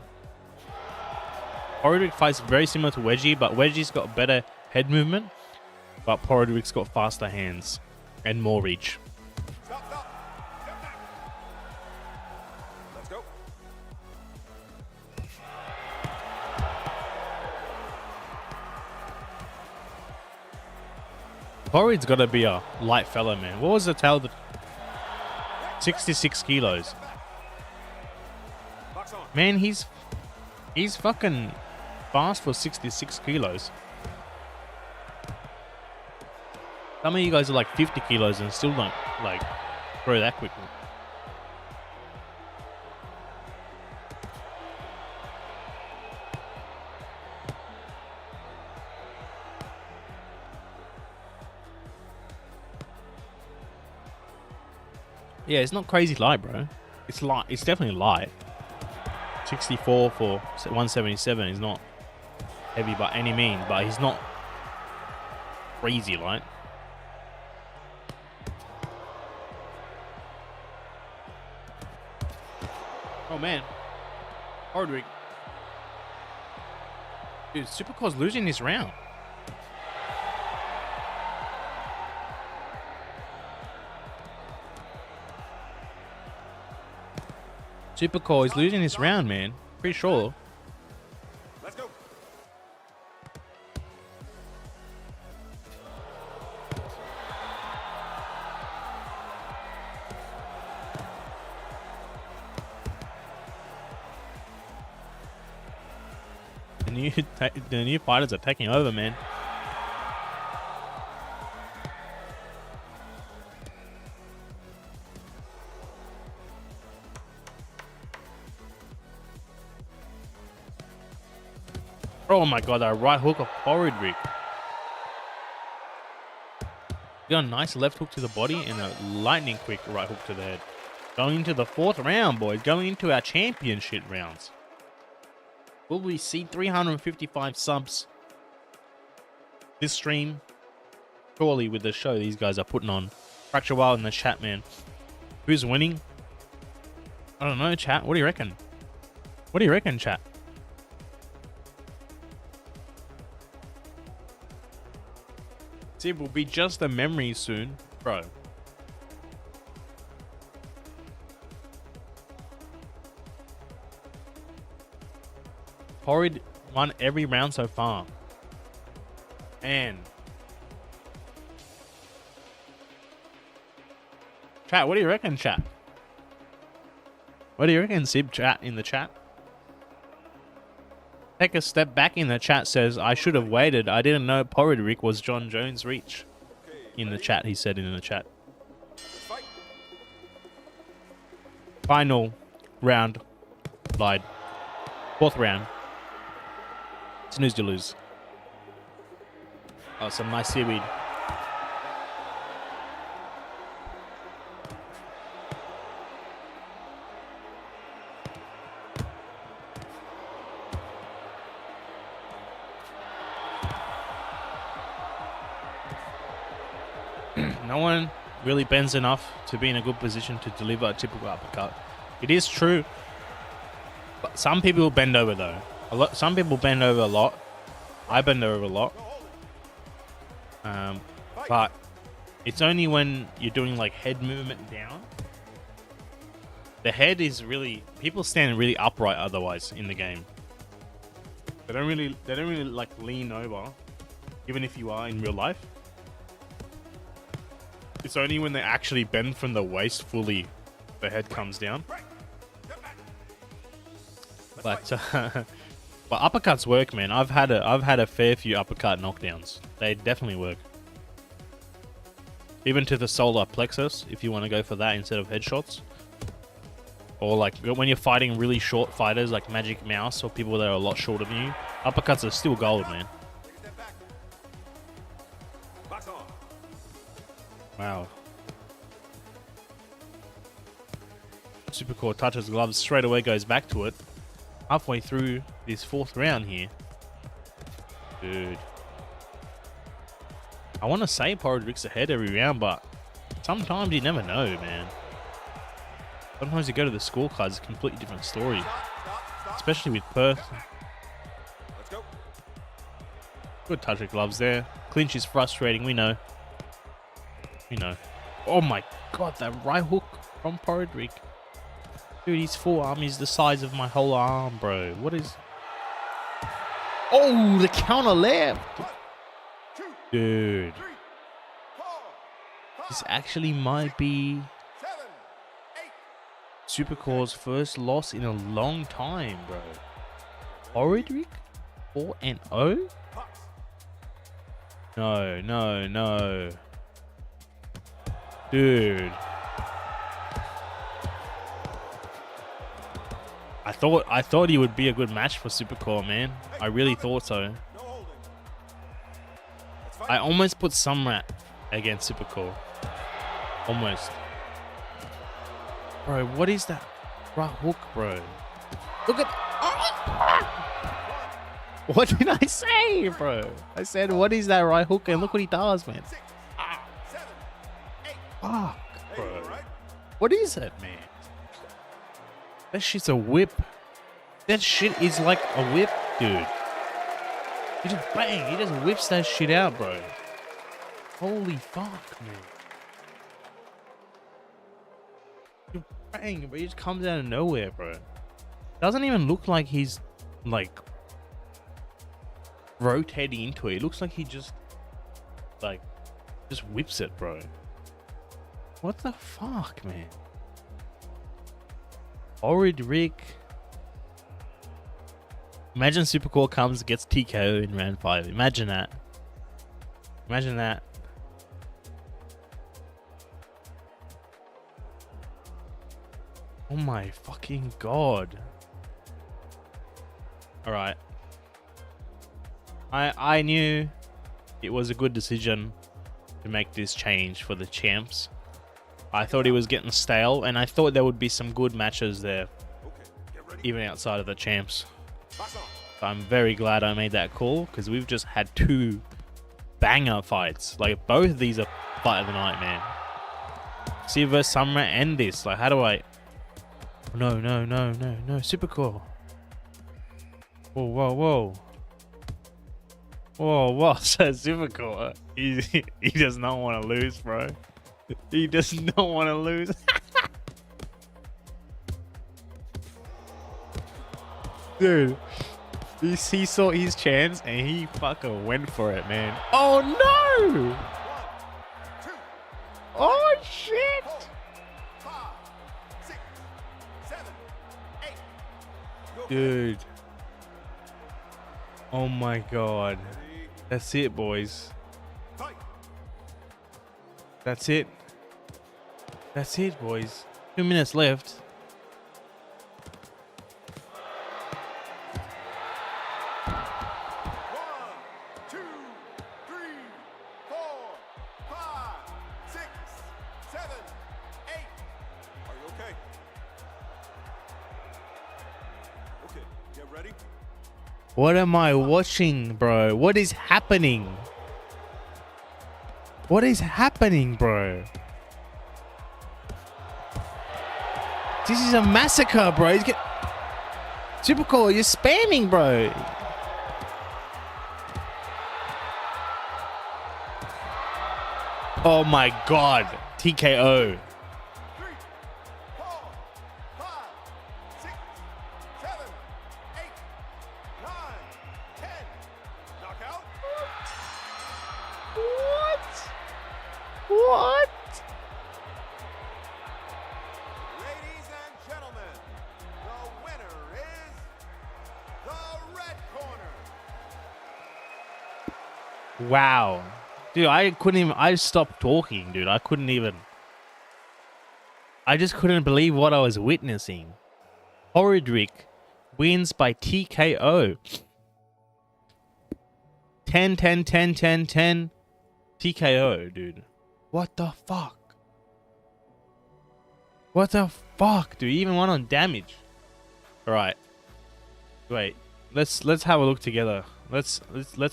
Horrid fights very similar to Wedgie, but Wedgie's got better head movement, but Horrid's got faster hands and more reach. Stop, stop. Step back. Let's go. Horrid's got to be a light fella, man. What was the tail? 66 kilos. Box on. Man, he's fucking fast for 66 kilos. Some of you guys are like 50 kilos and still don't like throw that quickly. Yeah, it's not crazy light, bro. It's light. It's definitely light. 64 for 177 is not heavy by any means, but he's not crazy light. Oh man, Baldrick. Dude, Supercore's losing this round. Supercore is losing this round, man. Pretty sure. Let's go. The new fighters are taking over, man. Oh my god, that right hook of Horrid. Got a nice left hook to the body and a lightning quick right hook to the head. Going into the fourth round, boys. Going into our championship rounds. Will we see 355 subs this stream? Surely with the show these guys are putting on. Fracture Wild in the chat, man. Who's winning? I don't know, chat. What do you reckon? What do you reckon, chat? It will be just a memory soon, bro. Horrid won every round so far. And chat, what do you reckon, chat? What do you reckon, Seb? Chat in the chat. Take a step back in the chat says, I should have waited. I didn't know Baldrick was John Jones' reach. In the chat, he said in the chat. Let's fight. Final round. Lied. 4th round. Snooze to lose. Oh, some nice seaweed. No one really bends enough to be in a good position to deliver a typical uppercut. It is true, but some people bend over though. Some people bend over a lot. I bend over a lot. But it's only when you're doing like head movement down. The head is really, people stand really upright otherwise in the game. They don't really like lean over, even if you are in real life. It's only when they actually bend from the waist fully, the head comes down. But uppercuts work, man. I've had a fair few uppercut knockdowns. They definitely work. Even to the solar plexus, if you want to go for that instead of headshots. Or like when you're fighting really short fighters like Magic Mouse or people that are a lot shorter than you, uppercuts are still gold, man. Wow. Supercore touches gloves, straight away goes back to it. Halfway through this 4th round here. Dude. I want to say Baldrick's ahead every round, but sometimes you never know, man. Sometimes you go to the scorecards, it's a completely different story. Especially with Perth. Good touch of gloves there. Clinch is frustrating, we know. We know. Oh my god, that right hook from Baldrick. Dude, his forearm is the size of my whole arm, bro. What is... Oh, the counter left! Dude. This actually might be Supercore's first loss in a long time, bro. Horrid 4-0? No, no, no. Dude. I thought he would be a good match for Supercore, man. I really thought so. I almost put Samrat against Supercore. Almost. Bro, what is that right hook, bro? Look at... Oh! What did I say, bro? I said, what is that right hook? And look what he does, man. Fuck, bro. What is it, man? That shit's a whip. That shit is like a whip, dude. He just bang, he just whips that shit out, bro. Holy fuck, man. You bang, but he just comes out of nowhere, bro. Doesn't even look like he's like rotating into it. It looks like he just whips it, bro. What the fuck, man? Horrid Rick. Imagine Supercore comes, gets TKO in round 5. Imagine that. Imagine that. Oh my fucking god. Alright. I knew it was a good decision to make this change for the champs. I thought he was getting stale, and I thought there would be some good matches there, even outside of the champs. So I'm very glad I made that call, because we've just had 2 banger fights. Like, both of these are fight of the night, man. See versus Samrat and this. Like, how do I... No, no, no, no, no. Supercore. Whoa, whoa, whoa. Whoa, whoa. Supercore. He does not want to lose, bro. He does not want to lose. Dude, he saw his chance and he fucking went for it, man. Oh no! Oh shit! Dude. Oh my god. That's it, boys. That's it. That's it, boys. 2 minutes left. Get ready. What am I watching, bro? What is happening? What is happening, bro? This is a massacre, bro. Supercore, you're spamming, bro. Oh my god. TKO. 3, 4, 5, 6, 7, 8, 9, 10. Knockout. What? Ladies and gentlemen, the winner is the red corner. Wow. Dude, I stopped talking, dude. I just couldn't believe what I was witnessing. Horrid wins by TKO. 10, 10, 10, 10, 10. TKO, dude. What the fuck? What the fuck, dude? He even won on damage. Alright. Wait. Let's have a look together. Let's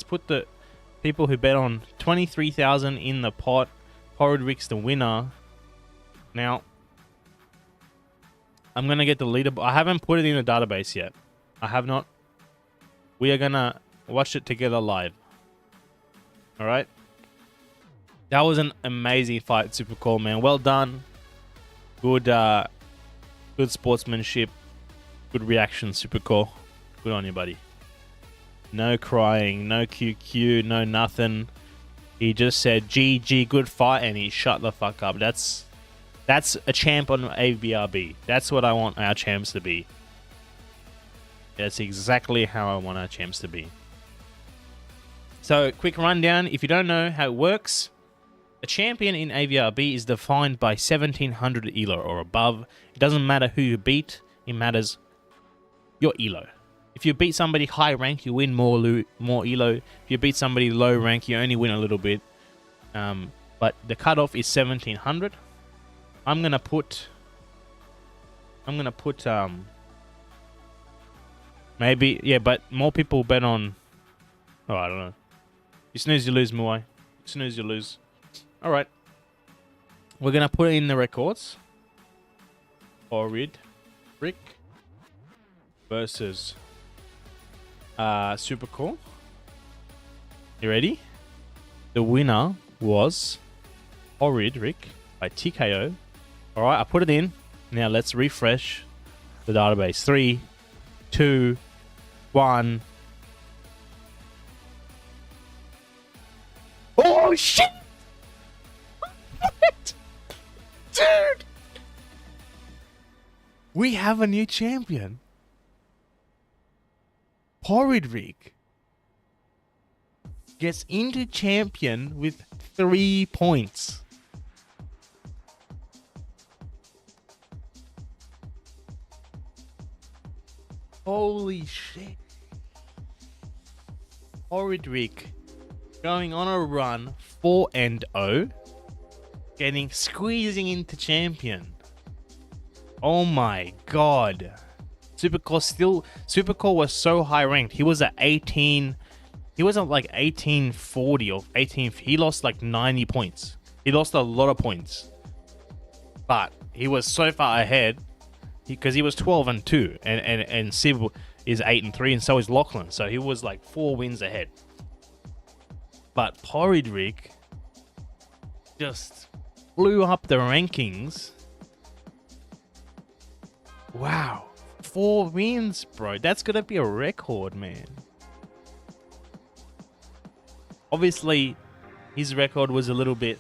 put the people who bet on 23,000 in the pot. Horrid's the winner. Now, I'm gonna get the leaderboard. I haven't put it in the database yet. I have not. We are gonna watch it together live. All right. That was an amazing fight, Supercore, man. Well done. Good, good sportsmanship. Good reaction, Supercore. Good on you, buddy. No crying, no QQ, no nothing. He just said GG, good fight, and he shut the fuck up. That's a champ on Avrb. That's what I want our champs to be. That's exactly how I want our champs to be. So, quick rundown. If you don't know how it works, a champion in Avrb is defined by 1700 ELO or above. It doesn't matter who you beat. It matters your ELO. If you beat somebody high rank, you win more ELO. If you beat somebody low rank, you only win a little bit. But the cutoff is 1700. I'm gonna put maybe, yeah, but more people bet on, oh, I don't know. You snooze, you lose, Muay. You snooze, you lose. All right. We're gonna put in the records. Horrid versus Supercore. You ready? The winner was Horrid by TKO. All right, I put it in. Now let's refresh the database. 3, 2, 1. Oh shit! Dude! We have a new champion. Horrid gets into champion with 3 points. Holy shit. Horrid going on a run 4-0, squeezing into champion. Oh my god. Supercore was so high ranked. He was at 18. He was at like 1840 or 18. He lost like 90 points. He lost a lot of points. But he was so far ahead because he was 12-2 and Sib is 8-3 and so is Lachlan. So he was like 4 wins ahead. But Horrid just blew up the rankings. Wow. 4 wins, bro. That's gonna be a record, man. Obviously, his record was a little bit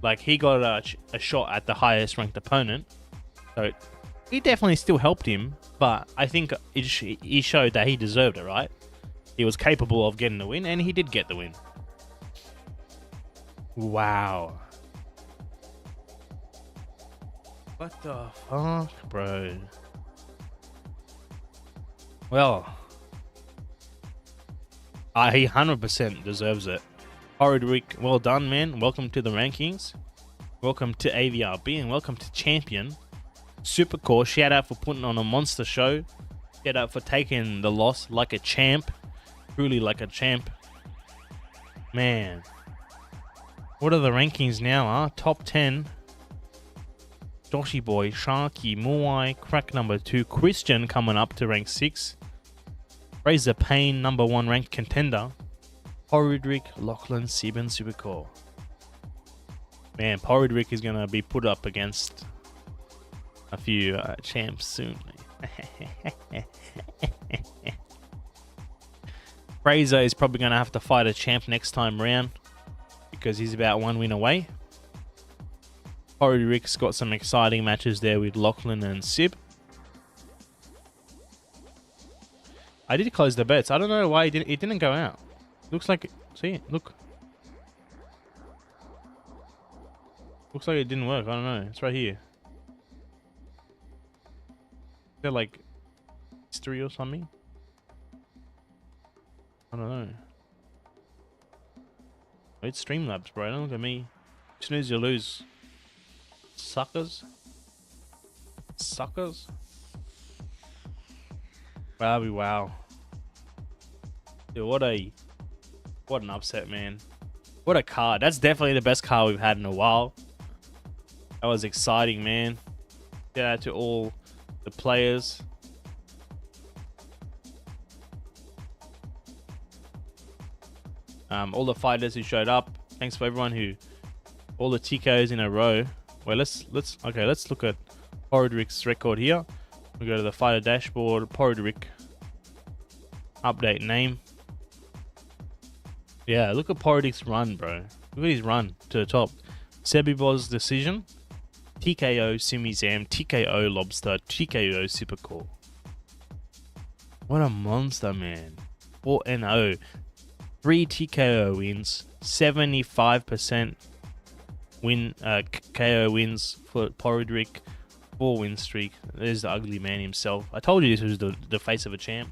like he got a shot at the highest ranked opponent. So he definitely still helped him, but I think he showed that he deserved it, right? He was capable of getting the win, and he did get the win. Wow. What the fuck, bro? Well, he 100% deserves it. Horrid, well done, man. Welcome to the rankings. Welcome to Avrb, and welcome to Champion. Supercore, shout out for putting on a monster show. Get up for taking the loss like a champ. Truly like a champ. Man. What are the rankings now, huh? Top 10. Joshy Boy, Sharky, Muay, Crack number 2. Christian coming up to rank 6. Razor Payne, number 1 ranked contender. Horrid, Lachlan, Seb, and Supercore. Man, Horrid is going to be put up against a few champs soon. Fraser is probably going to have to fight a champ next time round because he's about 1 win away. Horrid got some exciting matches there with Lachlan and Seb. I did close the bets. I don't know why it didn't go out. Looks like, see it, look. Looks like it didn't work. I don't know. It's right here. Is there like history or something? I don't know. It's Streamlabs, bro. Don't look at me. Snooze, you lose. Suckers. Suckers. Wow. Dude, what an upset, man. What a card. That's definitely the best card we've had in a while. That was exciting, man. Shout out to all the players. All the fighters who showed up. Thanks for everyone who, all the TKOs in a row. Well, let's look at Horrid's record here. We go to the fighter dashboard. Horrid, update name. Yeah, look at Horrid's run, bro. Look at his run to the top. Sebibos decision. TKO Simizam. TKO Lobster. TKO Supercore. What a monster, man. 4-0. 3 TKO wins. 75% win KO wins for Horrid. 4-win streak. There's the ugly man himself. I told you this was the face of a champ.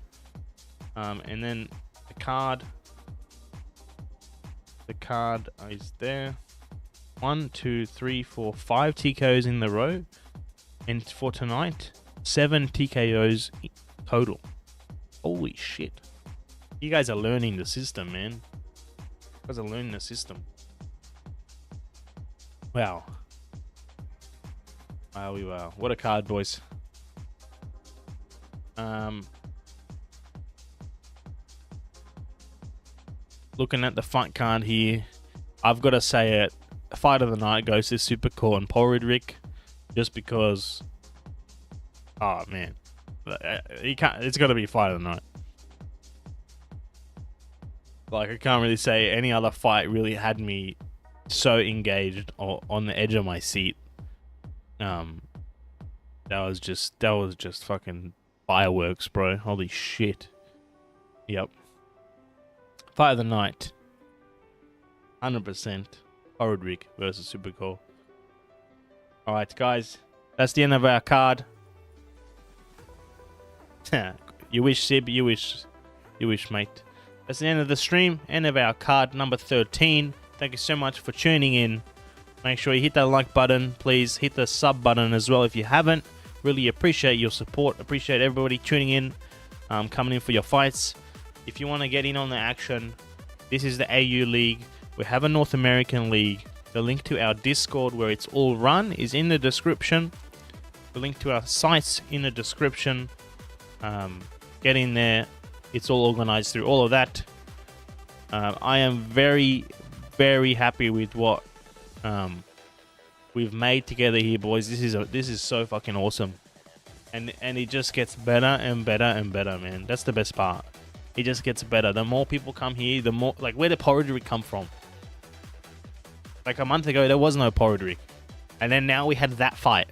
And then the card. The card is there. 1, 2, 3, 4, 5 TKOs in the row. And for tonight, 7 TKOs total. Holy shit. You guys are learning the system, man. You guys are learning the system. Wow. Wow. What a card, boys. Looking at the fight card here, I've got to say it. Fight of the night goes to Supercore and Horrid, just because. Oh man, you can't. It's got to be fight of the night. Like, I can't really say any other fight really had me so engaged or on the edge of my seat. That was just fucking fireworks, bro. Holy shit. Yep. Fight of the night. 100%. Horrid versus Supercore. Alright, guys. That's the end of our card. You wish, Seb. You wish, mate. That's the end of the stream. End of our card number 13. Thank you so much for tuning in. Make sure you hit that like button. Please hit the sub button as well if you haven't. Really appreciate your support. Appreciate everybody tuning in, coming in for your fights. If you want to get in on the action, this is the AU League. We have a North American League. The link to our Discord where it's all run is in the description. The link to our sites in the description. Get in there. It's all organized through all of that. I am very, very happy with what we've made together here, boys. This is so fucking awesome, and it just gets better and better and better, man. That's the best part. It just gets better. The more people come here, the more, like, where did Horrid come from? Like a month ago, there was no Horrid, and then now we had that fight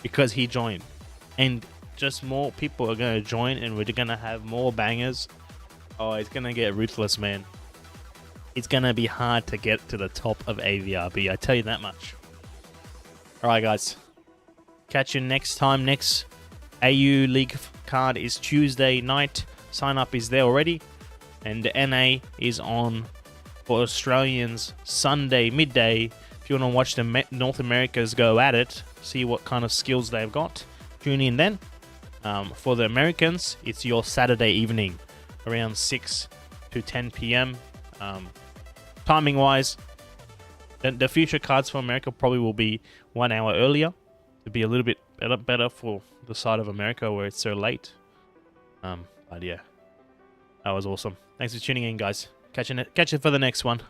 because he joined, and just more people are gonna join, and we're gonna have more bangers. Oh, it's gonna get ruthless, man. It's gonna be hard to get to the top of AVRB, I tell you that much. Alright, guys. Catch you next time. Next AU League card is Tuesday night. Sign up is there already. And the NA is on for Australians Sunday midday. If you want to watch the North Americas go at it, see what kind of skills they've got, tune in then. For the Americans, it's your Saturday evening, around 6 to 10 p.m. Timing wise, the future cards for America probably will be 1 hour earlier to be a little bit better for the side of America where it's so late. But yeah, that was awesome. Thanks for tuning in, guys. Catch you for the next one.